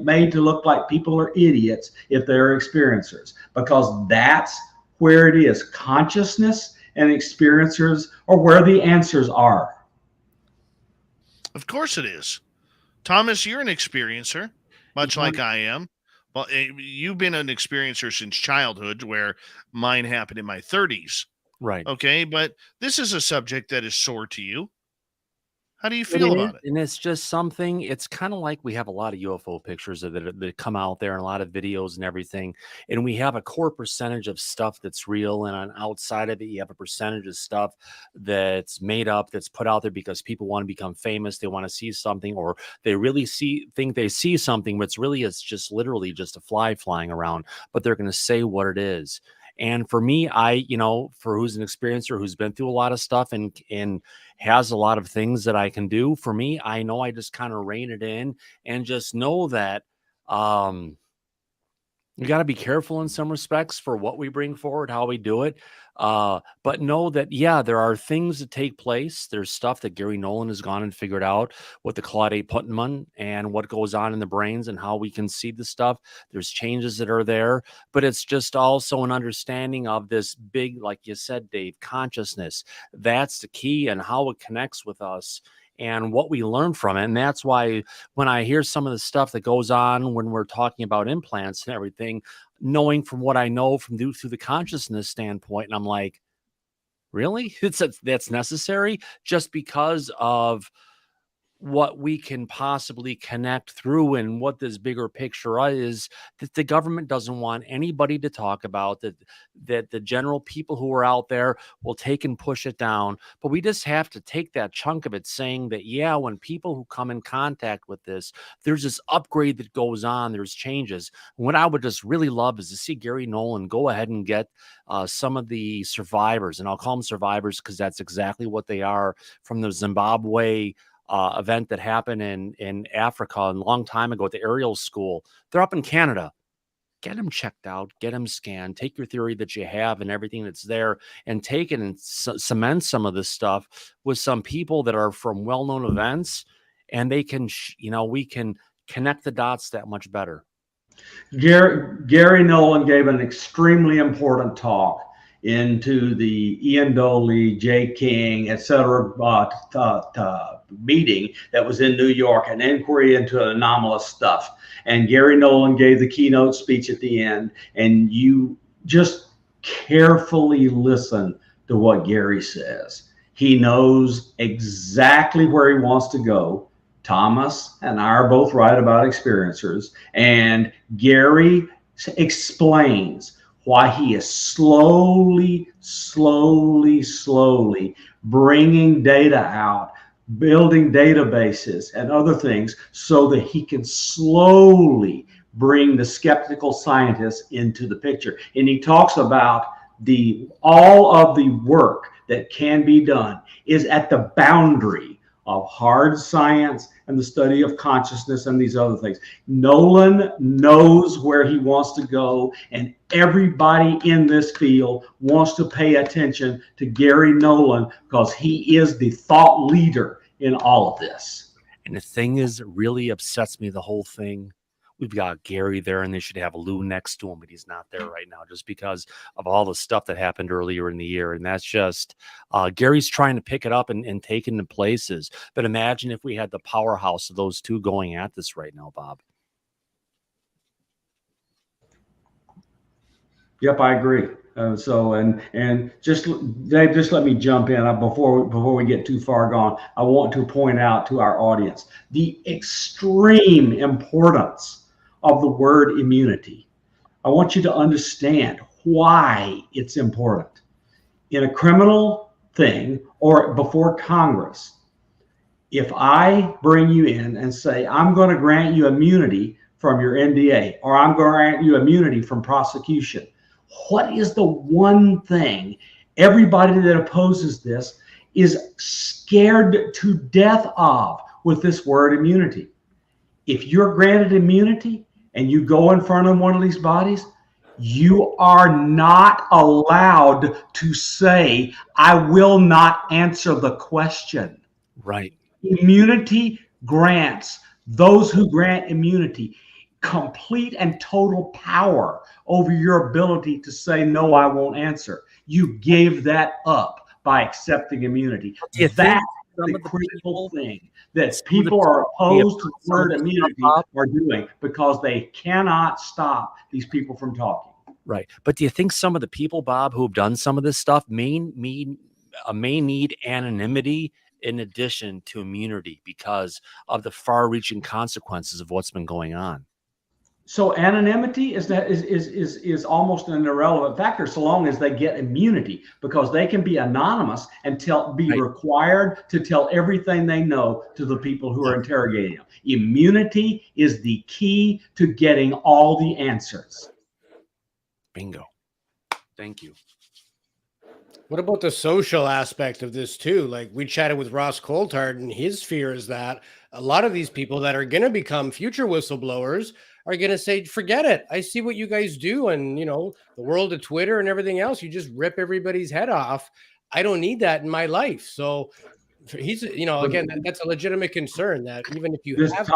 made to look like people are idiots if they're experiencers, because that's where it is. Consciousness and experiencers are where the answers are.
Of course it is. Thomas, you're an experiencer, much like I am. Well, you've been an experiencer since childhood, where mine happened in my 30s.
Right.
Okay, but this is a subject that is sore to you. How do you feel about it?
And it's just something, it's kind of like we have a lot of UFO pictures that come out there and a lot of videos and everything. And we have a core percentage of stuff that's real. And on outside of it, you have a percentage of stuff that's made up, that's put out there because people want to become famous. They want to see something, or they really think they see something, but it's just literally just a fly flying around, but they're going to say what it is. And for me, for who's an experiencer, who's been through a lot of stuff and has a lot of things that I can do, for me, I know I just kind of rein it in and just know that we got to be careful in some respects for what we bring forward, how we do it. But know that, yeah, there are things that take place. There's stuff that Gary Nolan has gone and figured out with the Claude Putnam and what goes on in the brains and how we can see the stuff. There's changes that are there, but it's just also an understanding of this big, like you said, Dave, consciousness. That's the key, and how it connects with us and what we learn from it. And that's why when I hear some of the stuff that goes on when we're talking about implants and everything, knowing from what I know from through the consciousness standpoint, and I'm like, really? That's necessary just because of what we can possibly connect through and what this bigger picture is, that the government doesn't want anybody to talk about, that the general people who are out there will take and push it down. But we just have to take that chunk of it, saying that, yeah, when people who come in contact with this, there's this upgrade that goes on, there's changes. What I would just really love is to see Gary Nolan go ahead and get some of the survivors, and I'll call them survivors because that's exactly what they are, from the Zimbabwe event that happened in Africa a long time ago at the Ariel School. They're up in Canada. Get them checked out, get them scanned, take your theory that you have and everything that's there, and take it and cement some of this stuff with some people that are from well-known events, and they can, we can connect the dots that much better.
Gary Nolan gave an extremely important talk into the Ian Doley, Jay King, etc. Meeting that was in New York, an inquiry into anomalous stuff. And Gary Nolan gave the keynote speech at the end, and you just carefully listen to what Gary says. He knows exactly where he wants to go. Thomas and I are both right about experiencers, and Gary explains why he is slowly bringing data out building databases and other things so that he can slowly bring the skeptical scientists into the picture. And he talks about all of the work that can be done is at the boundary of hard science and the study of consciousness and these other things. Nolan knows where he wants to go, and everybody in this field wants to pay attention to Gary Nolan because he is the thought leader in all of this.
And the thing is, that really upsets me, the whole thing. We've got Gary there, and they should have Lou next to him, but he's not there right now just because of all the stuff that happened earlier in the year. And that's just Gary's trying to pick it up and take it into places. But imagine if we had the powerhouse of those two going at this right now, Bob.
Yep, I agree. And just Dave, just let me jump in before we get too far gone. I want to point out to our audience the extreme importance of the word immunity. I want you to understand why it's important. In a criminal thing or before Congress, if I bring you in and say, I'm going to grant you immunity from your NDA, or I'm going to grant you immunity from prosecution, what is the one thing everybody that opposes this is scared to death of with this word immunity? If you're granted immunity and you go in front of one of these bodies, you are not allowed to say, I will not answer the question.
Right.
Immunity grants those who grant immunity complete and total power over your ability to say, no, I won't answer. You gave that up by accepting immunity. That's the critical thing that people are opposed to the word immunity are doing, because they cannot stop these people from talking.
Right. But do you think some of the people, Bob, who have done some of this stuff may need anonymity in addition to immunity because of the far-reaching consequences of what's been going on?
So anonymity is almost an irrelevant factor so long as they get immunity, because they can be anonymous and be required to tell everything they know to the people who are interrogating them. Immunity is the key to getting all the answers.
Bingo. Thank you.
What about the social aspect of this too? Like, we chatted with Ross Coulthard, and his fear is that a lot of these people that are going to become future whistleblowers are going to say, forget it. I see what you guys do. And, you know, the world of Twitter and everything else, you just rip everybody's head off. I don't need that in my life. So he's, you know, again, that's a legitimate concern that even if you have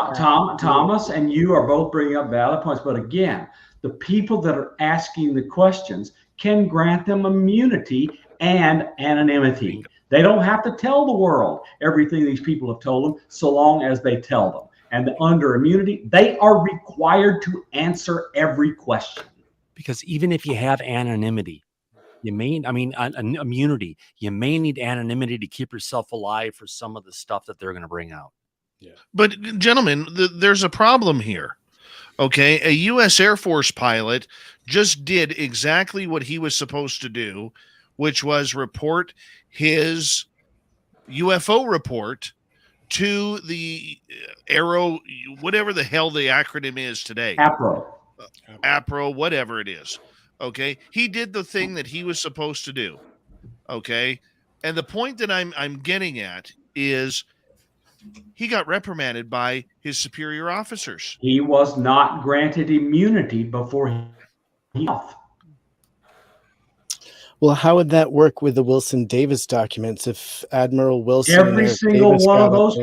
Thomas and you are both bringing up valid points. But again, the people that are asking the questions can grant them immunity and anonymity. They don't have to tell the world everything these people have told them, so long as they tell them. And under immunity, they are required to answer every question.
Because even if you have anonymity, immunity, you may need anonymity to keep yourself alive for some of the stuff that they're going to bring out.
Yeah. But gentlemen, there's a problem here. Okay. A U.S. Air Force pilot just did exactly what he was supposed to do, which was report his UFO report to the Aero, whatever the hell the acronym is today. APRO, whatever it is. Okay. He did the thing that he was supposed to do. Okay. And the point that I'm getting at is he got reprimanded by his superior officers.
He was not granted immunity before he left.
Well, how would that work with the Wilson Davis documents if Admiral Wilson?
Every single one of those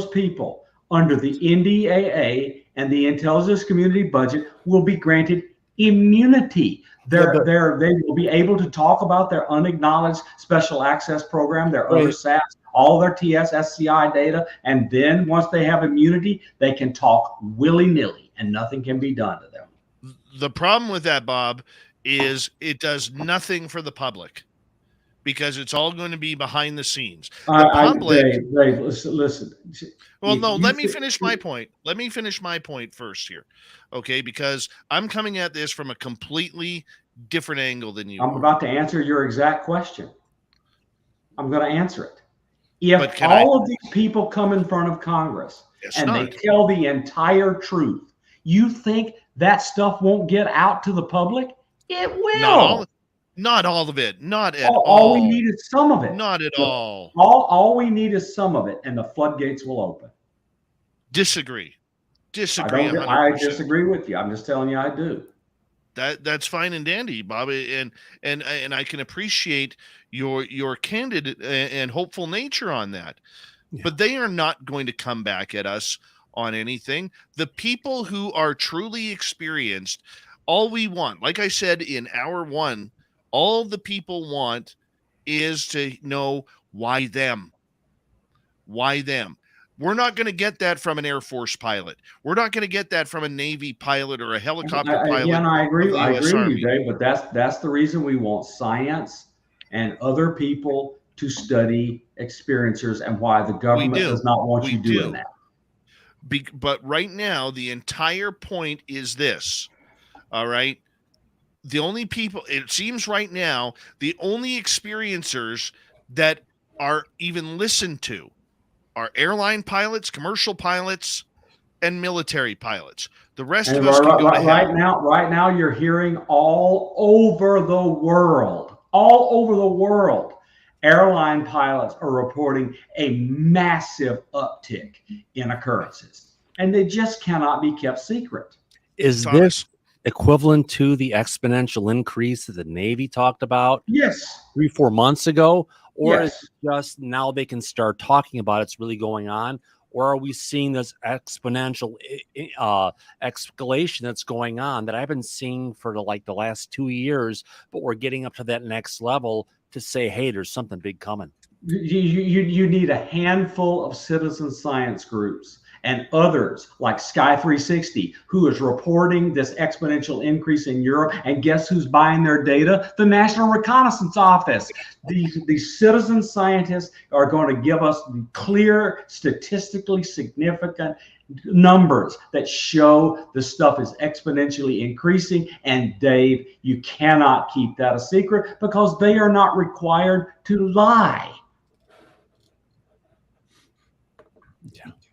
people under the NDAA and the intelligence community budget will be granted immunity. They will be able to talk about their unacknowledged special access program, their other SATs, all their TS, SCI data, and then once they have immunity, they can talk willy-nilly and nothing can be done to them.
The problem with that, Bob, is it does nothing for the public because it's all going to be behind the scenes. The public.
Dave, listen.
Well, no, let me finish my point. Let me finish my point first here. Okay, because I'm coming at this from a completely different angle than you.
I'm about to answer your exact question. I'm going to answer it. If all of these people come in front of Congress and they tell the entire truth, you think that stuff won't get out to the public? It will.
Not all of it. Not at all.
All we need is some of it.
Not at all.
All we need is some of it, and the floodgates will open.
Disagree.
I disagree with you. I'm just telling you I do.
That's fine and dandy, Bobby, and I can appreciate your candid and hopeful nature on that. Yeah. But they are not going to come back at us on anything. The people who are truly experienced, all we want, like I said in hour one, all the people want is to know why them. Why them? We're not going to get that from an Air Force pilot. We're not going to get that from a Navy pilot or a helicopter pilot.
Yeah, and I agree with you, Dave, but that's the reason we want science and other people to study experiencers and why the government does not want you doing that.
But right now, the entire point is this, all right? The only people, it seems right now, the only experiencers that are even listened to are airline pilots, commercial pilots, and military pilots. The rest of us can go to hell.
Right now, you're hearing all over the world, airline pilots are reporting a massive uptick in occurrences, and they just cannot be kept secret.
Is this equivalent to the exponential increase that the Navy talked about?
Yes.
3-4 months ago? Or is it just now they can start talking about it's really going on? Or are we seeing this exponential escalation that's going on that I've been seeing for the last 2 years, but we're getting up to that next level to say, hey, there's something big coming?
You need a handful of citizen science groups and others like Sky 360, who is reporting this exponential increase in Europe. And guess who's buying their data? The National Reconnaissance Office. These citizen scientists are going to give us clear, statistically significant numbers that show the stuff is exponentially increasing. And Dave, you cannot keep that a secret because they are not required to lie.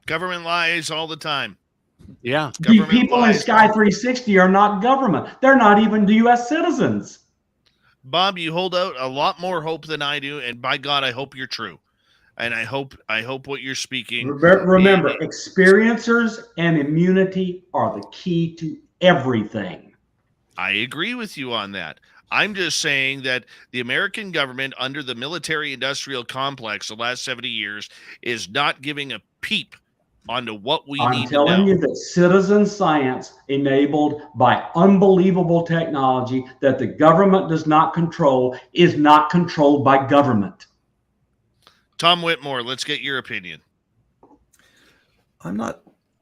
Government lies all the time.
Yeah.
The people in Sky 360 are not government. They're not even U.S. citizens.
Bob, you hold out a lot more hope than I do, and by God, I hope you're true. And I hope what you're speaking.
Remember, experiencers and immunity are the key to everything.
I agree with you on that. I'm just saying that the American government, under the military-industrial complex the last 70 years, is not giving a peep onto what we need to know.
I'm telling you that citizen science enabled by unbelievable technology that the government does not control is not controlled by government.
Tom Whitmore, let's get your opinion.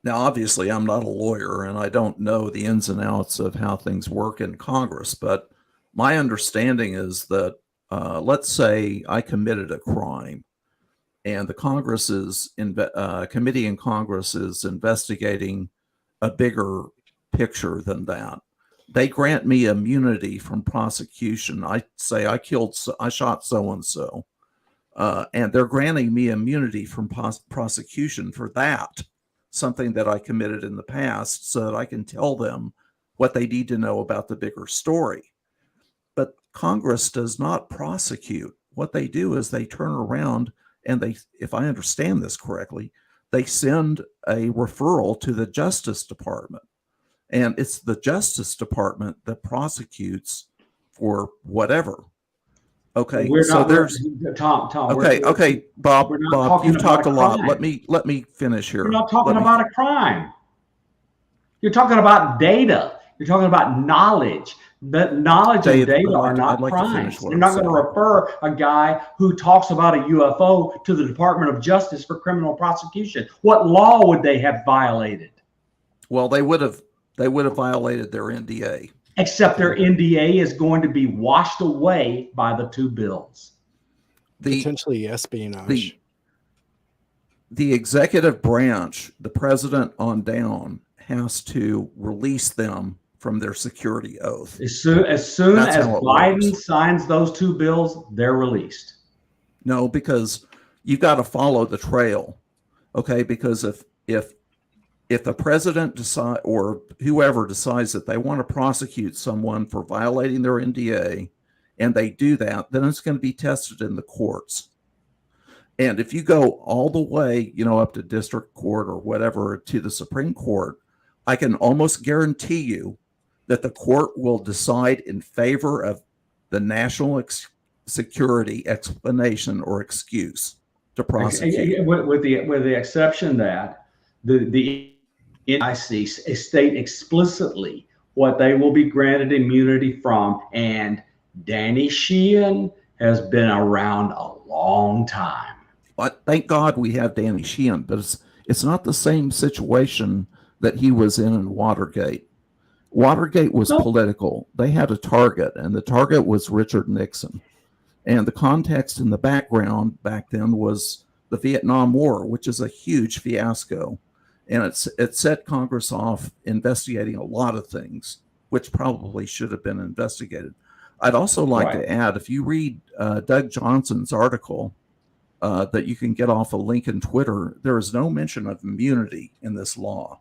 Obviously, I'm not a lawyer and I don't know the ins and outs of how things work in Congress, but my understanding is that, let's say I committed a crime and the committee in Congress is investigating a bigger picture than that. They grant me immunity from prosecution. I say I shot so-and-so, and they're granting me immunity from prosecution for that, something that I committed in the past, so that I can tell them what they need to know about the bigger story. But Congress does not prosecute. What they do is they turn around and if I understand this correctly, they send a referral to the Justice Department. And it's the Justice Department that prosecutes for whatever. Okay,
Tom.
Okay, Bob, you've talked a lot. Let me finish here.
You're not talking about a crime. You're talking about data. You're talking about knowledge. But knowledge and data are not crimes. You're not going to refer a guy who talks about a UFO to the Department of Justice for criminal prosecution. What law would they have violated?
Well, they would have violated their NDA.
Except their NDA is going to be washed away by the two bills.
Potentially espionage.
The executive branch, the president on down, has to release them from their security oath.
As soon as Biden signs those two bills, they're released.
No, because you got to follow the trail, okay? Because if the president decide or whoever decides that they want to prosecute someone for violating their NDA, and they do that, then it's going to be tested in the courts. And if you go all the way, up to district court or whatever to the Supreme Court, I can almost guarantee you that the court will decide in favor of the national security explanation or excuse to prosecute.
With the exception that the NIC state explicitly what they will be granted immunity from, and Danny Sheehan has been around a long time.
But thank God we have Danny Sheehan, but it's not the same situation that he was in Watergate. Watergate was political. They had a target, and the target was Richard Nixon. And the context in the background back then was the Vietnam War, which is a huge fiasco. And it set Congress off investigating a lot of things, which probably should have been investigated. I'd also like to add, if you read Doug Johnson's article that you can get off a link in Twitter, there is no mention of immunity in this law.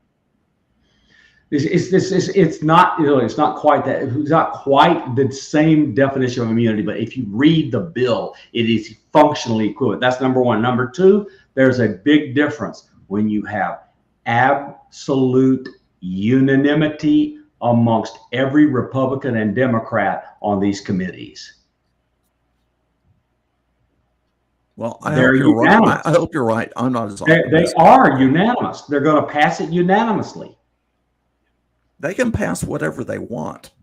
It's not quite that. It's not quite the same definition of immunity. But if you read the bill, it is functionally equivalent. That's number one. Number two, there's a big difference when you have absolute unanimity amongst every Republican and Democrat on these committees.
Well, I hope you're right. I hope you're right. I'm not as optimistic.
They are unanimous. They're going to pass it unanimously.
They can pass whatever they want.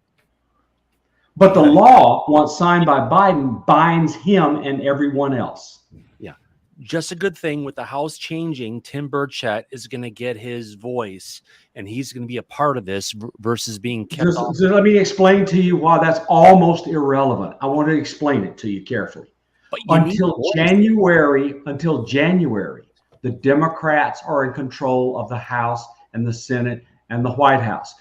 But the law, once signed by Biden, binds him and everyone else.
Yeah. Just a good thing with the House changing, Tim Burchett is going to get his voice, and he's going to be a part of this versus being kept off.
So let me explain to you why that's almost irrelevant. I want to explain it to you carefully. Until January, the Democrats are in control of the House and the Senate and the White House.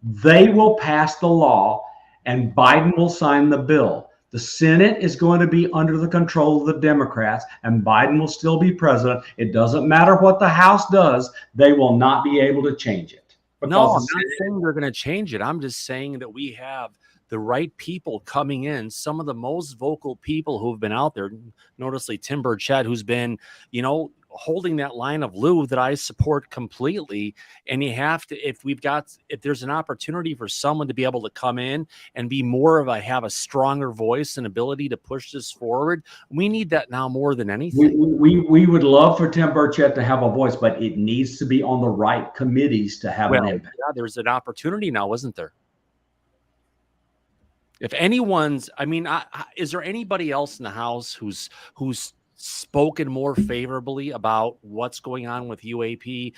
They will pass the law and Biden will sign the bill. The Senate is going to be under the control of the Democrats and Biden will still be president. It doesn't matter what the House does. They will not be able to change it.
No, I'm not saying they're going to change it. I'm just saying that we have the right people coming in, some of the most vocal people who've been out there, noticeably Tim Burchett, who's been, holding that line of Lou that I support completely. And you have to, if there's an opportunity for someone to be able to come in and be have a stronger voice and ability to push this forward, we need that now more than anything.
We would love for Tim Burchett to have a voice, but it needs to be on the right committees to have an impact.
Yeah, there's an opportunity now, isn't there? If anyone's, is there anybody else in the House who's spoken more favorably about what's going on with UAP?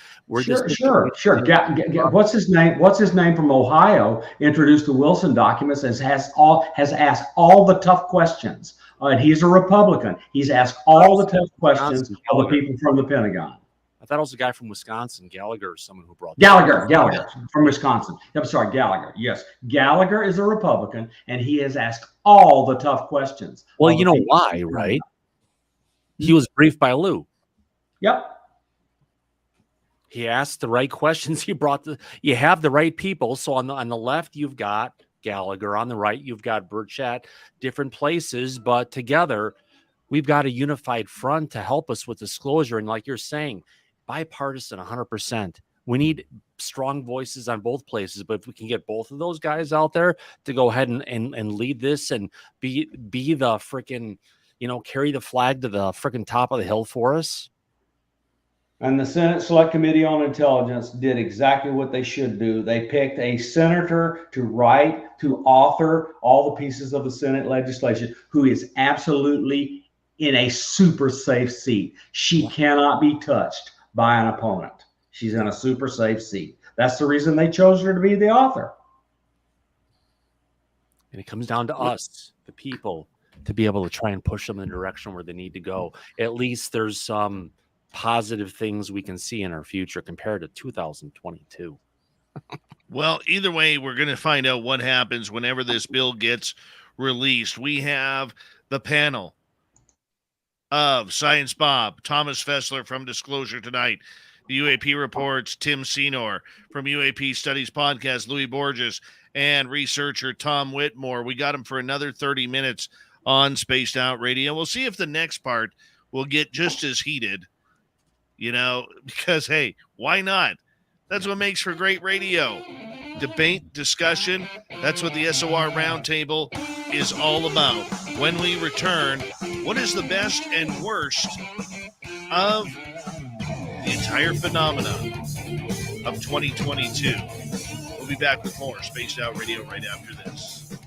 Sure. What's his name? What's his name from Ohio? Introduced the Wilson documents and has asked all the tough questions. And he's a Republican. He's asked all the tough questions of the people from the Pentagon.
I thought it was a guy from Wisconsin, Gallagher, or someone who brought
Gallagher from Wisconsin. I'm sorry, Gallagher. Yes, Gallagher is a Republican, and he has asked all the tough questions.
Well, you know why, right? He was briefed by Lou.
Yep.
He asked the right questions. You have the right people. So on the left, you've got Gallagher. On the right, you've got Burchett. Different places, but together, we've got a unified front to help us with disclosure. And like you're saying, bipartisan 100%. We need strong voices on both places. But if we can get both of those guys out there to go ahead and lead this and be the freaking, carry the flag to the freaking top of the hill for us.
And the Senate Select Committee on Intelligence did exactly what they should do. They picked a senator to author all the pieces of the Senate legislation, who is absolutely in a super safe seat. She cannot be touched by an opponent. She's in a super safe seat. That's the reason they chose her to be the author.
And it comes down to us, the people, to be able to try and push them in the direction where they need to go. At least there's some positive things we can see in our future compared to 2022.
Well, either way, we're going to find out what happens whenever this bill gets released. We have the panel of Science Bob, Thomas Fessler from Disclosure Tonight, the UAP Reports, Tim Senor from UAP Studies Podcast, Louis Borges, and researcher Tom Whitmore. We got him for another 30 minutes on Spaced Out Radio. We'll see if the next part will get just as heated, because, hey, why not? That's what makes for great radio. Debate, discussion, that's what the SOR Roundtable is all about. When we return, what is the best and worst of the entire phenomenon of 2022? We'll be back with more Spaced Out Radio right after this.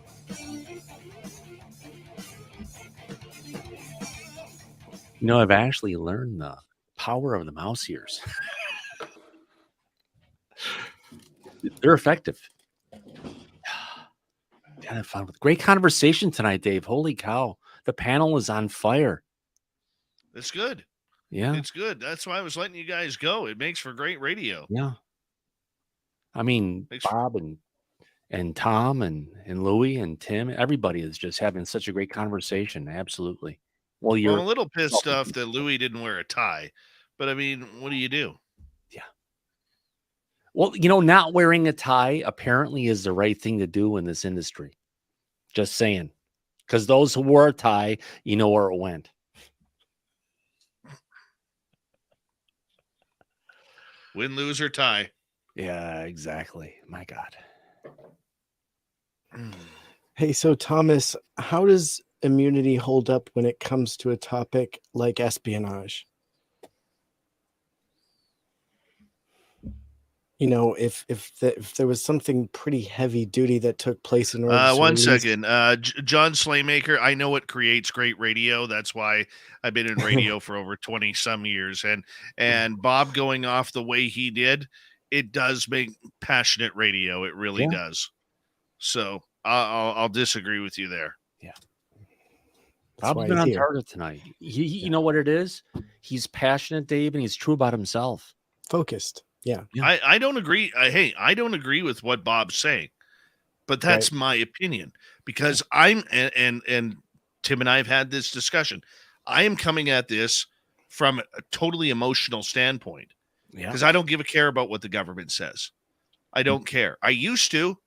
I've actually learned the power of the mouse ears. They're effective. Had fun with great conversation tonight, Dave. Holy cow. The panel is on fire.
It's good.
Yeah.
It's good. That's why I was letting you guys go. It makes for great radio.
Yeah. I mean, Bob and Tom and Louie and Tim, everybody is just having such a great conversation. Absolutely. Well,
I'm a little pissed off that Louie didn't wear a tie, but I mean, what do you do?
Yeah. Well, not wearing a tie apparently is the right thing to do in this industry. Just saying. Because those who wore a tie, you know where it went.
Win, lose, or tie.
Yeah, exactly. My God.
Hey, so Thomas, how does immunity hold up when it comes to a topic like espionage? If there was something pretty heavy duty that took place in order to
one second. John Slaymaker, I know it creates great radio. That's why I've been in radio for over 20 some years. And Bob going off the way he did, it does make passionate radio. It really does. So I'll disagree with you there.
Yeah. Bob's been on target tonight. You know what it is? He's passionate, Dave, and he's true about himself.
Focused. Yeah.
I don't agree. I don't agree with what Bob's saying, but that's my opinion because and Tim and I have had this discussion. I am coming at this from a totally emotional standpoint because I don't give a care about what the government says. I don't care. I used to,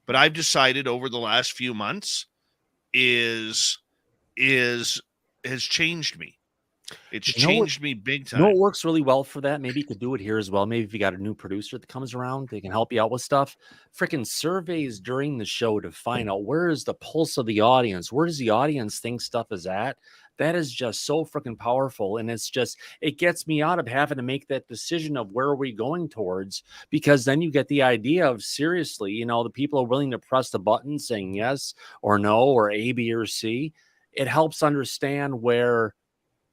but I've decided over the last few months has changed me. It's changed me big time.
It works really well for that. Maybe you could do it here as well. Maybe if you got a new producer that comes around, they can help you out with stuff. Freaking surveys during the show to find out where is the pulse of the audience. Where does the audience think stuff is at? That is just so freaking powerful. And it gets me out of having to make that decision of where are we going towards, because then you get the idea of seriously, the people are willing to press the button saying yes or no, or A, B, or C. It helps understand where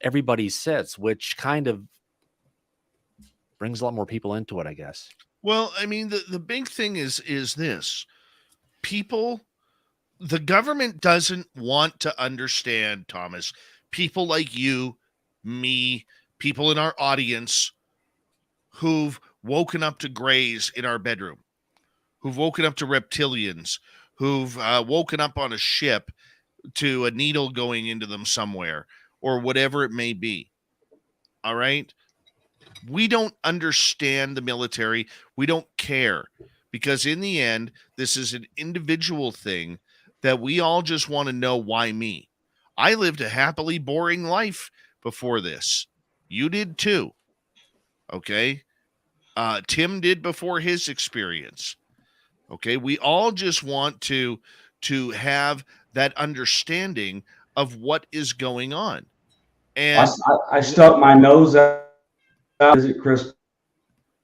everybody sits, which kind of brings a lot more people into it, I guess.
Well, I mean, the big thing is this. The government doesn't want to understand, Thomas. People like you, me, people in our audience who've woken up to grays in our bedroom, who've woken up to reptilians, who've woken up on a ship to a needle going into them somewhere, or whatever it may be. All right? We don't understand the military. We don't care because in the end, this is an individual thing that we all just want to know why me. I lived a happily boring life before this. You did too. Okay? Tim did before his experience. Okay? We all just want to have that understanding of what is going on. And
I stuck my nose out at Chris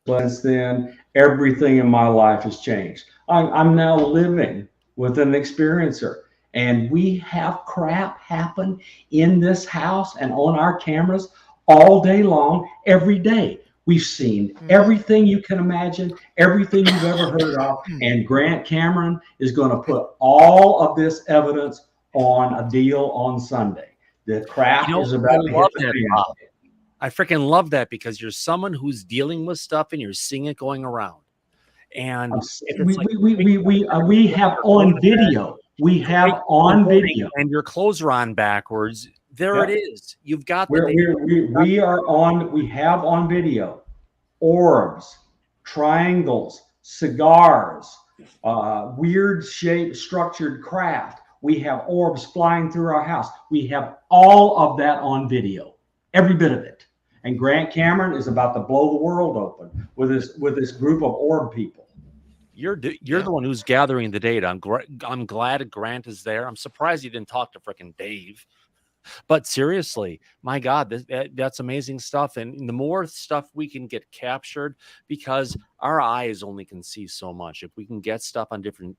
since then. Everything in my life has changed. I'm now living with an experiencer, and we have crap happen in this house and on our cameras all day long, every day. We've seen everything you can imagine, everything you've ever heard of, and Grant Cameron is going to put all of this evidence on a deal on Sunday. The crap is about to hit the fan.
I freaking love that because you're someone who's dealing with stuff and you're seeing it going around. And
we have on video. We have on video.
And your clothes are on backwards. There it is. You've got the
we have on video orbs, triangles, cigars, weird shaped structured craft. We have orbs flying through our house. We have all of that on video, every bit of it. And Grant Cameron is about to blow the world open with this group of orb people.
You're the one who's gathering the data. I'm glad Grant is there. I'm surprised he didn't talk to frickin' Dave. But seriously, my God, that's amazing stuff. And the more stuff we can get captured, because our eyes only can see so much. If we can get stuff on different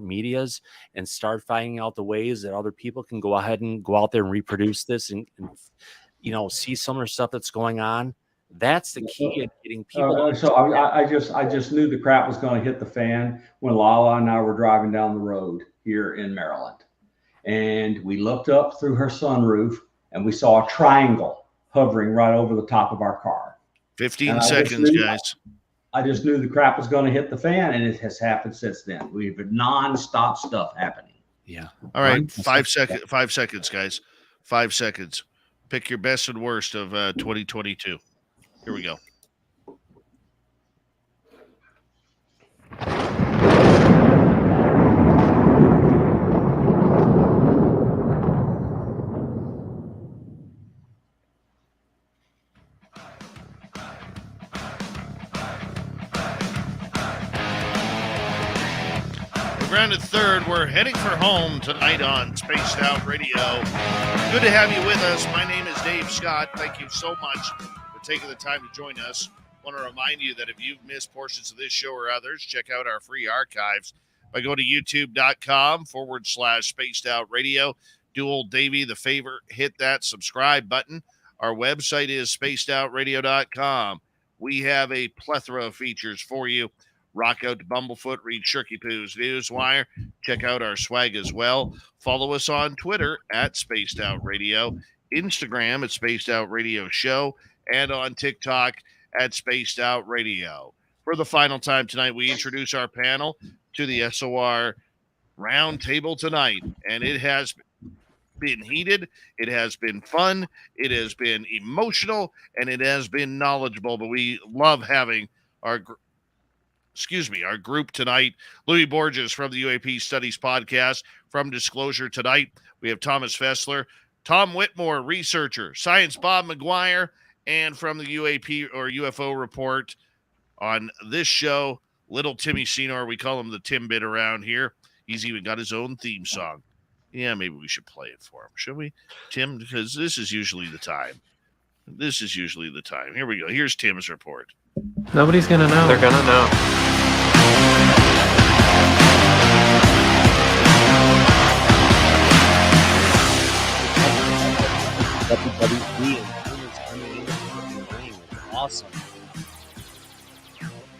medias and start finding out the ways that other people can go ahead and go out there and reproduce this and see some of the stuff that's going on. That's the key in getting people.
So I just knew the crap was going to hit the fan when Lala and I were driving down the road here in Maryland. And we looked up through her sunroof and we saw a triangle hovering right over the top of our car.
15 seconds, guys.
I just knew the crap was going to hit the fan, and it has happened since then. We've had nonstop stuff happening.
Yeah.
All right. 5 seconds. 5 seconds, guys. 5 seconds. Pick your best and worst of 2022. Here we go. Grounded third. We're heading for home tonight on Spaced Out Radio. Good to have you with us. My name is Dave Scott. Thank you so much for taking the time to join us. I want to remind you that if you've missed portions of this show or others, check out our free archives by going to youtube.com/Spaced Out Radio. Do old Davey the favor, hit that subscribe button. Our website is spacedoutradio.com. We have a plethora of features for you. Rock out to Bumblefoot, read Shirky Poo's Newswire. Check out our swag as well. Follow us on Twitter at Spaced Out Radio, Instagram at Spaced Out Radio Show, and on TikTok at Spaced Out Radio. For the final time tonight, we introduce our panel to the SOR roundtable tonight, and it has been heated, it has been fun, it has been emotional, and it has been knowledgeable. But we love having our group tonight. Louis Borges from the UAP Studies Podcast. From Disclosure tonight, we have Thomas Fessler, Tom Whitmore, researcher, Science Bob McGuire, and from the UAP or UFO Report on this show, Little Timmy Senor. We call him the Timbit around here. He's even got his own theme song. Yeah, maybe we should play it for him, should we, Tim? Because this is usually the time. Here we go. Here's Tim's report.
Nobody's gonna know. They're gonna know.
Awesome.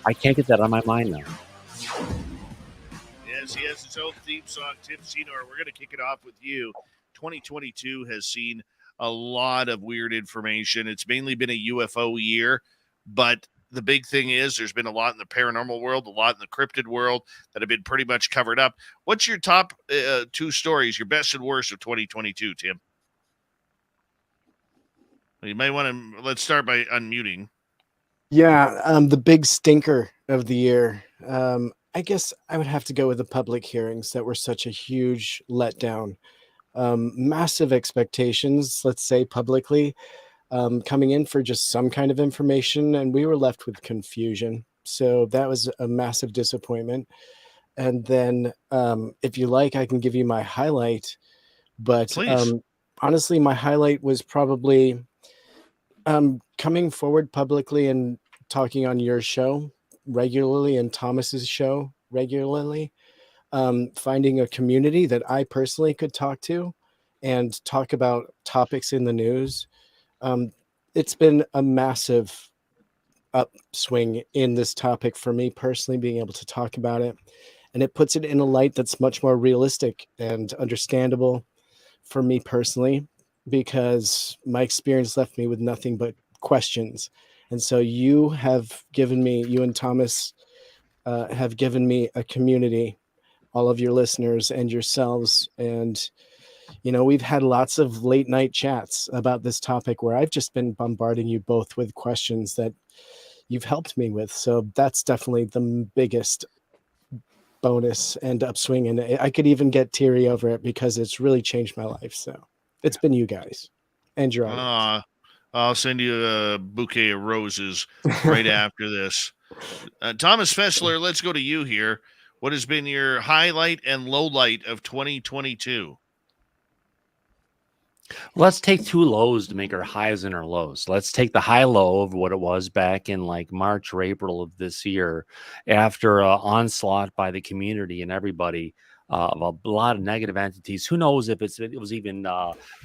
I can't get that on my mind now.
Yes, he has his own theme song, Tim Senor. We're going to kick it off with you. 2022 has seen a lot of weird information. It's mainly been a UFO year, but the big thing is there's been a lot in the paranormal world, a lot in the cryptid world that have been pretty much covered up. What's your top two stories, your best and worst of 2022, Tim? You might want to, let's start by unmuting.
Yeah, the big stinker of the year. I guess I would have to go with the public hearings that were such a huge letdown. Massive expectations, let's say publicly, coming in for just some kind of information, and we were left with confusion. So that was a massive disappointment. And then if you like, I can give you my highlight. But honestly, my highlight was probably coming forward publicly and talking on your show regularly and Thomas's show regularly, finding a community that I personally could talk to and talk about topics in the news. It's been a massive upswing in this topic for me personally, being able to talk about it. And it puts it in a light that's much more realistic and understandable for me personally, because my experience left me with nothing but questions. And so you and Thomas have given me a community, all of your listeners and yourselves. And you know, we've had lots of late night chats about this topic where I've just been bombarding you both with questions that you've helped me with. So that's definitely the biggest bonus and upswing. And I could even get teary over it because it's really changed my life. So it's been you guys and your audience.
I'll send you a bouquet of roses right after this. Thomas Fessler, let's go to you here. What has been your highlight and low light of 2022?
Let's take two lows to make our highs and our lows. Let's take the high low of what it was back in like March or April of this year, after an onslaught by the community and everybody of a lot of negative entities. Who knows if it was even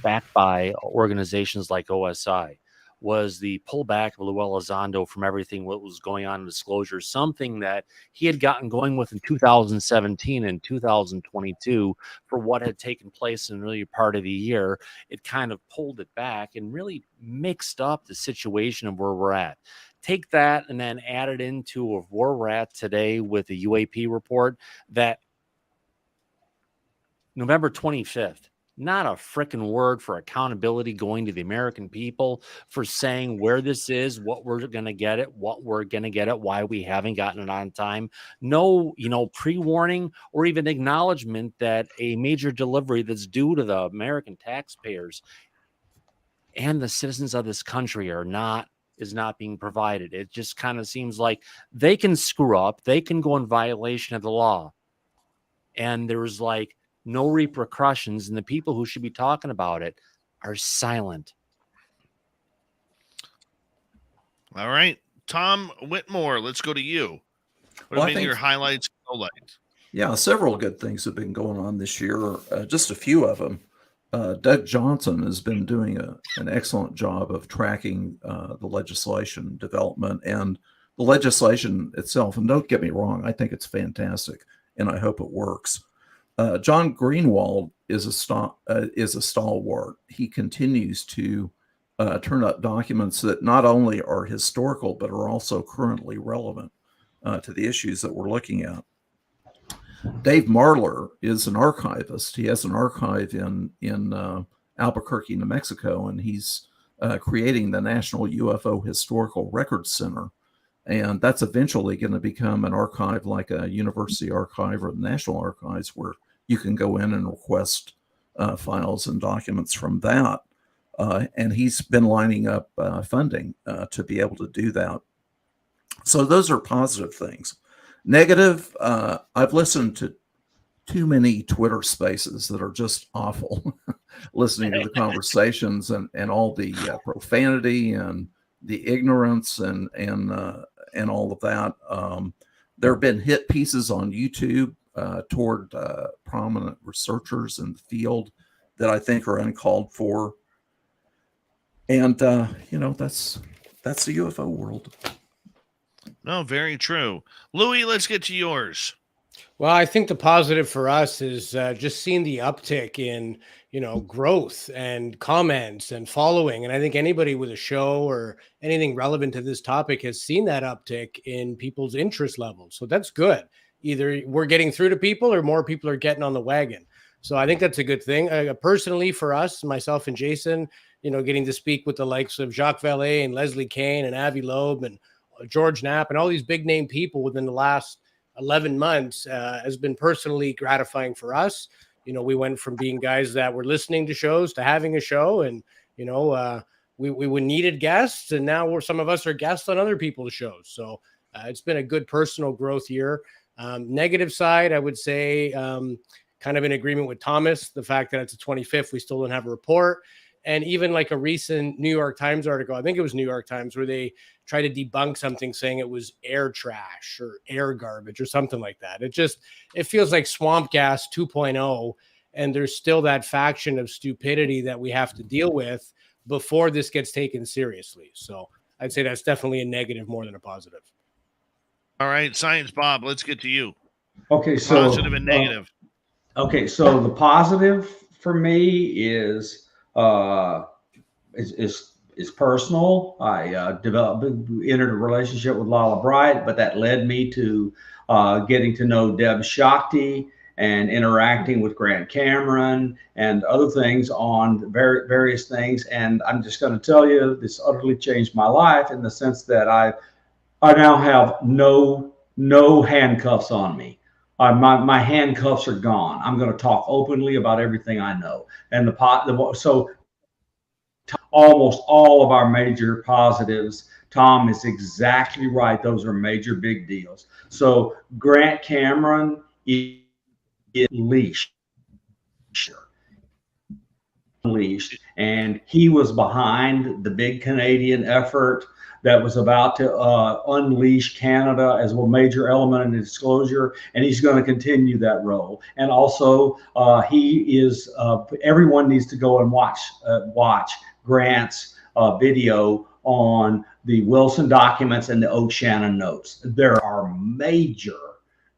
backed by organizations like OSI. Was the pullback of Luis Elizondo from everything what was going on in disclosure, something that he had gotten going with in 2017 and 2022 for what had taken place in the early part of the year. It kind of pulled it back and really mixed up the situation of where we're at. Take that and then add it into where we're at today with the UAP report that November 25th. Not a freaking word for accountability going to the American people for saying where this is, what we're going to get it, why we haven't gotten it on time. No, pre-warning or even acknowledgement that a major delivery that's due to the American taxpayers and the citizens of this country is not being provided. It just kind of seems like they can screw up. They can go in violation of the law. And there's like no repercussions, and the people who should be talking about it are silent.
All right. Tom Whitmore, let's go to you. What have been your highlights and lowlights?
Yeah, several good things have been going on this year. Just a few of them. Doug Johnson has been doing an excellent job of tracking the legislation development and the legislation itself. And don't get me wrong, I think it's fantastic, and I hope it works. John Greenwald is a stalwart. He continues to turn up documents that not only are historical, but are also currently relevant to the issues that we're looking at. Dave Marler is an archivist. He has an archive in Albuquerque, New Mexico, and he's creating the National UFO Historical Records Center. And that's eventually going to become an archive like a university archive or the National Archives, where you can go in and request files and documents from that. And he's been lining up funding to be able to do that. So those are positive things. Negative, I've listened to too many Twitter spaces that are just awful, listening to the conversations and all the profanity and the ignorance and all of that. There have been hit pieces on YouTube toward prominent researchers in the field that I think are uncalled for. And, that's the UFO world.
No, very true. Louis, let's get to yours.
Well, I think the positive for us is just seeing the uptick in, growth and comments and following. And I think anybody with a show or anything relevant to this topic has seen that uptick in people's interest levels. So that's good. Either we're getting through to people or more people are getting on the wagon. So I think that's a good thing. Personally, for us, myself and Jason, getting to speak with the likes of Jacques Vallée and Leslie Kane and Avi Loeb and George Knapp and all these big name people within the last 11 months has been personally gratifying for us. We went from being guys that were listening to shows to having a show, and we needed guests, and now some of us are guests on other people's shows. So it's been a good personal growth year. Negative side, I would say, kind of in agreement with Thomas, the fact that it's the 25th, we still don't have a report. And even like a recent New York Times article, I think it was New York Times, where they try to debunk something saying it was air trash or air garbage or something like that. It feels like swamp gas 2.0. And there's still that faction of stupidity that we have to deal with before this gets taken seriously. So I'd say that's definitely a negative more than a positive.
All right, Science Bob, let's get to you.
Okay, so
positive and negative.
Okay, so the positive for me is personal. I entered a relationship with Lala Bright, but that led me to getting to know Deb Shakti and interacting with Grant Cameron and other things on various things. And I'm just going to tell you, this utterly changed my life in the sense that I now have no handcuffs on me. My handcuffs are gone. I'm going to talk openly about everything I know. And so almost all of our major positives, Tom is exactly right. Those are major big deals. So Grant Cameron is leashed, and he was behind the big Canadian effort that was about to unleash Canada as a major element in disclosure, and he's going to continue that role. And also, he is. Everyone needs to go and watch Grant's video on the Wilson documents and the Oak Shannon notes. There are major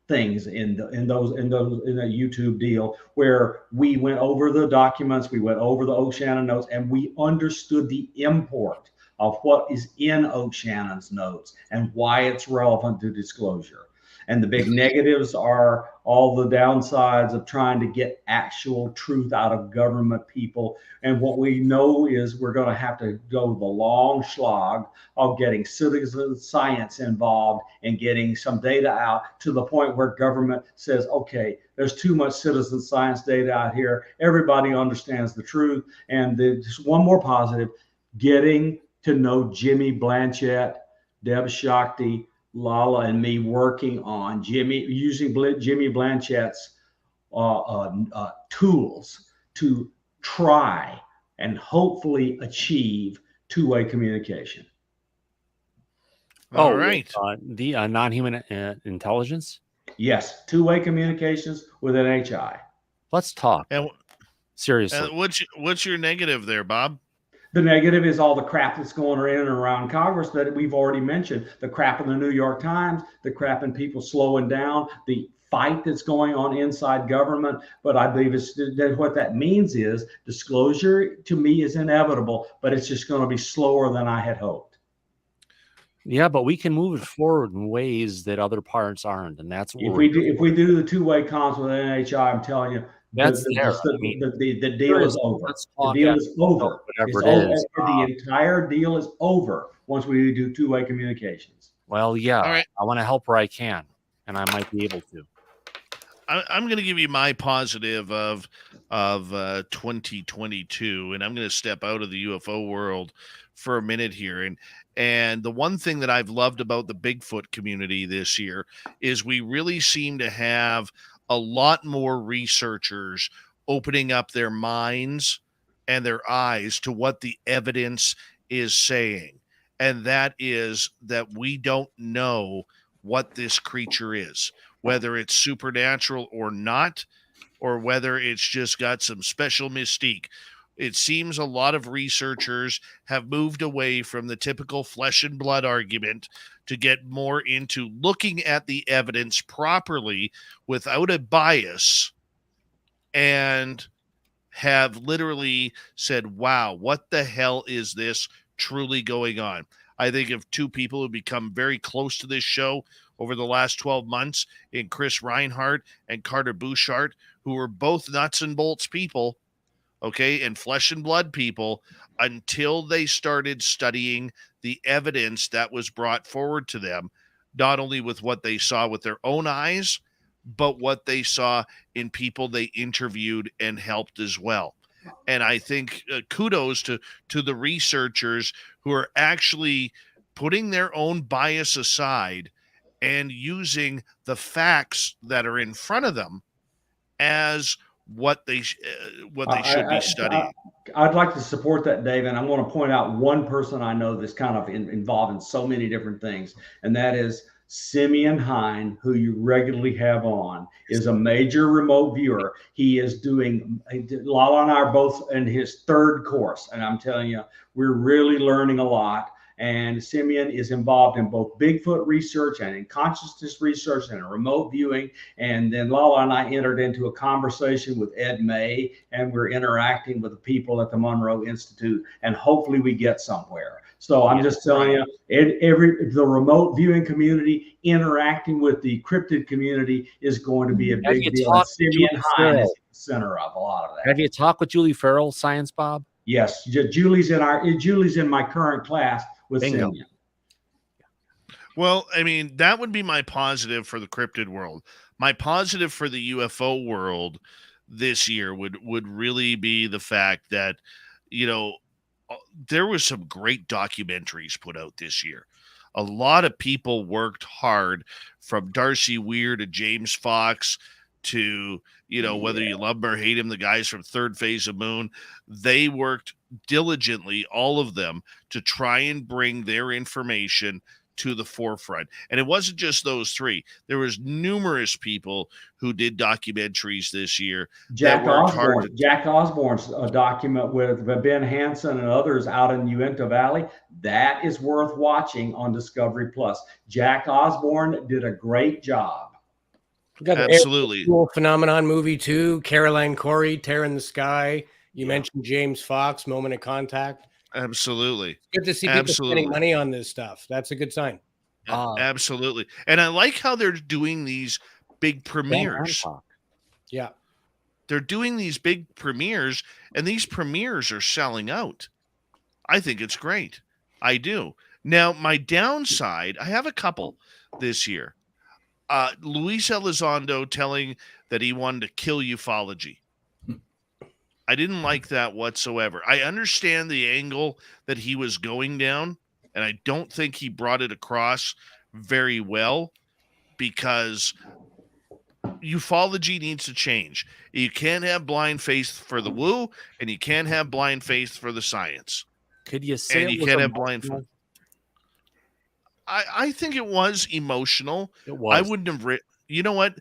things in the YouTube deal where we went over the documents, we went over the Oak Shannon notes, and we understood the import of what is in Oak Shannon's notes and why it's relevant to disclosure. And the big negatives are all the downsides of trying to get actual truth out of government people. And what we know is we're going to have to go the long slog of getting citizen science involved and getting some data out to the point where government says, okay, there's too much citizen science data out here. Everybody understands the truth. And just one more positive, getting to know Jimmy Blanchett, Deb Shakti, Lala, and me working on using Jimmy Blanchett's tools to try and hopefully achieve two-way communication.
All right.
The non-human intelligence?
Yes, two-way communications with an HI.
Let's talk.
And
seriously.
What's your negative there, Bob?
The negative is all the crap that's going in and around Congress that we've already mentioned. The crap in the New York Times, the crap in people slowing down, the fight that's going on inside government. But I believe what that means is disclosure to me is inevitable, but it's just going to be slower than I had hoped.
Yeah, but we can move it forward in ways that other parts aren't, and that's what
if we do the two-way comms with NHI, I'm telling you, the deal is over. The deal is over. The entire deal is over once we do two-way communications.
Well, yeah,
all right.
I want to help where I can, and I might be able to.
I'm going to give you my positive of 2022, and I'm going to step out of the UFO world for a minute here. And the one thing that I've loved about the Bigfoot community this year is we really seem to have a lot more researchers opening up their minds and their eyes to what the evidence is saying. And that is that we don't know what this creature is, whether it's supernatural or not, or whether it's just got some special mystique. It seems a lot of researchers have moved away from the typical flesh and blood argument to get more into looking at the evidence properly without a bias, and have literally said, wow, what the hell is this truly going on? I think of two people who become very close to this show over the last 12 months in Chris Reinhardt and Carter Bouchard, who were both nuts and bolts people, okay, and flesh and blood people, until they started studying the evidence that was brought forward to them, not only with what they saw with their own eyes, but what they saw in people they interviewed and helped as well. And I think kudos to the researchers who are actually putting their own bias aside and using the facts that are in front of them as what they should be studying.
I'd like to support that, Dave, and I want to point out one person I know that's kind of involved in so many different things, and that is Simeon Hine, who you regularly have on, is a major remote viewer. He is doing, Lala and I are both in his third course, and I'm telling you, we're really learning a lot. And Simeon is involved in both Bigfoot research and in consciousness research and in remote viewing. And then Lala and I entered into a conversation with Ed May, and we're interacting with the people at the Monroe Institute, and hopefully we get somewhere. So I'm just telling you, the remote viewing community interacting with the cryptid community is going to be a big deal. And Simeon Hine is at the center of a lot of that.
Have you talked with Julie Farrell, Science Bob?
Yes, Julie's in my current class with
Bingo.
Simeon.
Well, I mean, that would be my positive for the cryptid world. My positive for the UFO world this year would really be the fact that, you know, there was some great documentaries put out this year. A lot of people worked hard, from Darcy Weir to James Fox to, you know, whether you love him or hate him, the guys from Third Phase of Moon. They worked diligently, all of them, to try and bring their information to the forefront. And it wasn't just those three. There was numerous people who did documentaries this year.
Jack Osborne's document with Ben Hansen and others out in Uinta Valley, that is worth watching on Discovery Plus. Jack Osborne did a great job.
We got
Absolutely.
the Phenomenon movie too. Caroline Corey, Tear in the Sky. You mentioned James Fox, Moment of Contact.
Absolutely.
Good to see people spending money on this stuff. That's a good sign.
Absolutely. And I like how they're doing these big premieres.
Yeah.
They're doing these big premieres, and these premieres are selling out. I think it's great. I do. Now, my downside, I have a couple this year. Luis Elizondo telling that he wanted to kill ufology. I didn't like that whatsoever. I understand the angle that he was going down, and I don't think he brought it across very well, because ufology needs to change. You can't have blind faith for the woo, and you can't have blind faith for the science.
Could you say
and you can't have blind faith? I think it was emotional.
It was.
I wouldn't have written. You know what?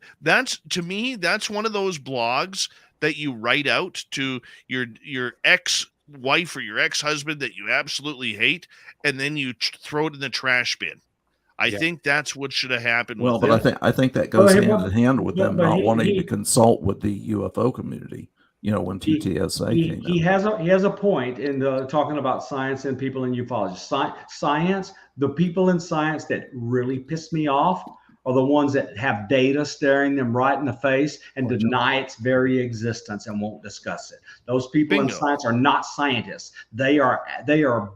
To me, that's one of those blogs that you write out to your ex-wife or your ex-husband that you absolutely hate, and then you throw it in the trash bin. I think that's what should have happened.
Well, but I think that goes hand in hand with them not wanting to consult with the UFO community. You know, when TTSA came out.
He has a point in talking about science and people in ufology. Science, the people in science that really piss me off are the ones that have data staring them right in the face and deny its very existence and won't discuss it. Those people in science are not scientists. They are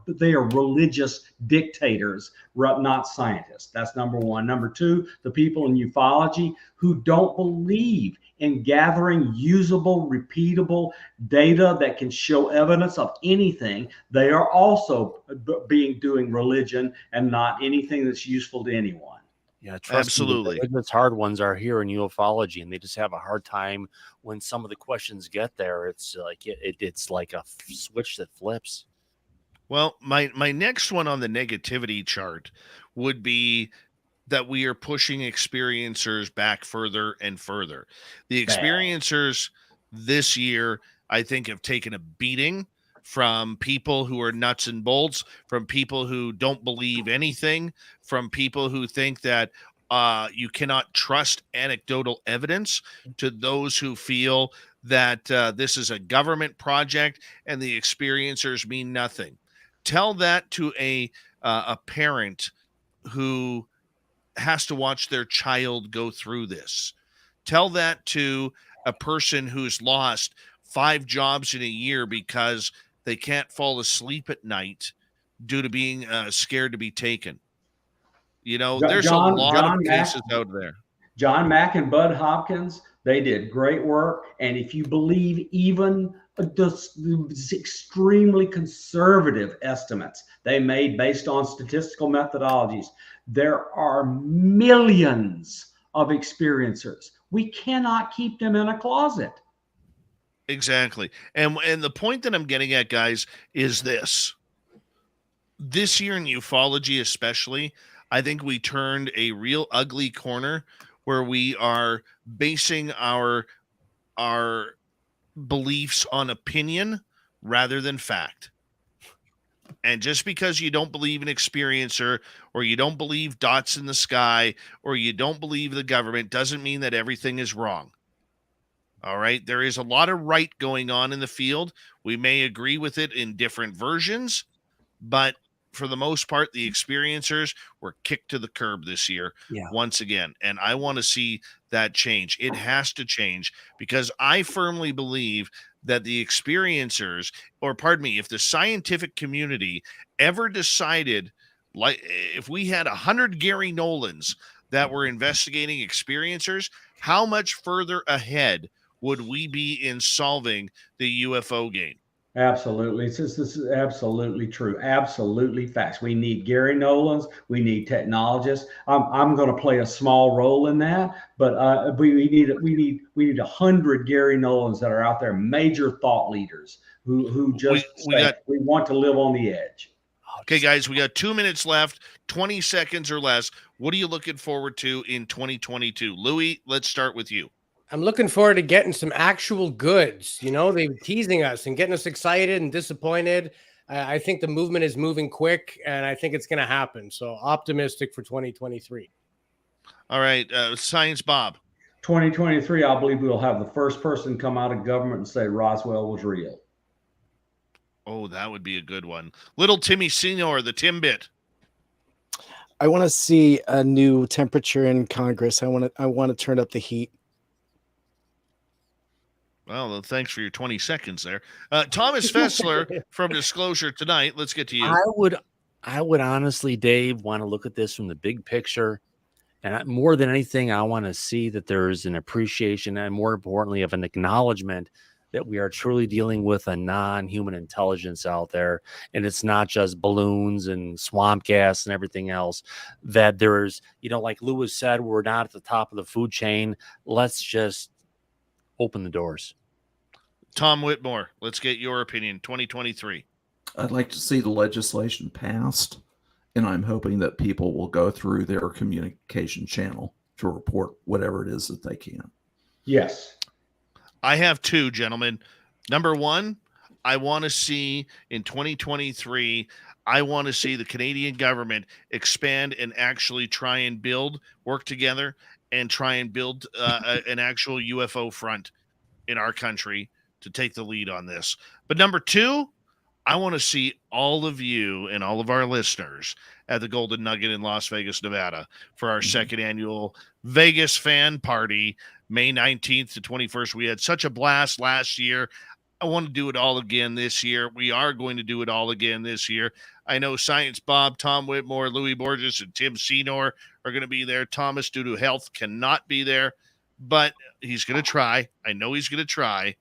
religious dictators, not scientists. That's number one. Number two, the people in ufology who don't believe in gathering usable, repeatable data that can show evidence of anything. They are also doing religion and not anything that's useful to anyone.
Yeah, absolutely. The hard ones are here in ufology, and they just have a hard time when some of the questions get there. It's like it's like a switch that flips.
Well, my next one on the negativity chart would be that we are pushing experiencers back further and further. The experiencers this year, I think, have taken a beating from people who are nuts and bolts, from people who don't believe anything, from people who think that you cannot trust anecdotal evidence, to those who feel that this is a government project and the experiencers mean nothing. Tell that to a parent who has to watch their child go through this. Tell that to a person who's lost 5 jobs in a year because they can't fall asleep at night due to being scared to be taken. You know, there's a lot of cases out there.
John Mack and Bud Hopkins, they did great work. And if you believe even the extremely conservative estimates they made based on statistical methodologies, there are millions of experiencers. We cannot keep them in a closet.
Exactly. And the point that I'm getting at, guys, is this. This year in ufology especially, I think we turned a real ugly corner where we are basing our beliefs on opinion rather than fact. And just because you don't believe an experiencer, or you don't believe dots in the sky, or you don't believe the government, doesn't mean that everything is wrong. All right. There is a lot of right going on in the field. We may agree with it in different versions, but for the most part, the experiencers were kicked to the curb this year once again. And I want to see that change. It has to change, because I firmly believe that the experiencers, or pardon me, if the scientific community ever decided, like if we had 100 Gary Nolans that were investigating experiencers, how much further ahead would we be in solving the UFO game?
Absolutely. This is absolutely true. Absolutely facts. We need Gary Nolans. We need technologists. I'm going to play a small role in that, but we need 100 Gary Nolans that are out there, major thought leaders who just we want to live on the edge.
Okay, guys, we got 2 minutes left, 20 seconds or less. What are you looking forward to in 2022? Louis, let's start with you.
I'm looking forward to getting some actual goods. You know, they're teasing us and getting us excited and disappointed. I think the movement is moving quick, and I think it's going to happen. So optimistic for 2023.
All right, Science Bob.
2023, I believe we'll have the first person come out of government and say Roswell was real.
Oh, that would be a good one. Little Timmy Senior, the Timbit.
I want to see a new temperature in Congress. I want to turn up the heat.
Well, thanks for your 20 seconds there. Thomas Fessler from Disclosure Tonight. Let's get to you.
I would honestly, Dave, want to look at this from the big picture. And more than anything, I want to see that there's an appreciation and, more importantly, of an acknowledgement that we are truly dealing with a non-human intelligence out there. And it's not just balloons and swamp gas and everything else. That there's, like Lewis said, we're not at the top of the food chain. Let's just open the doors.
Tom Whitmore, let's get your opinion. 2023.
I'd like to see the legislation passed, and I'm hoping that people will go through their communication channel to report whatever it is that they can.
Yes.
I have two, gentlemen. Number one, I want to see in 2023, I want to see the Canadian government expand and actually try and work together and try and build an actual UFO front in our country to take the lead on this. But number two, I want to see all of you and all of our listeners at the Golden Nugget in Las Vegas, Nevada for our second annual Vegas fan party, May 19th to 21st. We had such a blast last year. I want to do it all again this year. We are going to do it all again this year. I know Science Bob, Tom Whitmore, Louis Borges, and Tim Senor are going to be there. Thomas, due to health, cannot be there, but he's going to try. I know he's going to try,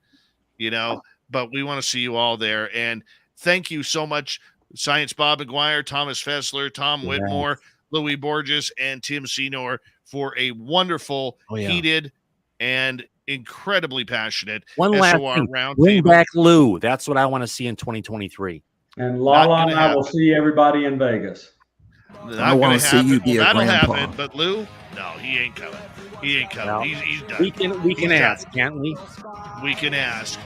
but we want to see you all there. And thank you so much, Science Bob McGuire, Thomas Fessler, Tom Whitmore, Louis Borges, and Tim Senor for a wonderful, heated, and incredibly passionate
one last thing. Bring back Lou. That's what I want to see in 2023.
And Lala and I will see everybody in Vegas.
I want to see you be a grandpa.
Happen, but Lou, no, he ain't coming. He ain't coming.
No.
He's done.
We can ask, can't we?
We can ask.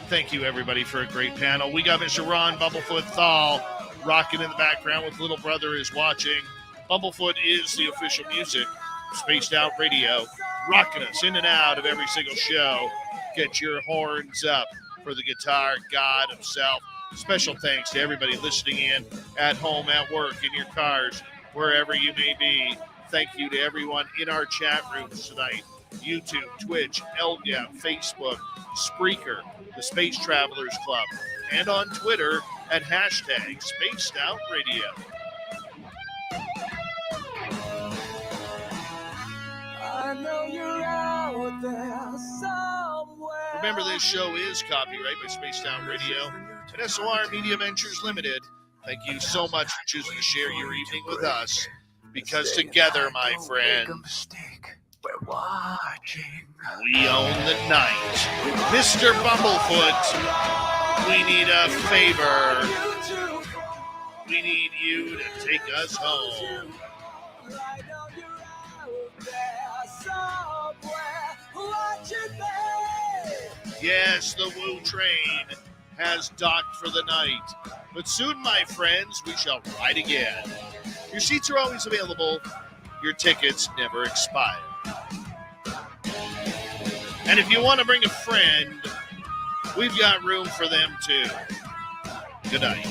Thank you, everybody, for a great panel. We got Mr. Ron Bumblefoot Thal rocking in the background with Little Brother is watching. Bumblefoot is the official music, Spaced Out Radio, rocking us in and out of every single show. Get your horns up for the guitar god himself. Special thanks to everybody listening in at home, at work, in your cars, wherever you may be. Thank you to everyone in our chat rooms tonight. YouTube, Twitch, LGAP, Facebook, Spreaker, the Space Travelers Club, and on Twitter at hashtag Spaced Out Radio.
I know you're out there somewhere.
Remember, this show is copyright by Spaced Out Radio and SOR Media Ventures Limited. Thank you so much for choosing to share your evening with us, because together, my friends,
we're watching.
We own the night. Mr. Bumblefoot, we need a favor. We need you to take us home. Yes, the Woo train has docked for the night. But soon, my friends, we shall ride again. Your seats are always available. Your tickets never expire. And if you want to bring a friend, we've got room for them too. Good night.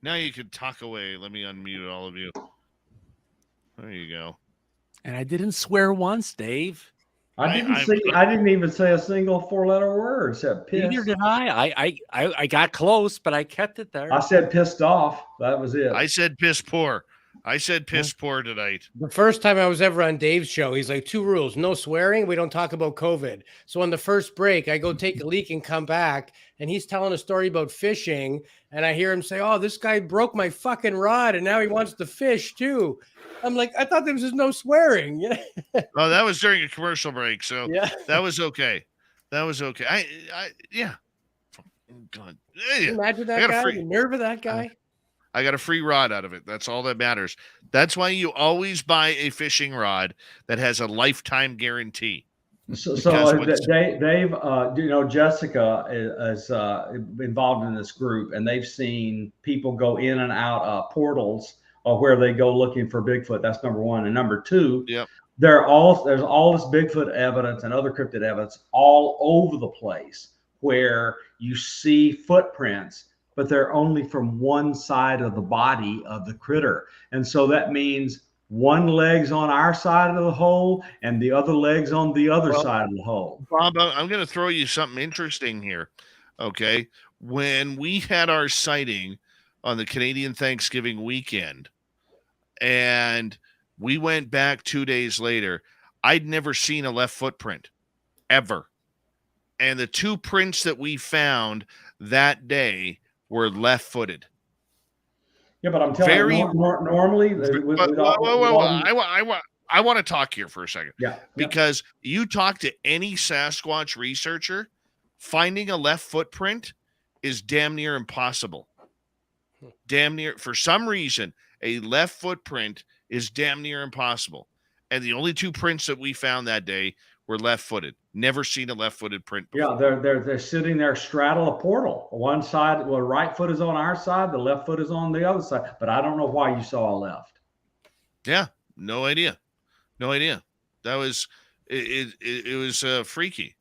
Now you can talk away. Let me unmute all of you. There you go.
And I didn't swear once, Dave.
I didn't even say a single 4-letter word except piss.
Neither did I got close, but I kept it there.
I said pissed off. That was it.
I said piss poor. I said piss poor tonight.
The first time I was ever on Dave's show, he's like, 2 rules: no swearing, we don't talk about COVID. So on the first break, I go take a leak and come back, and he's telling a story about fishing, and I hear him say, "Oh, this guy broke my fucking rod, and now he wants to fish too." I'm like, I thought there was just no swearing.
Oh, that was during a commercial break, so
Yeah.
that was okay. That was okay. Yeah. God.
Can you imagine that guy, the nerve of that guy.
I got a free rod out of it. That's all that matters. That's why you always buy a fishing rod that has a lifetime guarantee.
So Dave, Jessica is involved in this group, and they've seen people go in and out portals where they go looking for Bigfoot. That's number one. And number two, there's all this Bigfoot evidence and other cryptid evidence all over the place where you see footprints, but they're only from one side of the body of the critter. And so that means one leg's on our side of the hole and the other leg's on the other side of the hole.
Bob, I'm going to throw you something interesting here. Okay. When we had our sighting on the Canadian Thanksgiving weekend and we went back 2 days later, I'd never seen a left footprint ever. And the 2 prints that we found that day were left-footed.
Yeah, but I'm telling you, normally.
I want to talk here for a second.
Yeah.
Because you talk to any Sasquatch researcher, finding a left footprint is damn near impossible. Damn near, for some reason, a left footprint is damn near impossible. And the only 2 prints that we found that day were left-footed. Never seen a left-footed print before.
Yeah, they're sitting there straddle a portal. One side, the right foot is on our side, the left foot is on the other side. But I don't know why you saw a left.
Yeah, no idea. No idea. That was it was freaky.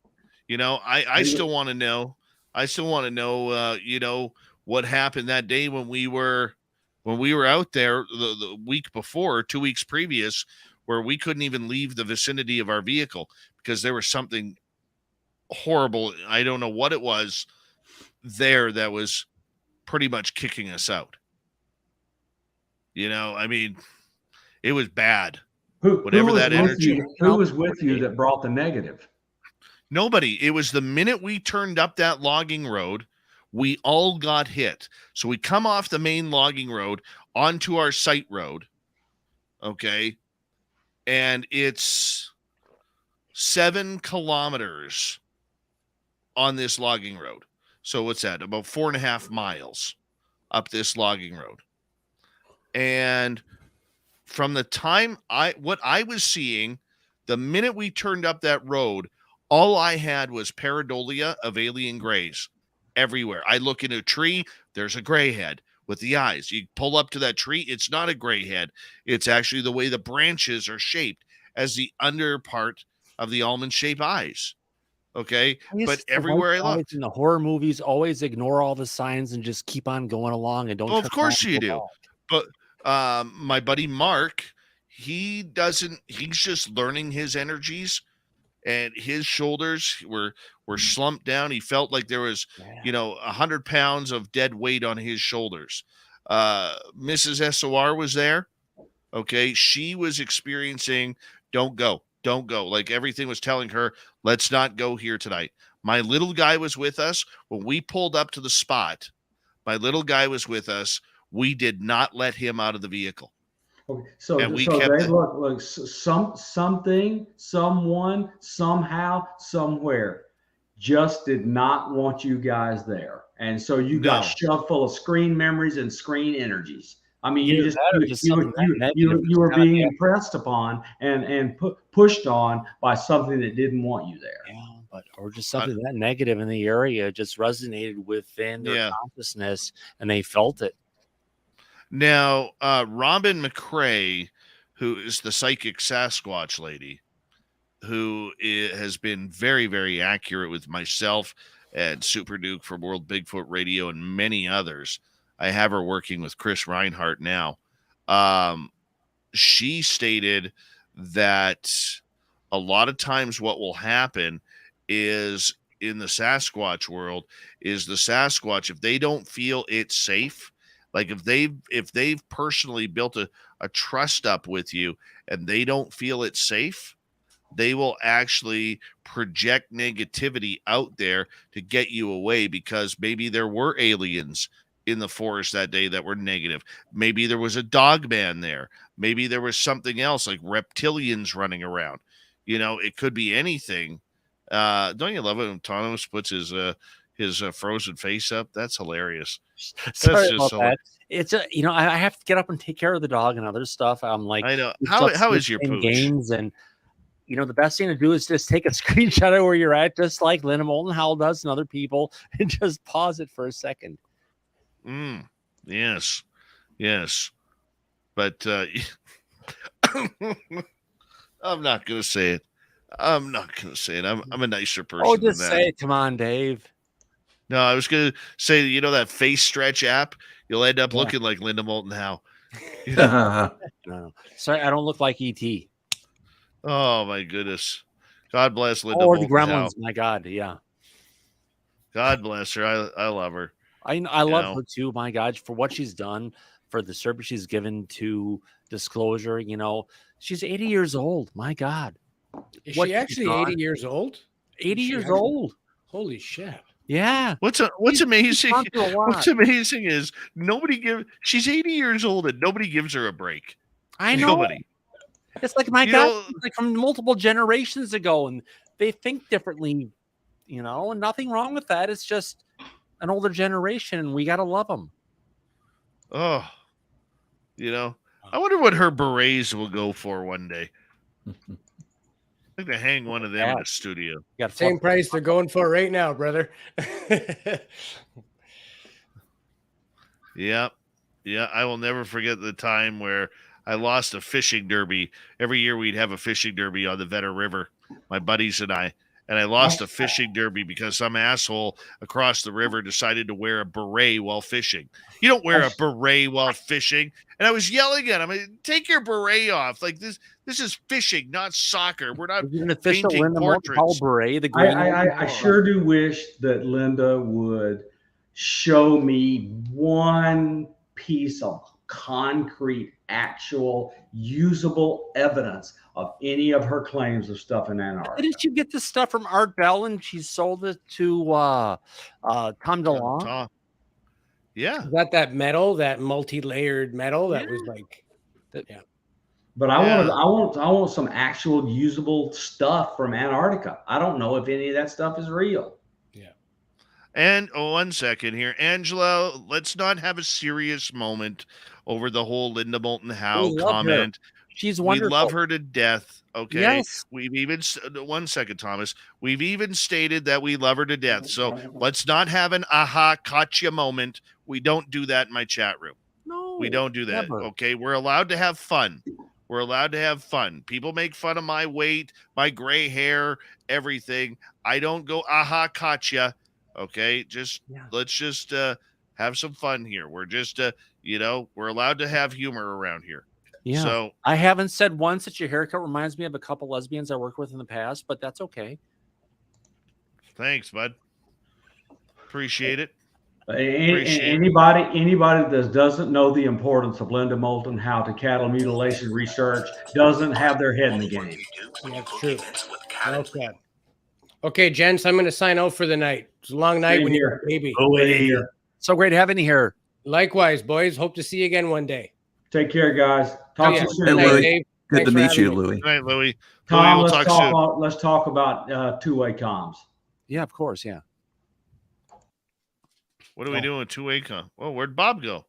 I still want to know. I still want to know what happened that day when we were out there the week before, 2 weeks previous, where we couldn't even leave the vicinity of our vehicle because there was something horrible. I don't know what it was there that was pretty much kicking us out. It was bad.
Who was with you that brought the negative?
Nobody. It was the minute we turned up that logging road, we all got hit. So we come off the main logging road onto our site road. Okay. And it's 7 kilometers on this logging road. So what's that? About 4.5 miles up this logging road. And from the time what I was seeing, the minute we turned up that road, all I had was pareidolia of alien grays everywhere. I look in a tree, there's a gray head with the eyes. You pull up to that tree, it's not a gray head. It's actually the way the branches are shaped as the under part of the almond-shaped eyes. Okay? But everywhere I look.
In the horror movies, always ignore all the signs and just keep on going along and don't.
Well, of course you do. But my buddy Mark, he's just learning his energies, and his shoulders were slumped down. He felt like there was, 100 pounds of dead weight on his shoulders. Mrs. SOR was there. Okay. She was experiencing, don't go. Like everything was telling her, let's not go here tonight. My little guy was with us. When we pulled up to the spot, my little guy was with us. We did not let him out of the vehicle.
Okay. So look, something, someone, somehow, somewhere just did not want you guys there. And so you got shoved full of screen memories and screen energies. I mean, you were being impressed upon and pushed on by something that didn't want you there.
Yeah, or just something that negative in the area just resonated within their consciousness, and they felt it.
Now, Robin McCrae, who is the psychic Sasquatch lady, who has been very, very accurate with myself and Super Duke from World Bigfoot Radio and many others. I have her working with Chris Reinhardt now. She stated that a lot of times what will happen is in the Sasquatch world is the Sasquatch, if they don't feel it's safe, like if they've personally built a trust up with you and they don't feel it's safe, they will actually project negativity out there to get you away, because maybe there were aliens in the forest that day that were negative. Maybe there was a dog man there. Maybe there was something else like reptilians running around. It could be anything. Don't you love it when Thomas puts his frozen face up? That's hilarious.
Sorry about that. It's I have to get up and take care of the dog and other stuff. I'm like,
I know. How is your pooch?
Games, and the best thing to do is just take a screenshot of where you're at, just like Linda Moulton Howell does and other people, and just pause it for a second.
Yes. But I'm not gonna say it. I'm a nicer person.
Oh, just
than that.
say it. Come on, Dave.
No, I was gonna say, that face stretch app, you'll end up looking like Linda Moulton Howe.
No. Sorry, I don't look like E.T.
Oh my goodness. God bless Linda
Or
Moulton
the Gremlins.
Howe.
My God, yeah.
God bless her. I love her.
I love her too. My God, for what she's done, for the service she's given to disclosure. She's 80 years old. My God.
Is she actually 80 years old?
80 years old.
Holy shit.
Yeah.
What's amazing? What's amazing is she's 80 years old and nobody gives her a break.
I know.
Nobody.
It's like, my God, like from multiple generations ago, and they think differently, and nothing wrong with that. It's just an older generation, and we got to love them.
Oh, I wonder what her berets will go for one day. I think to hang one of them in a studio.
Same price they're going for right now, brother.
Yeah. I will never forget the time where I lost a fishing derby. Every year we'd have a fishing derby on the Vetter River, my buddies and I. And I lost a fishing derby because some asshole across the river decided to wear a beret while fishing. You don't wear a beret while fishing. And I was yelling at him, take your beret off. Like this is fishing, not soccer. We're not
an official
painting
Linda
portraits.
Beret. The
I sure do wish that Linda would show me one piece of concrete, actual, usable evidence of any of her claims of stuff in Antarctica.
Didn't you get this stuff from Art Bell and she sold it to Tom DeLong?
Yeah.
That metal, that multi-layered metal that was like, yeah.
But I want some actual usable stuff from Antarctica. I don't know if any of that stuff is real.
Yeah.
And 1 second here, Angela, let's not have a serious moment over the whole Linda Moulton Howe comment.
She's wonderful.
We love her to death. Okay.
Yes.
We've even 1 second, Thomas. We've even stated that we love her to death. So let's not have an aha gotcha moment. We don't do that in my chat room.
No,
we don't do that.
Never.
Okay. We're allowed to have fun. We're allowed to have fun. People make fun of my weight, my gray hair, everything. I don't go aha gotcha. Okay. Let's just have some fun here. We're just we're allowed to have humor around here.
Yeah.
So
I haven't said once that your haircut reminds me of a couple lesbians I worked with in the past, but that's okay.
Thanks, bud. Appreciate it.
Anybody that doesn't know the importance of Linda Moulton Howe to cattle mutilation research doesn't have their head in the game.
That's true. Well said. Okay, gents, I'm going to sign out for the night. It's a long night when you're a baby.
So great having you here.
Likewise, boys. Hope to see you again one day.
Take care, guys. Talk to you soon.
Hey, Louis.
Dave.
Good
Thanks
to
for
meet
having
you,
me.
Louis.
All right, Louis.
Tom,
We'll
let's talk about two-way comms.
Yeah, of course. Yeah.
What are we doing with two-way com? Oh, where'd Bob go?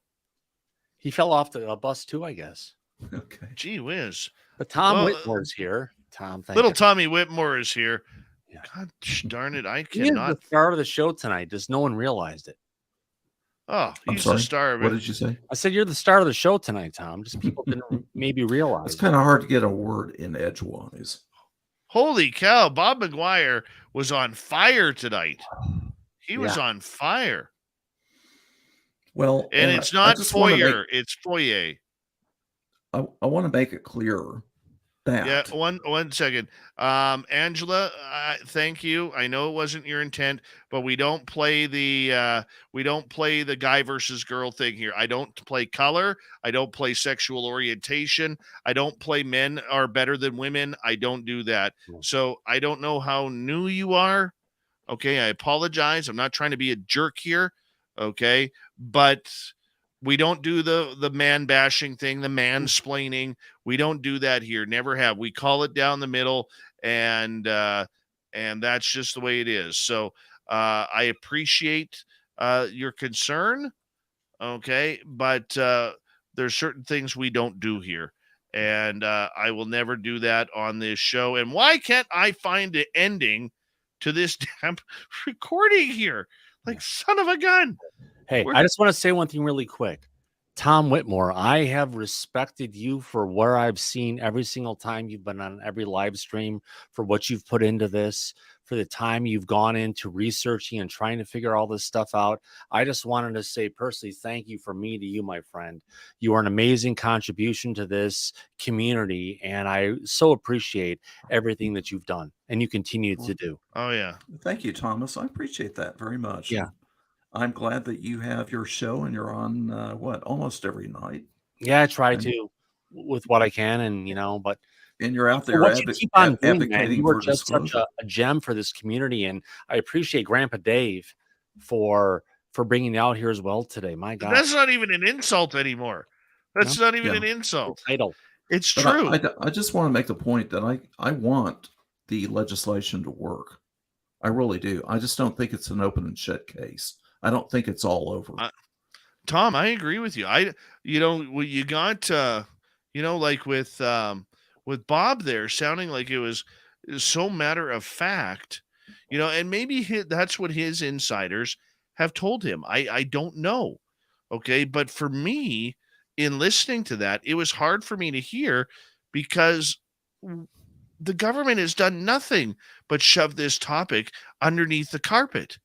He fell off the bus too, I guess.
Okay.
Gee whiz.
But Tom Whitmore's here. Tom, thank
Little
you.
Tommy Whitmore is here.
Yeah.
God darn it. I
He is
cannot.
the star of the show tonight. Just no one realized it.
Oh,
I'm
he's
sorry.
the star of
What
it.
did you say?
I said you're the star of the show tonight, Tom. Just people didn't maybe realize.
It's kind of hard to get a word in edgewise.
Holy cow. Bob McGuire was on fire tonight. He was on fire.
Well,
And
and
it's
I
not
just want to make
foyer, it's foyer.
I want to make it clear
Yeah,
that
one second. Angela, thank you. I know it wasn't your intent, but we don't play the guy versus girl thing here. I don't play color. I don't play sexual orientation. I don't play men are better than women. I don't do that. So I don't know how new you are. Okay, I apologize. I'm not trying to be a jerk here. Okay, but we don't do the man bashing thing, the mansplaining. We don't do that here. Never have. We call it down the middle, and that's just the way it is. So I appreciate your concern. Okay, but there's certain things we don't do here, and I will never do that on this show. And why can't I find the ending to this damn recording here? Like, son of a gun.
Hey, I just want to say one thing really quick. Tom Whitmore, I have respected you for where I've seen every single time you've been on every live stream, for what you've put into this, for the time you've gone into researching and trying to figure all this stuff out. I just wanted to say personally, thank you from me to you, my friend. You are an amazing contribution to this community, and I so appreciate everything that you've done and you continue to do.
Oh, yeah.
thank you, Thomas. I appreciate that very much.
Yeah.
And I'm glad that you have your show and you're on almost every night.
Yeah, I try to with what I can, and but
and you're out there
what you keep on doing, man.
advocating
You are
for
just such
disclosure.
a gem for this community, and I appreciate Grandpa Dave for bringing you out here as well today. My God,
That's not even an insult anymore. That's not even an insult.
Title.
It's
But
true.
I just want to make the point that I want the legislation to work. I really do. I just don't think it's an open and shut case. I don't think it's all over.
Tom, I agree with you. You got, like with Bob there, sounding like it was so matter of fact, and maybe that's what his insiders have told him. I don't know. Okay. But for me, in listening to that, it was hard for me to hear because the government has done nothing but shove this topic underneath the carpet.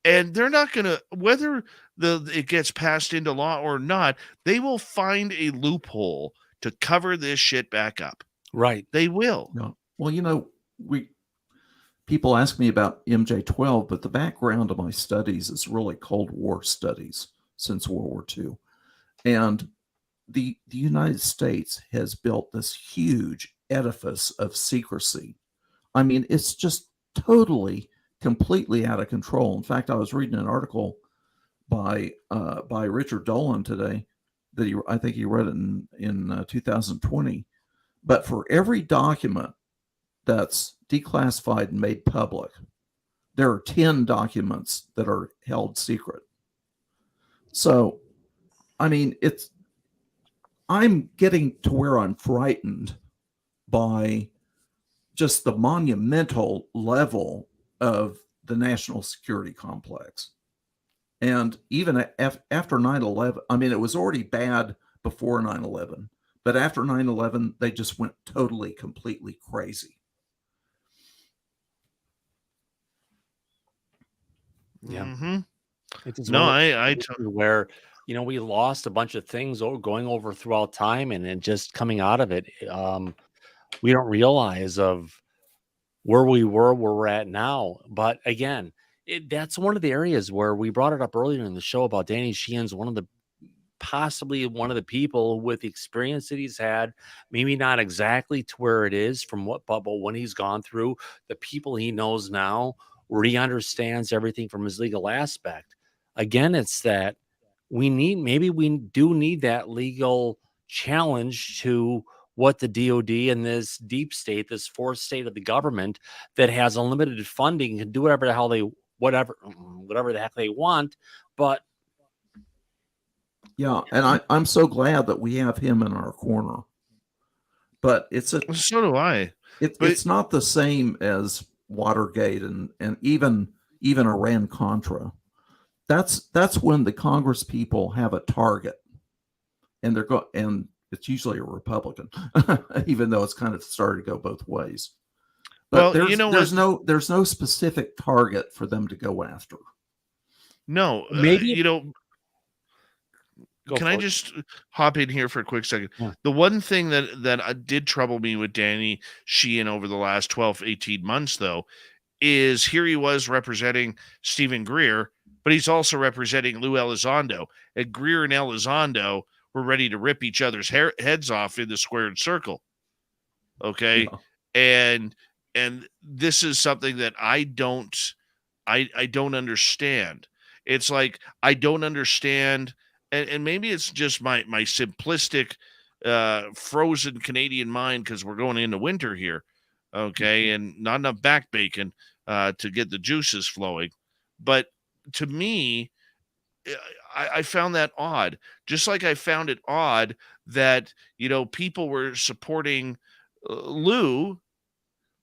And they're not going to, whether it gets passed into law or not, they will find a loophole to cover this shit back up.
Right.
They will.
No. Well, people ask me about MJ-12, but the background of my studies is really Cold War studies since World War II. And the United States has built this huge edifice of secrecy. I mean, it's just completely out of control. In fact, I was reading an article by Richard Dolan today that I think he read it in 2020. But for every document that's declassified and made public, there are 10 documents that are held secret. So, I mean, I'm getting to where I'm frightened by just the monumental level of the national security complex. And even after 9/11, I mean, it was already bad before 9/11, but after 9/11, they just went completely crazy.
Yeah.
Mm-hmm.
I where we lost a bunch of things going over throughout time, and then just coming out of it, we don't realize of where we were, where we're at now. But again, that's one of the areas where we brought it up earlier in the show about Danny Sheehan's possibly one of the people with the experience that he's had, maybe not exactly to where it is from but when he's gone through, the people he knows now, where he understands everything from his legal aspect. Again, it's that we do need that legal challenge to what the DOD and this deep state, this fourth state of the government that has unlimited funding, can do whatever the hell whatever the heck they want. But
yeah, and I'm so glad that we have him in our corner. But so
do I.
It's not the same as Watergate and even Iran-Contra. That's when the Congress people have a target, and and it's usually a Republican, even though it's kind of started to go both ways. But there's no specific target for them to go after.
No,
maybe
Can I just hop in here for a quick second?
Yeah.
The one thing that did trouble me with Danny Sheehan over the last 12, 18 months, though, is here he was representing Stephen Greer, but he's also representing Lou Elizondo. And Greer and Elizondo were ready to rip each other's heads off in the squared circle. Okay.
Yeah.
And this is something that I don't understand. It's like I don't understand, and maybe it's just my simplistic frozen Canadian mind because we're going into winter here, okay, and not enough back bacon to get the juices flowing. But to me, I found that odd. Just like I found it odd that people were supporting Lou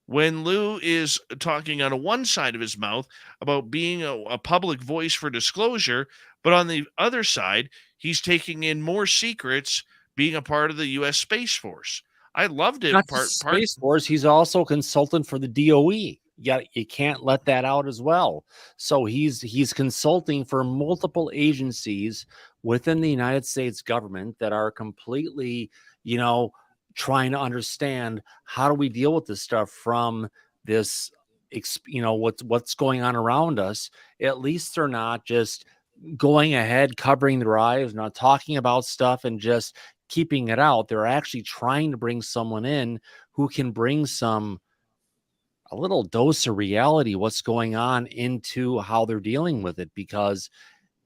when Lou is talking out of one side of his mouth about being a public voice for disclosure, but on the other side, he's taking in more secrets being a part of the U.S. Space Force. I loved it.
Not just Space Force, he's also a consultant for the DOE. You can't let that out as well. So he's consulting for multiple agencies within the United States government that are completely, trying to understand how do we deal with this stuff from this, what's going on around us. At least they're not just going ahead, covering their eyes, not talking about stuff and just keeping it out. They're actually trying to bring someone in who can bring a little dose of reality, what's going on, into how they're dealing with it, because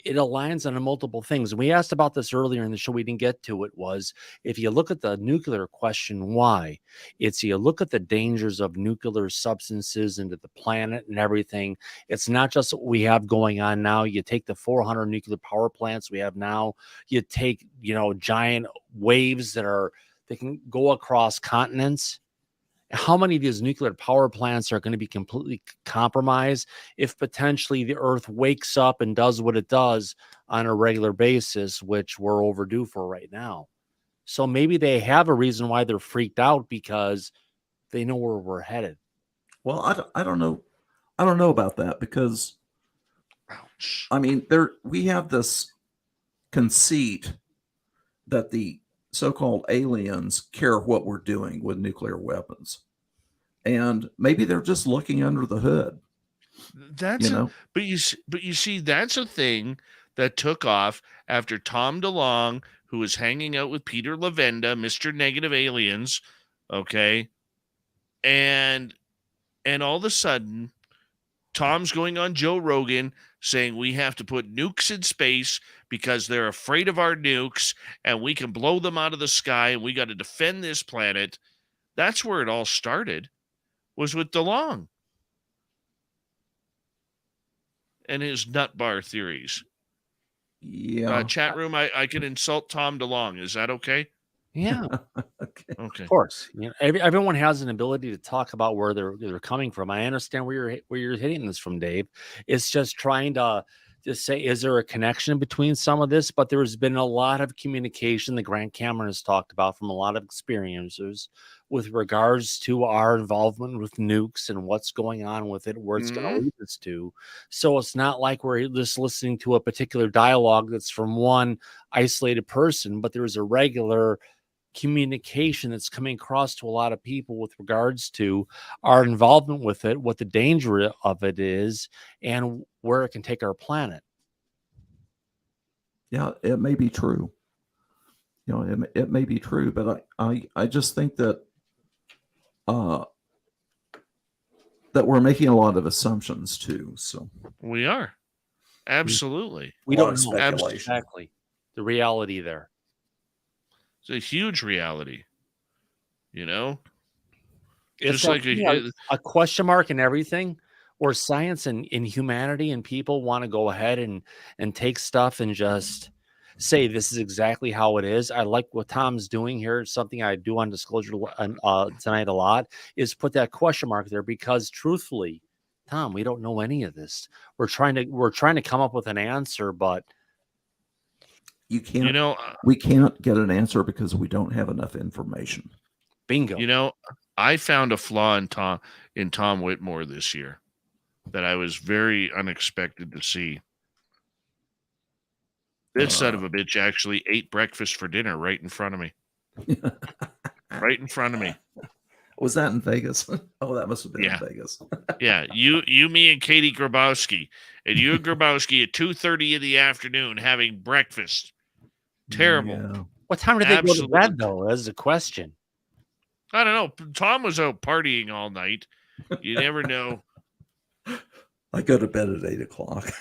it aligns on multiple things. And we asked about this earlier in the show. We didn't get to it. Was if you look at the nuclear question, why? You look at the dangers of nuclear substances into the planet and everything. It's not just what we have going on now. You take the 400 nuclear power plants we have now. You take, giant waves that can go across continents. How many of these nuclear power plants are going to be completely compromised if potentially the Earth wakes up and does what it does on a regular basis, which we're overdue for right now? So maybe they have a reason why they're freaked out, because they know where we're headed.
Well, I don't know. I don't know about that, because I mean, we have this conceit that the so-called aliens care what we're doing with nuclear weapons, and maybe they're just looking under the hood.
But you see, that's a thing that took off after Tom DeLonge, who was hanging out with Peter Lavenda, Mr. Negative Aliens, okay, and all of a sudden, Tom's going on Joe Rogan saying we have to put nukes in space because they're afraid of our nukes and we can blow them out of the sky and we got to defend this planet. That's where it all started, was with DeLonge and his nut bar theories.
Yeah.
Chat room, I can insult Tom DeLonge. Is that okay?
Yeah.
Okay.
Of course. Everyone has an ability to talk about where they're coming from. I understand where you're hitting this from, Dave. It's just trying to say, is there a connection between some of this? But there's been a lot of communication that Grant Cameron has talked about from a lot of experiencers with regards to our involvement with nukes and what's going on with it, where it's going to lead us to. So it's not like we're just listening to a particular dialogue that's from one isolated person, but there's a regular communication that's coming across to a lot of people with regards to our involvement with it, what the danger of it is, and where it can take our planet.
Yeah, it may be true. It may be true, but I just think that that we're making a lot of assumptions too. So
we are absolutely.
We don't know exactly the reality there.
It's a huge reality,
It's
just like
a question mark in everything, or science and in humanity, and people want to go ahead and take stuff and just say this is exactly how it is. I like what Tom's doing here. Something I do on Disclosure tonight a lot is put that question mark there, because truthfully, Tom, we don't know any of this. We're trying to come up with an answer, but
you can't. We can't get an answer because we don't have enough information.
Bingo.
I found a flaw in Tom Whitmore this year that I was very unexpected to see. This son of a bitch actually ate breakfast for dinner right in front of me. Right in front of me.
Was that in Vegas? Oh, that must have been
Yeah.
in Vegas.
Yeah, you, me, and Katie Grabowski, and you and Grabowski at 2:30 in the afternoon having breakfast. Terrible.
Yeah.
What time did they go to
Absolute-
bed, though? That's the question.
I don't know. Tom was out partying all night. You never know.
I go to bed at 8:00.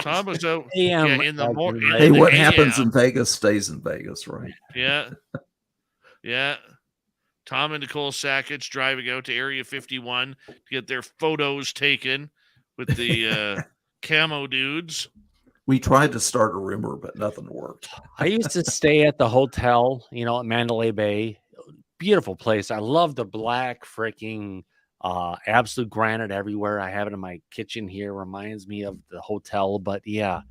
Tom was out
AM,
in the morning.
Hey, what happens in Vegas stays in Vegas, right?
Yeah. Yeah. Tom and Nicole Sackett driving out to Area 51 to get their photos taken with the camo dudes.
We tried to start a rumor, but nothing worked.
I used to stay at the hotel, at Mandalay Bay. Beautiful place. I love the black freaking absolute granite everywhere. I have it in my kitchen here. Reminds me of the hotel, but yeah.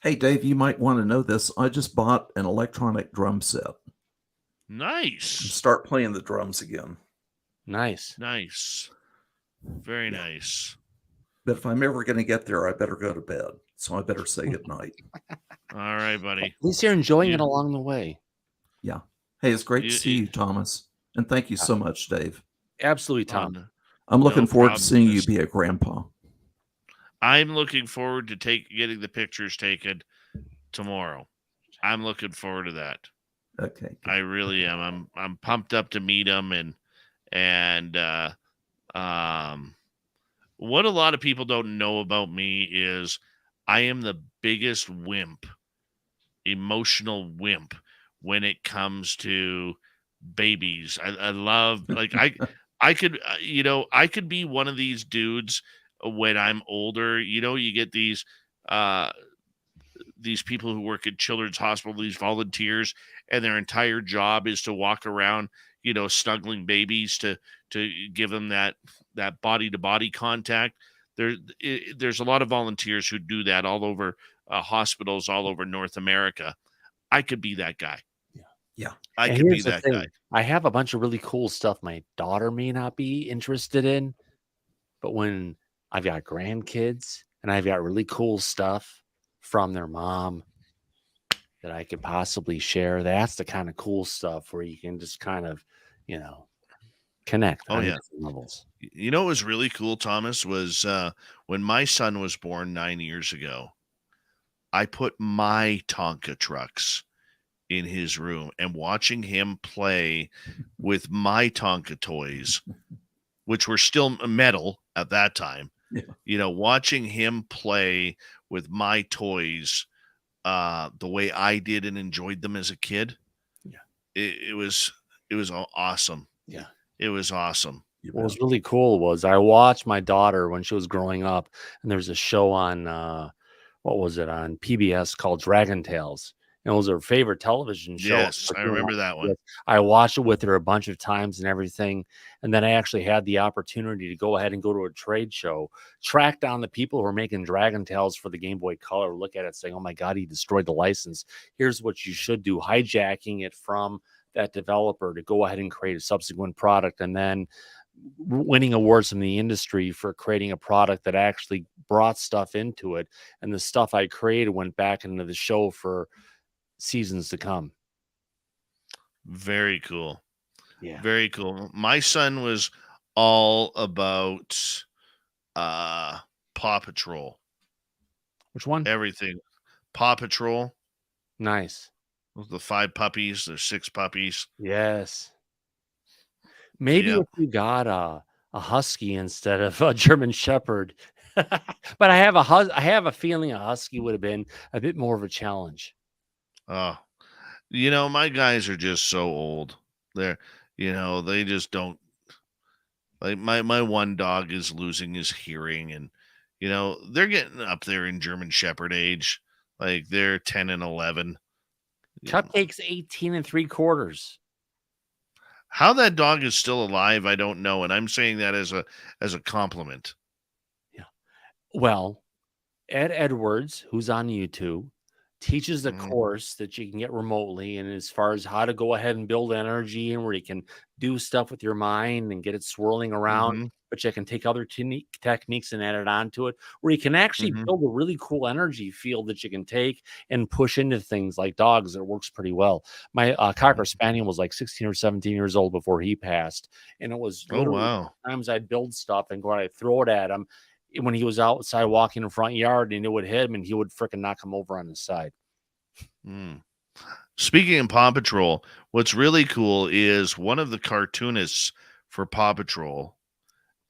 Hey, Dave, you might want to know this. I just bought an electronic drum set.
Nice.
Start playing the drums again.
Nice.
Nice. Very nice.
But if I'm ever going to get there, I better go to bed. So I better say good night.
All right, buddy.
At least you're enjoying it along the way.
Yeah. Hey, it's great to see you, Thomas. And thank you so much, Dave.
Absolutely, Tom.
I'm looking forward to
problem.
seeing you be a grandpa.
I'm looking forward to getting the pictures taken tomorrow. I'm looking forward to that.
Okay.
I really am. I'm pumped up to meet him and what a lot of people don't know about me is I am the biggest wimp, emotional wimp when it comes to babies. I love I could I could be one of these dudes when I'm older. You get these people who work at children's hospital, these volunteers, and their entire job is to walk around, snuggling babies to give them that body to body contact. There's a lot of volunteers who do that all over hospitals all over North America. I could be that guy.
Yeah.
I
And
could be
here's the
that
thing.
guy.
I have a bunch of really cool stuff my daughter may not be interested in, but when I've got grandkids and I've got really cool stuff from their mom that I could possibly share, that's the kind of cool stuff where you can just kind of, connect on different levels.
What was really cool, Thomas, was when my son was born 9 years ago, I put my Tonka trucks in his room, and watching him play with my Tonka toys, which were still metal at that time, watching him play with my toys the way I did and enjoyed them as a kid.
Yeah.
It was awesome.
Yeah.
It was awesome.
What was really cool was I watched my daughter when she was growing up, and there was a show on what was it on PBS called Dragon Tales. And it was her favorite television show.
Yes, I remember that one.
I watched it with her a bunch of times and everything. And then I actually had the opportunity to go ahead and go to a trade show, track down the people who were making Dragon Tales for the Game Boy Color, look at it saying, oh my God, he destroyed the license. Here's what you should do, hijacking it from that developer to go ahead and create a subsequent product, and then winning awards from the industry for creating a product that actually brought stuff into it. And the stuff I created went back into the show for seasons to come.
Very cool.
Yeah.
Very cool. My son was all about Paw Patrol.
Which one?
Everything. Paw Patrol.
Nice.
The 5 puppies. There's 6 puppies.
Yes. Maybe if you got a husky instead of a German Shepherd. But I have a feeling a husky would have been a bit more of a challenge.
Oh, my guys are just so old. They're, they just don't like my one dog is losing his hearing, and, they're getting up there in German Shepherd age. Like they're 10 and 11.
Cupcake's 18 3/4.
How that dog is still alive, I don't know. And I'm saying that as a compliment.
Yeah. Well, Ed Edwards, who's on YouTube, teaches the course that you can get remotely, and as far as how to go ahead and build energy and where you can do stuff with your mind and get it swirling around. but you can take other techniques and add it onto it, where you can actually
Mhm.
build a really cool energy field that you can take and push into things like dogs. It works pretty well. My Cocker Spaniel was like 16 or 17 years old before he passed, and it was
Oh,
literally
wow.
times I'd build stuff and go, I'd throw it at him when he was outside walking in the front yard, and it would hit him, and he would freaking knock him over on his side.
Mm. Speaking of Paw Patrol, what's really cool is one of the cartoonists for Paw Patrol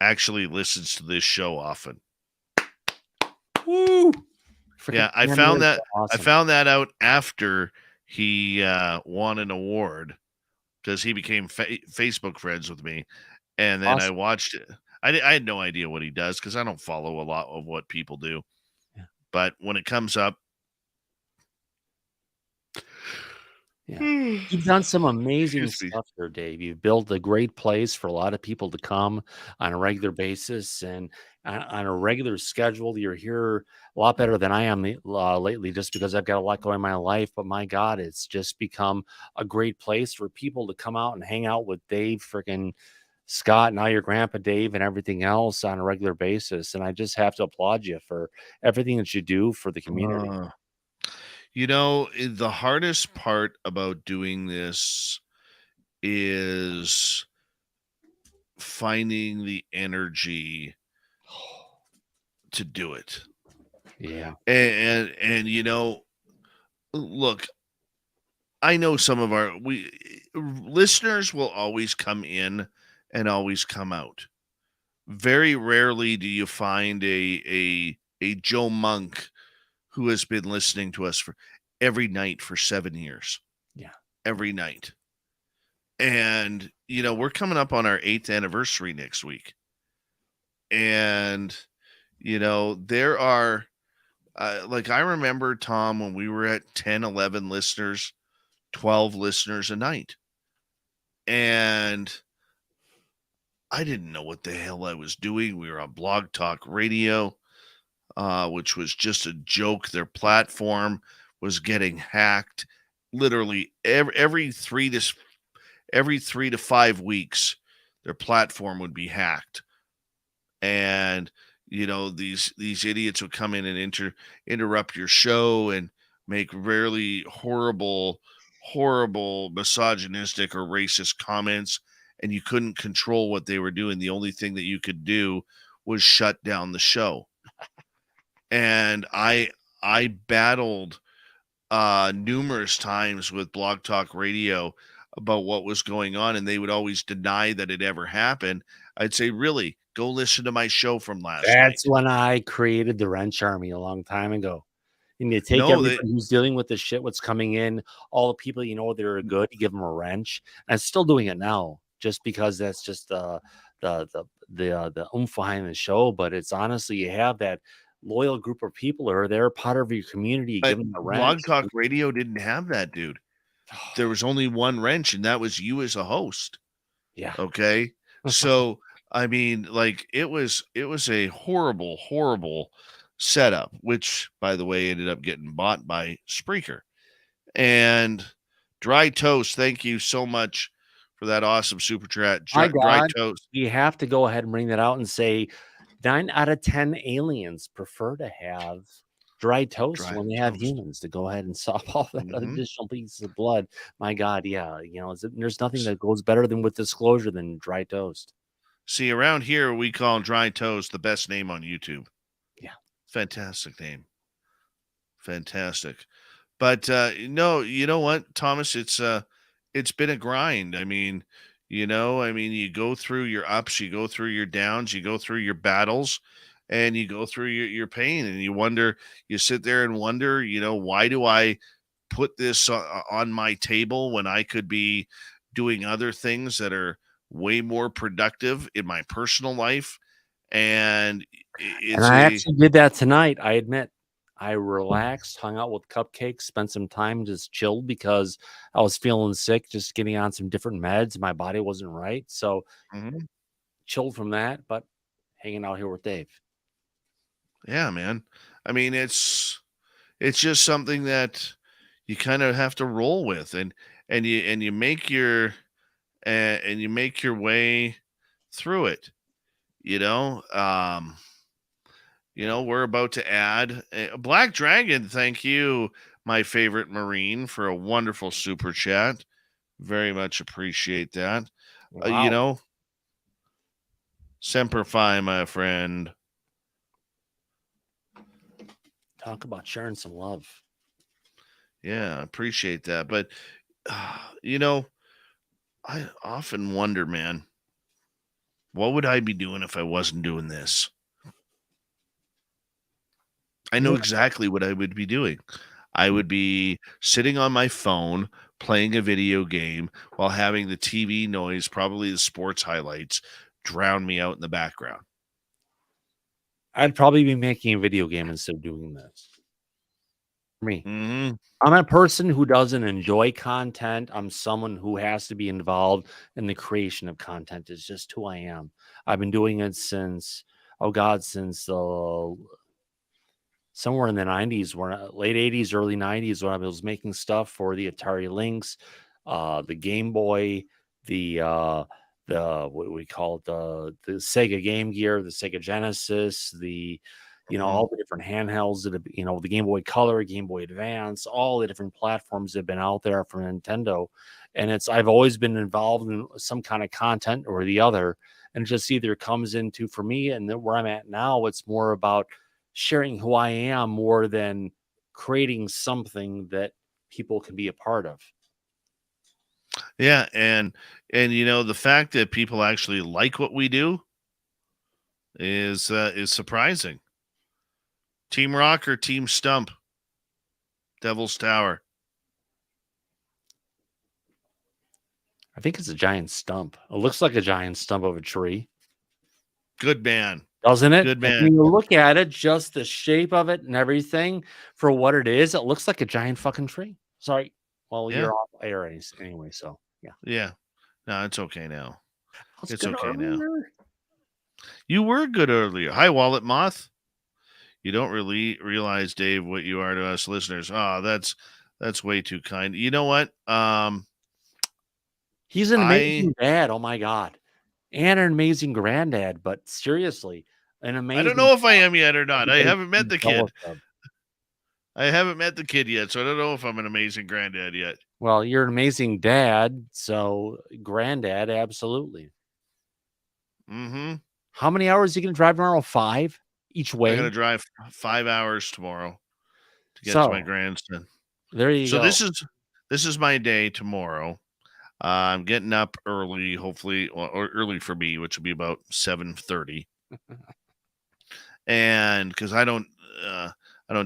actually listens to this show often.
Woo!
Yeah, I found that I found that out after he won an award because he became Facebook friends with me, and then I
Awesome.
watched it. I had no idea what he does because I don't follow a lot of what people do.
Yeah.
But when it comes up,
Yeah. You've done some amazing
Excuse me.
stuff here, Dave. You've built a great place for a lot of people to come on a regular basis and on a regular schedule. You're here a lot better than I am lately, just because I've got a lot going in my life. But my God, it's just become a great place for people to come out and hang out with Dave, freaking Scott, now your grandpa Dave, and everything else on a regular basis. And I just have to applaud you for everything that you do for the community.
The hardest part about doing this is finding the energy to do it.
Yeah.
And look, I know some of our listeners will always come in and always come out. Very rarely do you find a Joe Monk who has been listening to us for every night for 7 years.
Yeah.
Every night. And, we're coming up on our 8th anniversary next week. And, there are, I remember, Tom, when we were at 10, 11 listeners, 12 listeners a night. And I didn't know what the hell I was doing. We were on Blog Talk Radio, which was just a joke. Their platform was getting hacked literally every 3 to 5 weeks. Their platform would be hacked, and these idiots would come in and interrupt your show and make really horrible misogynistic or racist comments, and you couldn't control what they were doing. The only thing that you could do was shut down the show. And I battled numerous times with Blog Talk Radio about what was going on, and they would always deny that it ever happened. I'd say, really, go listen to my show from last night.
That's when I created the Wrench Army a long time ago. And you take everybody who's dealing with the shit, what's coming in, all the people that are good, you give them a wrench. And I'm still doing it now, just because that's just the oomph behind the show. But it's honestly, you have that loyal group of people who are there, part of your community, give them a wrench.
Blog Talk Radio didn't have that, dude. There was only one wrench, and that was you as a host.
Yeah.
Okay. So I mean, it was a horrible setup, which, by the way, ended up getting bought by Spreaker. And Dry Toast, thank you so much for that awesome super chat. Dry Toast.
You have to go ahead and bring that out and say 9 out of 10 aliens prefer to have dry toast when they have humans, to go ahead and sop off that additional piece of blood. My God, yeah. There's nothing that goes better than with disclosure than dry toast.
See, around here, we call Dry Toast the best name on YouTube.
Yeah.
Fantastic name. Fantastic. But no, you know what, Thomas? It's been a grind. I mean, you go through your ups, you go through your downs, you go through your battles, and you go through your pain, and you sit there and wonder, why do I put this on my table when I could be doing other things that are way more productive in my personal life? And
I actually did that tonight. I admit, I relaxed, hung out with cupcakes, spent some time just chilled because I was feeling sick, just getting on some different meds. My body wasn't right. So chilled from that, but hanging out here with Dave.
Yeah, man. I mean, it's just something that you kind of have to roll with, and you make your way through it. you know, we're about to add Black Dragon. Thank you, my favorite Marine, for a wonderful super chat. Very much appreciate that.
Wow.
Semper Fi, my friend.
Talk about sharing some love.
Yeah, appreciate that. But, I often wonder, man, what would I be doing if I wasn't doing this? I know exactly what I would be doing. I would be sitting on my phone playing a video game while having the TV noise, probably the sports highlights, drown me out in the background.
I'd probably be making a video game instead of doing this. For me.
Mm-hmm.
I'm a person who doesn't enjoy content. I'm someone who has to be involved in the creation of content. It's just who I am. I've been doing it since somewhere in the 90s, late 80s, early 90s, when I was making stuff for the Atari Lynx, the Game Boy, the what we call it, the Sega Game Gear, the Sega Genesis, all the different handhelds that have, the Game Boy Color, Game Boy Advance, all the different platforms that have been out there from Nintendo. And I've always been involved in some kind of content or the other. And it just either comes into, for me, and then where I'm at now, it's more about sharing who I am more than creating something that people can be a part of.
Yeah, and the fact that people actually like what we do is surprising. Team Rock or Team Stump? Devil's Tower.
I think it's a giant stump. It looks like a giant stump of a tree.
Good man.
Doesn't it?
Good man.
When you look at it, just the shape of it and everything for what it is, it looks like a giant fucking tree. Sorry. Well,
Yeah.
you're off air anyway, so yeah.
Yeah. No, it's okay now.
It's okay now.
You were good earlier. Hi, Wallet Moth. You don't really realize, Dave, what you are to us listeners. Oh, that's way too kind. You know what?
He's an amazing dad. Oh my God. And an amazing granddad, but seriously, an amazing.
I don't know if I am yet or not. I haven't met the kid. I haven't met the kid yet, so I don't know if I'm an amazing granddad yet.
Well, you're an amazing dad, so granddad, absolutely.
Mm-hmm.
How many hours are you going to drive tomorrow? 5 each way?
I'm going to drive 5 hours tomorrow to get to my grandson.
There you go.
So this is my day tomorrow. I'm getting up early, hopefully, or early for me, which will be about 7:30. And because I don't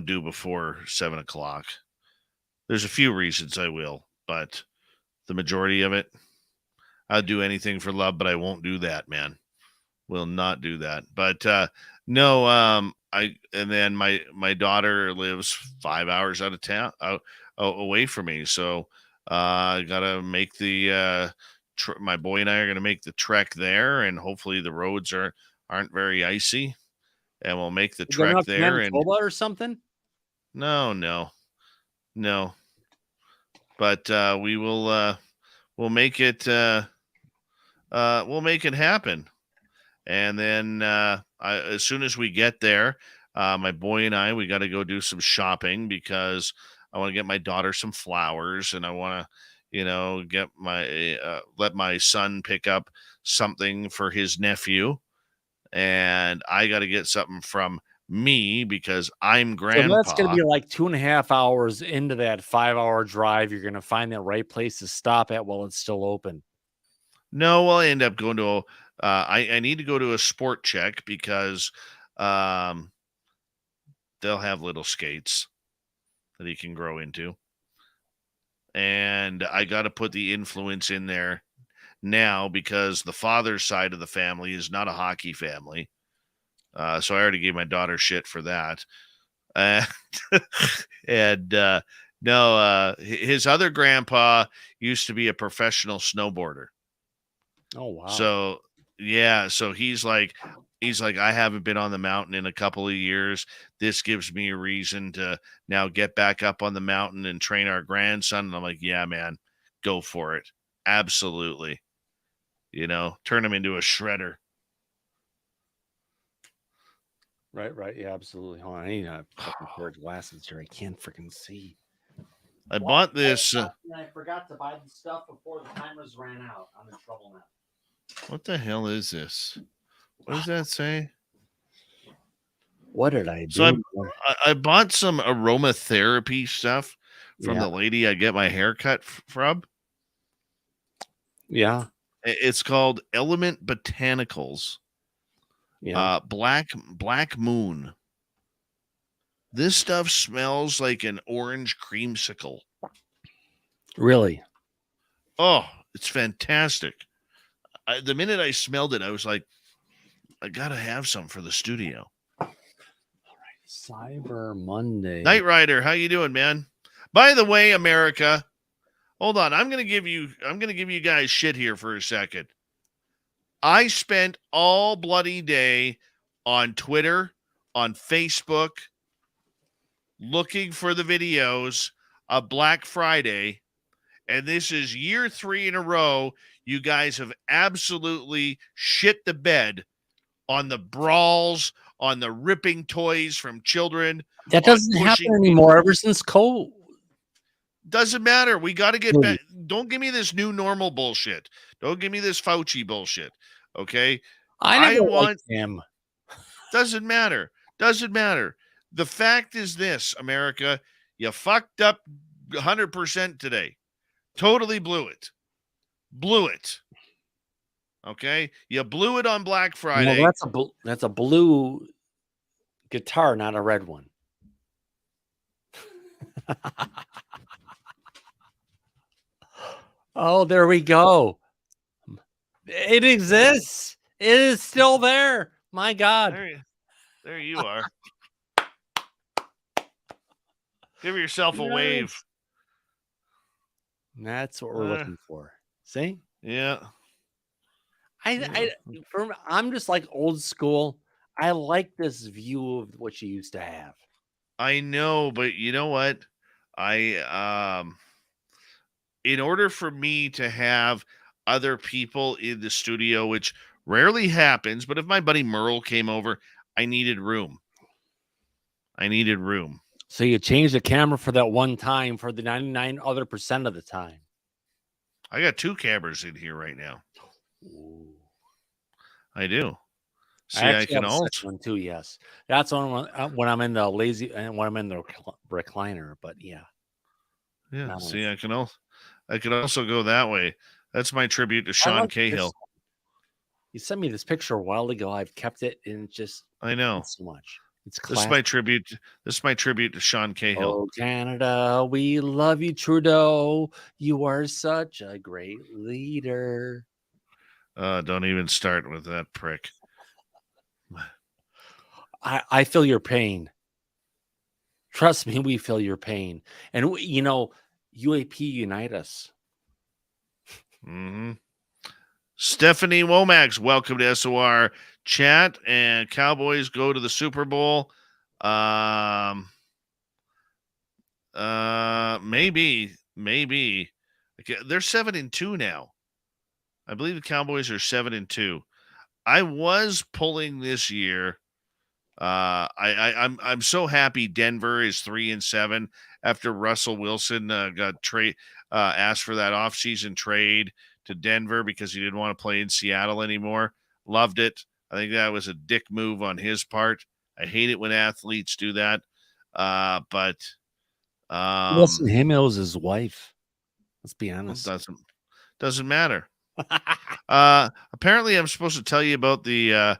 do before 7 o'clock. There's a few reasons I will, but the majority of it, I'll do anything for love, but I won't do that, man. Will not do that. But no, and then my daughter lives 5 hours out of town, away from me, so I gotta make the my boy and I are gonna make the trek there, and hopefully the roads aren't very icy, and we'll make the trek there. And
or something?
No. But we will we'll make it happen. And then as soon as we get there, my boy and I, we got to go do some shopping because I want to get my daughter some flowers, and I want to, get let my son pick up something for his nephew, and I got to get something from me because I'm grandpa.
So that's going to be like 2.5 hours into that 5-hour drive. You're going to find that right place to stop at while it's still open.
No, I'll end up going to I need to go to a Sport Check because they'll have little skates that he can grow into. And I got to put the influence in there now because the father's side of the family is not a hockey family. So I already gave my daughter shit for that. And his other grandpa used to be a professional snowboarder.
Oh, wow.
So, yeah. So he's like, I haven't been on the mountain in a couple of years. This gives me a reason to now get back up on the mountain and train our grandson. And I'm like, yeah, man, go for it. Absolutely. Turn him into a shredder.
Right. Yeah, absolutely. Hold on. I need a fucking pair of glasses here. I can't freaking see.
I bought this.
I forgot to buy the stuff before the timers ran out. I'm in trouble now.
What the hell is this? What does that say?
What did I do?
So I bought some aromatherapy stuff from
Yeah.
the lady I get my hair cut from.
Yeah.
It's called Element Botanicals.
Yeah.
Black Moon. This stuff smells like an orange creamsicle.
Really?
Oh, it's fantastic. The minute I smelled it, I was like, I gotta have some for the studio.
All right, Cyber Monday.
Knight Rider, how you doing, man? By the way, America, hold on. I'm gonna give you guys shit here for a second. I spent all bloody day on Twitter, on Facebook, looking for the videos of Black Friday, and this is year 3 in a row. You guys have absolutely shit the bed on the brawls, on the ripping toys from children.
That doesn't happen anymore ever since COVID.
Doesn't matter. We got to get back. Don't give me this new normal bullshit. Don't give me this Fauci bullshit. Okay?
I want him.
Doesn't matter. Doesn't matter. The fact is this, America, you fucked up 100% today. Totally blew it. Blew it. Okay? You blew it on Black Friday.
Well, that's a blue guitar, not a red one. Oh, there we go. It exists. It is still there. My God.
There you are. Give yourself a wave.
That's what we're looking for. See?
Yeah.
I'm just like old school. I like this view of what you used to have.
I know, but you know what? In order for me to have other people in the studio, which rarely happens, but if my buddy Merle came over, I needed room.
So you changed the camera for that one time for the 99 other % of the time.
I got 2 cameras in here right now.
Ooh.
I do. See,
I
can
have a
alt
second one too. Yes, that's when I'm in the lazy and when I'm in the recliner. But yeah.
See, I can also go that way. That's my tribute to Sean Cahill.
You sent me this picture a while ago. I've kept it in just.
I know
so much. It's
this is my tribute. This is my tribute to Sean Cahill.
Oh, Canada, we love you, Trudeau. You are such a great leader.
Don't even start with that prick.
I feel your pain. Trust me, we feel your pain. And, UAP unite us.
Mm-hmm. Stephanie Womack, welcome to SOR chat. And Cowboys go to the Super Bowl. Maybe. Okay, they're 7-2 now. I believe the Cowboys are 7-2. I was pulling this year. I'm so happy Denver is 3-7 after Russell Wilson got asked for that offseason trade to Denver because he didn't want to play in Seattle anymore. Loved it. I think that was a dick move on his part. I hate it when athletes do that. But
it wasn't him, it was his wife. Let's be honest.
Doesn't matter. Apparently I'm supposed to tell you about the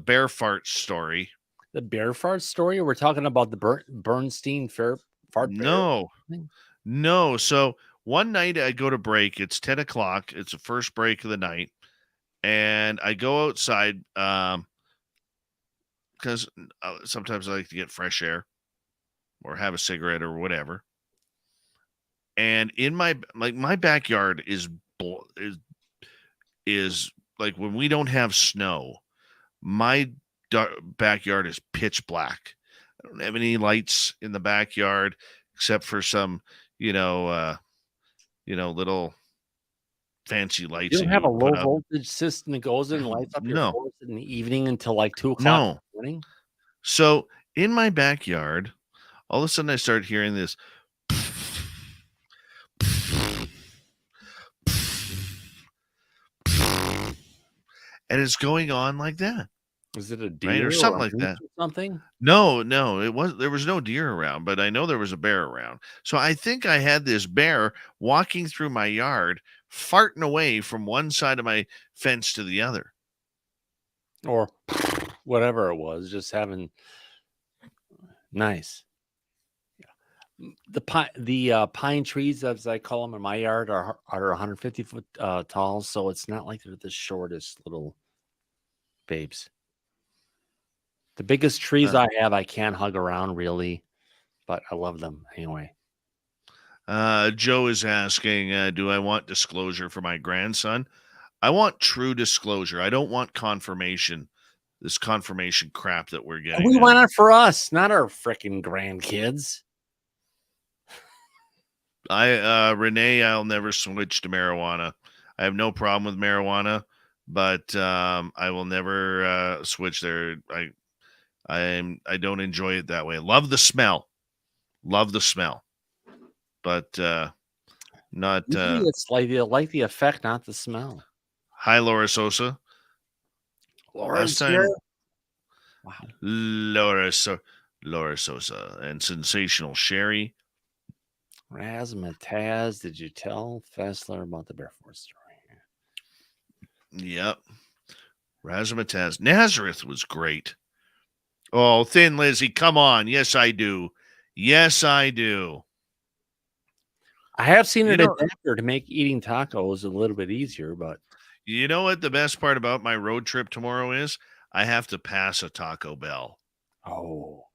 bear fart story.
The bear fart story? We're talking about the Bernstein fart bear?
No. So one night I go to break. It's 10 o'clock. It's the first break of the night. And I go outside because sometimes I like to get fresh air or have a cigarette or whatever. And in my backyard is like when we don't have snow, my backyard is pitch black. I don't have any lights in the backyard except for some, little fancy lights.
You don't have a low voltage system that goes in and lights up your forest in the evening until like 2:00 in the morning?
So in my backyard, all of a sudden I start hearing this. And it's going on like that,
Is it a
right?
deer
Or
or
something
a
like
moose
that.
or something?
No, there was no deer around, but I know there was a bear around. So I think I had this bear walking through my yard, farting away from one side of my fence to the other.
Or whatever it was, just having nice. The pine trees, as I call them in my yard, are 150 foot tall, so it's not like they're the shortest little babes. The biggest trees I have, I can't hug around really, but I love them anyway.
Joe is asking, do I want disclosure for my grandson? I want true disclosure. I don't want confirmation. This confirmation crap that we're getting.
We want it for us, not our freaking grandkids.
Renee, I'll never switch to marijuana. I have no problem with marijuana, but I will never switch there. I don't enjoy it that way. Love the smell, but not.
Usually it's like the effect, not the smell.
Hi, Laura Sosa.
Laura's here. Wow.
Laura Sosa and Sensational Sherry.
Razzmatazz, did you tell Fessler about the Bear Force story?
Yep. Razzmatazz. Nazareth was great. Oh, Thin Lizzy, come on. Yes, I do. Yes, I do.
I have seen an adapter to make eating tacos a little bit easier, but
you know what the best part about my road trip tomorrow is? I have to pass a Taco Bell.
Oh,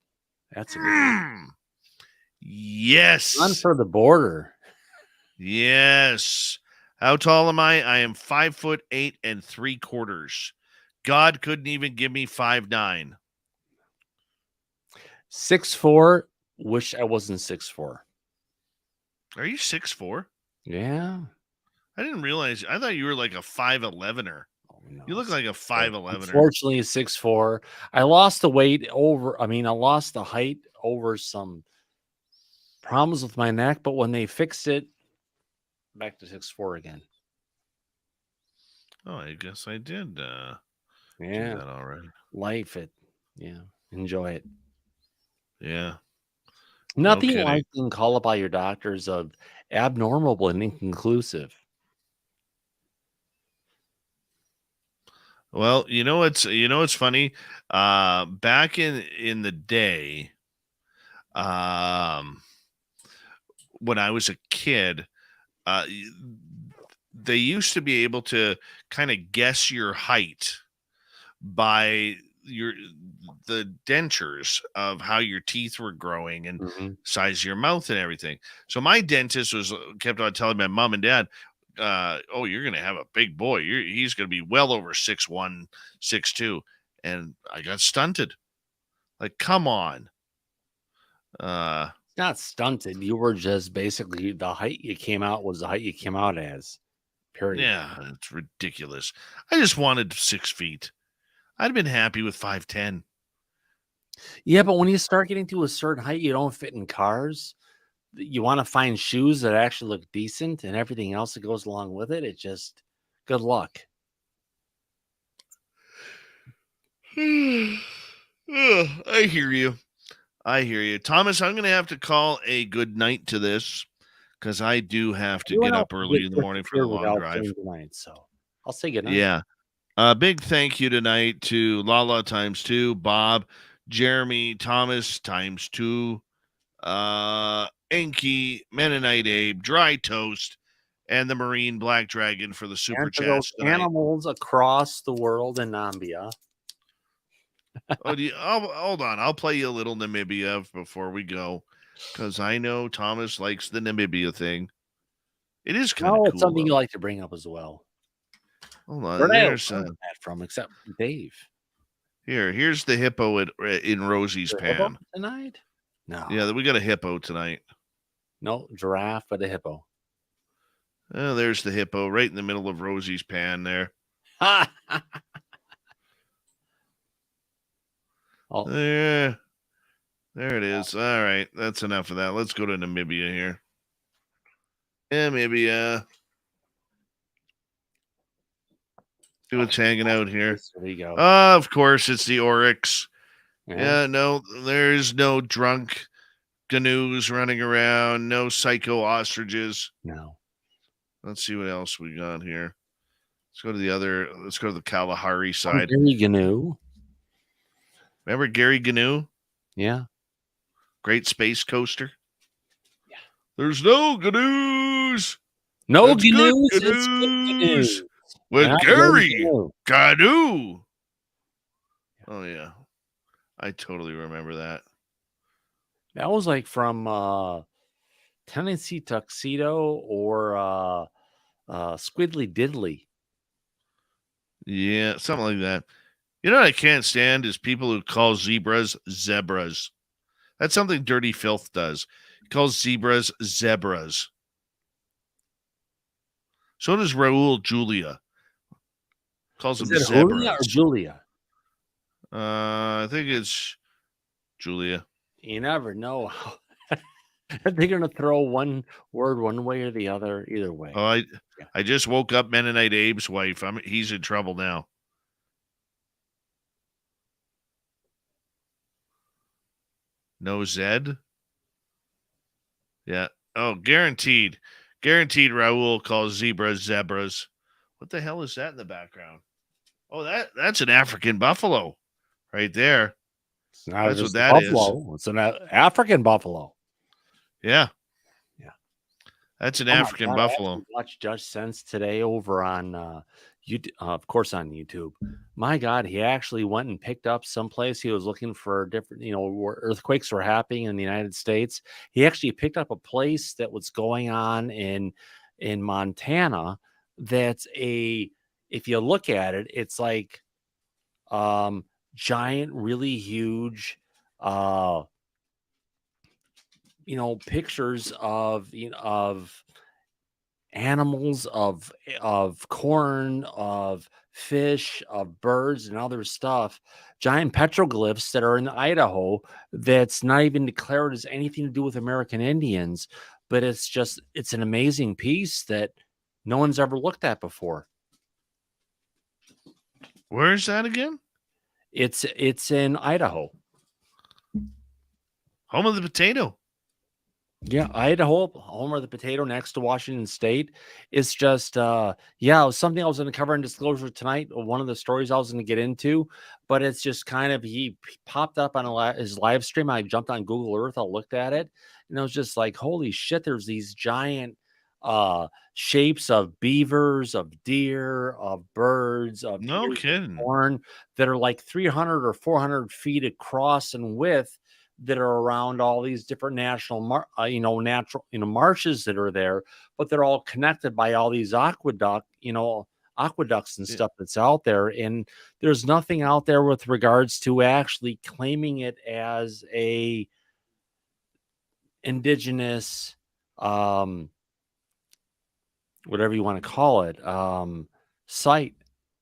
that's a good one.
Yes.
Run for the border.
Yes. How tall am I? I am 5'8" 3/4. God couldn't even give me 5'9".
6'4". Wish I wasn't 6'4".
Are you 6'4"?
Yeah.
I didn't realize. I thought you were like a 5'11"er.
Oh, no,
You look like a 5'11"er.
Unfortunately, 6'4". I lost the weight I lost the height over some problems with my neck, but when they fixed it, back to 6'4" again.
Oh, I guess I did do
Yeah.
that already.
Enjoy it.
Yeah.
Nothing like being called up by your doctors of abnormal and inconclusive.
Well, it's funny. Back in the day, when I was a kid, they used to be able to kind of guess your height by the dentures of how your teeth were growing and size of your mouth and everything. So my dentist kept on telling my mom and dad, oh, you're going to have a big boy. He's going to be well over 6'1", 6'2". And I got stunted. Like, come on.
Not stunted. You were just basically the height you came out was the height you came out as. Period.
Yeah, it's ridiculous. I just wanted 6 feet. I'd have been happy with 5'10".
Yeah, but when you start getting to a certain height, you don't fit in cars. You want to find shoes that actually look decent and everything else that goes along with it. It just, good luck.
I hear you. Thomas, I'm going to have to call a good night to this because I do have to get up early in the morning for the long drive.
Tonight, so I'll say good night.
Yeah. Big thank you tonight to Lala ×2, Bob, Jeremy, Thomas ×2, Enki, Mennonite Abe, Dry Toast, and the Marine Black Dragon for the super chats tonight.
Animals across the world in Nambia.
Hold on. I'll play you a little Namibia before we go because I know Thomas likes the Namibia thing. It is kind of cool.
It's something you like to bring up as well.
Hold on.
Where did I learn that from? Except Dave.
Here's the hippo in Rosie's pan
tonight. No.
Yeah, we got a hippo tonight.
No giraffe, but a hippo.
Oh, there's the hippo right in the middle of Rosie's pan there.
Oh,
There it is. All right, that's enough of that. Let's go to Namibia here. Namibia. See what's hanging out here.
there you go.
Of course, it's the Oryx.
Yeah.
Yeah, no, there's no drunk canoes running around, no psycho ostriches.
No.
Let's see what else we got here. Let's go to the Kalahari side.
Gary Gnu.
Remember Gary Gnu?
Yeah.
Great space coaster. Yeah. There's no canoes.
No
That's good
Gnu's. It's good
canoes.
Gnu.
With
Not
Gary
no
Gnu. Oh, yeah. I totally remember that.
That was like from Tennessee Tuxedo or Squiddly Diddly.
Yeah, something like that. You know what I can't stand is people who call zebras zebras. That's something Dirty Fylth does. He calls zebras zebras. So does Raul Julia. Calls
Is
them
it
zebras.
Julia or Julia?
I think it's Julia.
You never know. They're going to throw one word one way or the other, either way.
Oh, I just woke up Mennonite Abe's wife. He's in trouble now. No Zed? Yeah. Oh, guaranteed. Guaranteed Raul calls zebras zebras. What the hell is that in the background? Oh, that's an African buffalo right there.
It's not
That's
just
what
a
that is.
buffalo. It's an African buffalo.
Yeah.
Yeah.
That's an
Oh my
African
God, I
buffalo.
actually watched Judge Sense today over on YouTube, of course, on YouTube. My God, he actually went and picked up someplace. He was looking for different, where earthquakes were happening in the United States. He actually picked up a place that was going on in Montana. That's if you look at it, it's like giant, really huge, pictures of animals, of corn, of fish, of birds, and other stuff. Giant petroglyphs that are in Idaho that's not even declared as anything to do with American Indians, but it's an amazing piece that no one's ever looked at before.
Where is that again?
It's in Idaho.
Home of the potato.
Yeah, Idaho, home of the potato, next to Washington State. It's just, it was something I was going to cover in disclosure tonight. One of the stories I was going to get into, but it's just kind of he popped up on his live stream. I jumped on Google Earth. I looked at it, and I was just like, "Holy shit!" There's these giant shapes of beavers, of deer, of birds, of
No kidding.
corn that are like 300 or 400 feet across and width, that are around all these different natural marshes that are there, but they're all connected by all these aqueducts and stuff that's out there. And there's nothing out there with regards to actually claiming it as a indigenous, whatever you want to call it, site.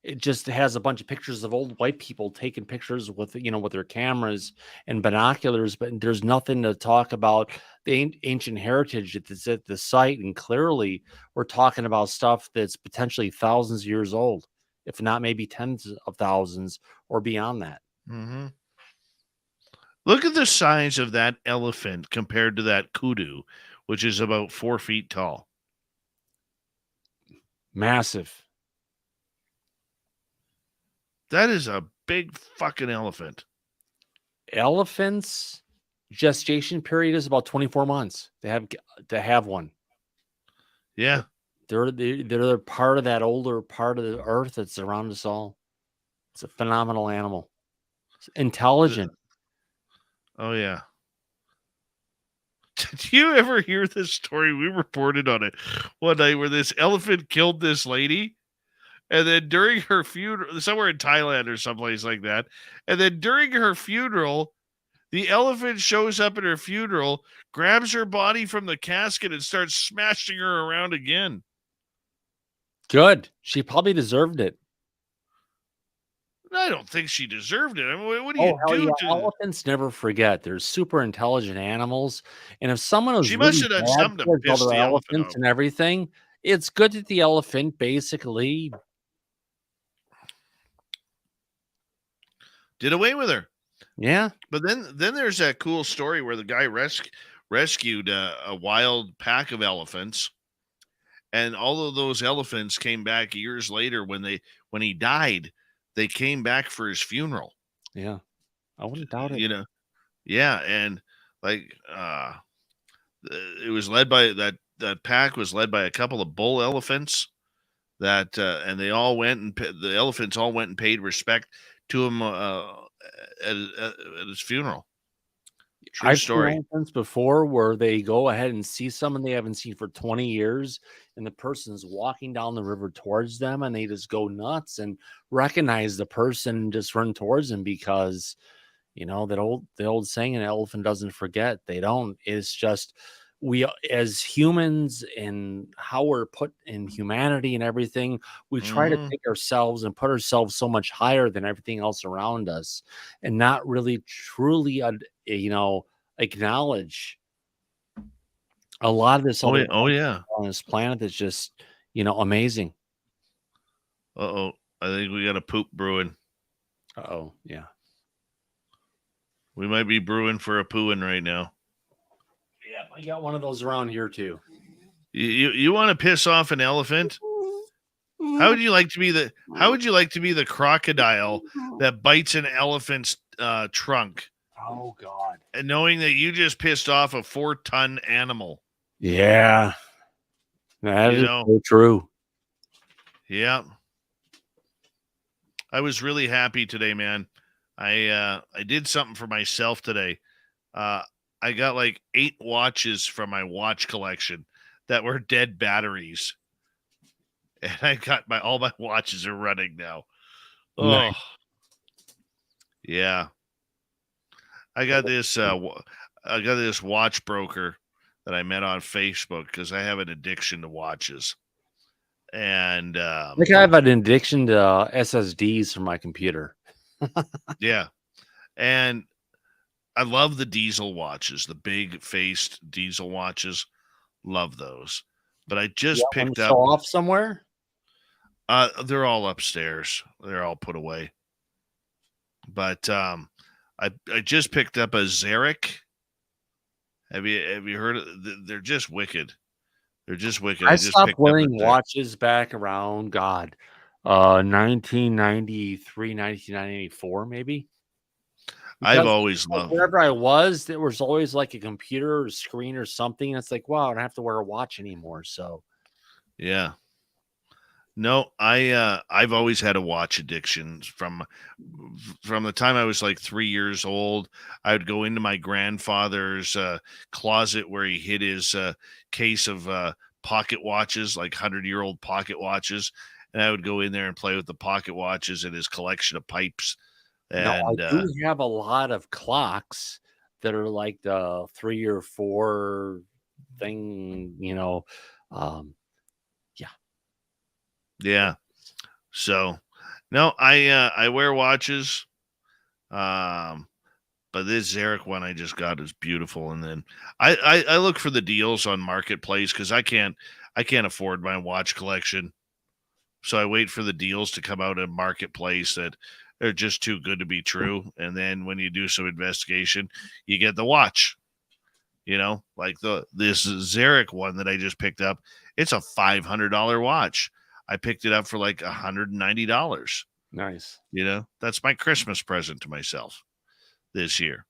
It just has a bunch of pictures of old white people taking pictures with their cameras and binoculars, but there's nothing to talk about the ancient heritage that's at the site. And clearly we're talking about stuff that's potentially thousands of years old, if not maybe tens of thousands or beyond that.
Mm-hmm. Look at the size of that elephant compared to that kudu, which is about 4 feet tall.
Massive.
That is a big fucking elephant.
Elephants' gestation period is about 24 months to have one.
Yeah.
They're part of that older part of the earth that's around us all. It's a phenomenal animal. It's intelligent.
Oh, yeah. Did you ever hear this story? We reported on it one night where this elephant killed this lady. And then during her funeral, somewhere in Thailand or someplace like that, and then during her funeral, the elephant shows up at her funeral, grabs her body from the casket, and starts smashing her around again.
Good. She probably deserved it.
I don't think she deserved it. I mean, what do
Oh,
you
hell
do
yeah.
to?
Elephants never forget. They're super intelligent animals. And if someone was
She must
really
have done
bad
something to
towards
piss
other
the elephant
elephants
off.
and everything, it's good that the elephant basically
Did away with her.
yeah.
But then there's that cool story where the guy rescued a wild pack of elephants, and all of those elephants came back years later when he died. They came back for his funeral.
Yeah. I wouldn't doubt it.
You know, yeah, and like it was led by that pack was led by a couple of bull elephants that and they all went and the elephants all went and paid respect to him at his funeral. True
I've seen
story.
elephants before where they go ahead and see someone they haven't seen for 20 years, and the person's walking down the river towards them, and they just go nuts and recognize the person and just run towards them because, you know, the old saying, an elephant doesn't forget. They don't. It's just we as humans and how we're put in humanity and everything, we try to
Mhm.
take ourselves and put ourselves so much higher than everything else around us and not really truly acknowledge a lot of this
Oh
other
yeah. Oh yeah.
on this planet that's just amazing.
Uh-oh. I think we got a poop brewing.
Oh yeah.
We might be brewing for a pooing right now.
Yeah, I got one of those around here too.
You want to piss off an elephant? How would you like to be the crocodile that bites an elephant's trunk,
Oh God.
and knowing that you just pissed off a 4-ton animal?
Yeah. That
You
is
know.
so true.
Yeah. I was really happy today, man. I did something for myself today. I got like 8 watches from my watch collection that were dead batteries. And I got all my watches are running now. Oh,
Nice.
yeah. I got this watch broker that I met on Facebook because I have an addiction to watches. And
I think I have an addiction to SSDs for my computer.
yeah. And I love the diesel watches, the big faced diesel watches. Love those. But I just
You want
picked
to
up
show off somewhere?
they're all upstairs. They're all put away. But I just picked up a Zarek. Have you heard of they're just wicked. They're just wicked.
I
just
stopped
picked up a
wearing
Zarek.
watches back around 1993, 1994, maybe.
I've
Because
always loved.
wherever I was, there was always like a computer or screen or something. It's like, wow, I don't have to wear a watch anymore. So
Yeah. No, I've always had a watch addiction from the time I was like 3 years old. I would go into my grandfather's closet where he hid his case of pocket watches, like 100-year-old pocket watches, and I would go in there and play with the pocket watches and his collection of pipes.
now I
And
do have a lot of clocks that are like the 3 or 4 thing,
yeah, so no, I wear watches. But this Zarek one I just got is beautiful. And then I look for the deals on Marketplace because I can't afford my watch collection. So I wait for the deals to come out in Marketplace that are just too good to be true. And then when you do some investigation, you get the watch. Like this Zarek one that I just picked up. It's a $500 watch. I picked it up for like $190.
nice.
That's my Christmas present to myself this year.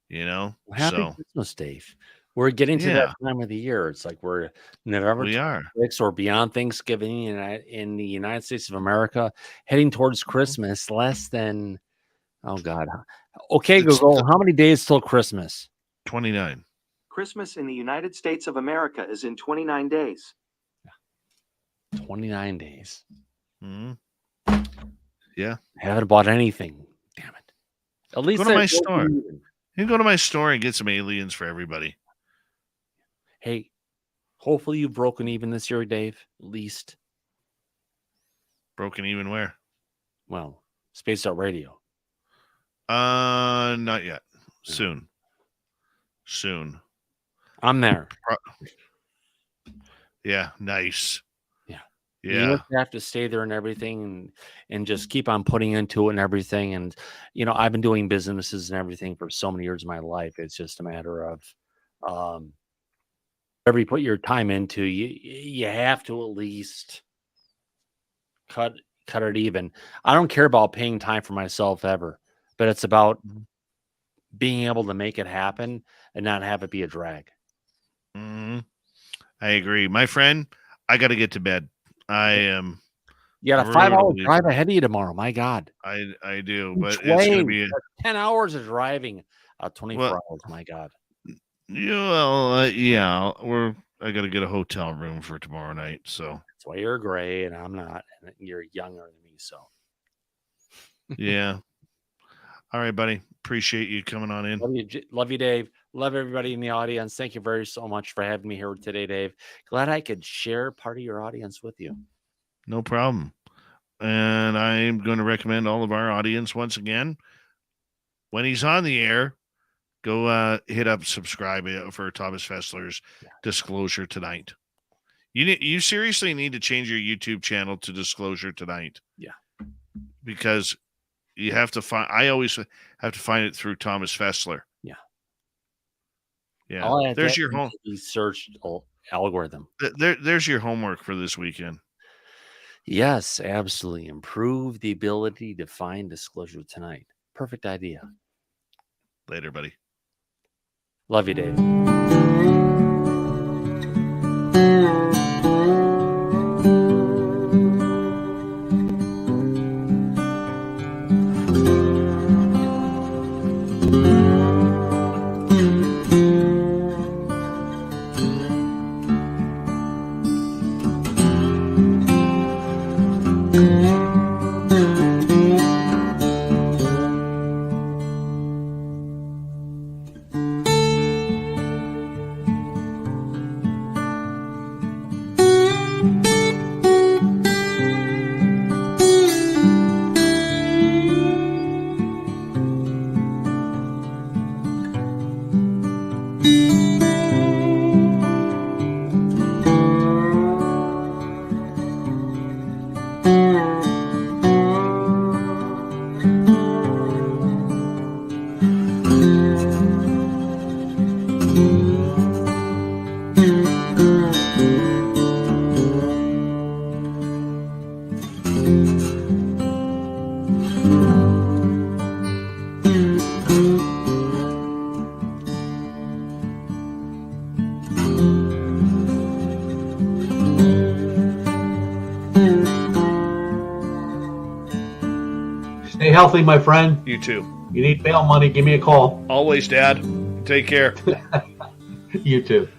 Well, happy
So
Christmas, Dave. We're getting to
yeah,
that time of the year. It's like we're November
we are.
26th or beyond Thanksgiving in the United States of America, heading towards Christmas. Less than, oh God. Okay,
It's
Google, how many days till Christmas?
29.
Christmas in the United States of America is in 29 days.
29 days.
Mm-hmm. Yeah.
Haven't bought anything. Damn it. At least
Go to
I
my
broke
store.
even.
You can go to my store and get some aliens for everybody.
Hey, hopefully you've broken even this year, Dave. At least.
Broken even where?
Well, Spaced Out Radio.
Not yet. Soon.
I'm there.
Yeah, nice.
Yeah.
Yeah.
You have to stay there and everything and just keep on putting into it and everything. And, I've been doing businesses and everything for so many years of my life. It's just a matter of whatever you put your time into, you have to at least cut it even. I don't care about paying time for myself ever, but it's about being able to make it happen and not have it be a drag.
Mm-hmm. I agree. My friend, I got to get to bed. I am.
You got a 5-hour drive ahead of you tomorrow. My God.
I do, but it's going to be
10 hours of driving, 24 hours. My God.
Yeah, I got to get a hotel room for tomorrow night. So
that's why you're gray and I'm not. And you're younger than me. So,
yeah. All right, buddy. Appreciate you coming on in.
Love you, Dave. Love everybody in the audience. Thank you so much for having me here today, Dave. Glad I could share part of your audience with you.
No problem. And I'm going to recommend all of our audience once again, when he's on the air, go hit up subscribe for Thomas Fessler's Disclosure Tonight. You seriously need to change your YouTube channel to Disclosure Tonight.
Yeah.
Because you have to find, I always have to find it through Thomas Fessler.
Yeah.
Yeah. There's your home
search algorithm.
There's your homework for this weekend.
Yes, absolutely. Improve the ability to find Disclosure Tonight. Perfect idea.
Later, buddy.
Love you, Dave.
Stay healthy, my friend.
You too.
You need bail money, give me a call.
Always, Dad. Take care.
You too.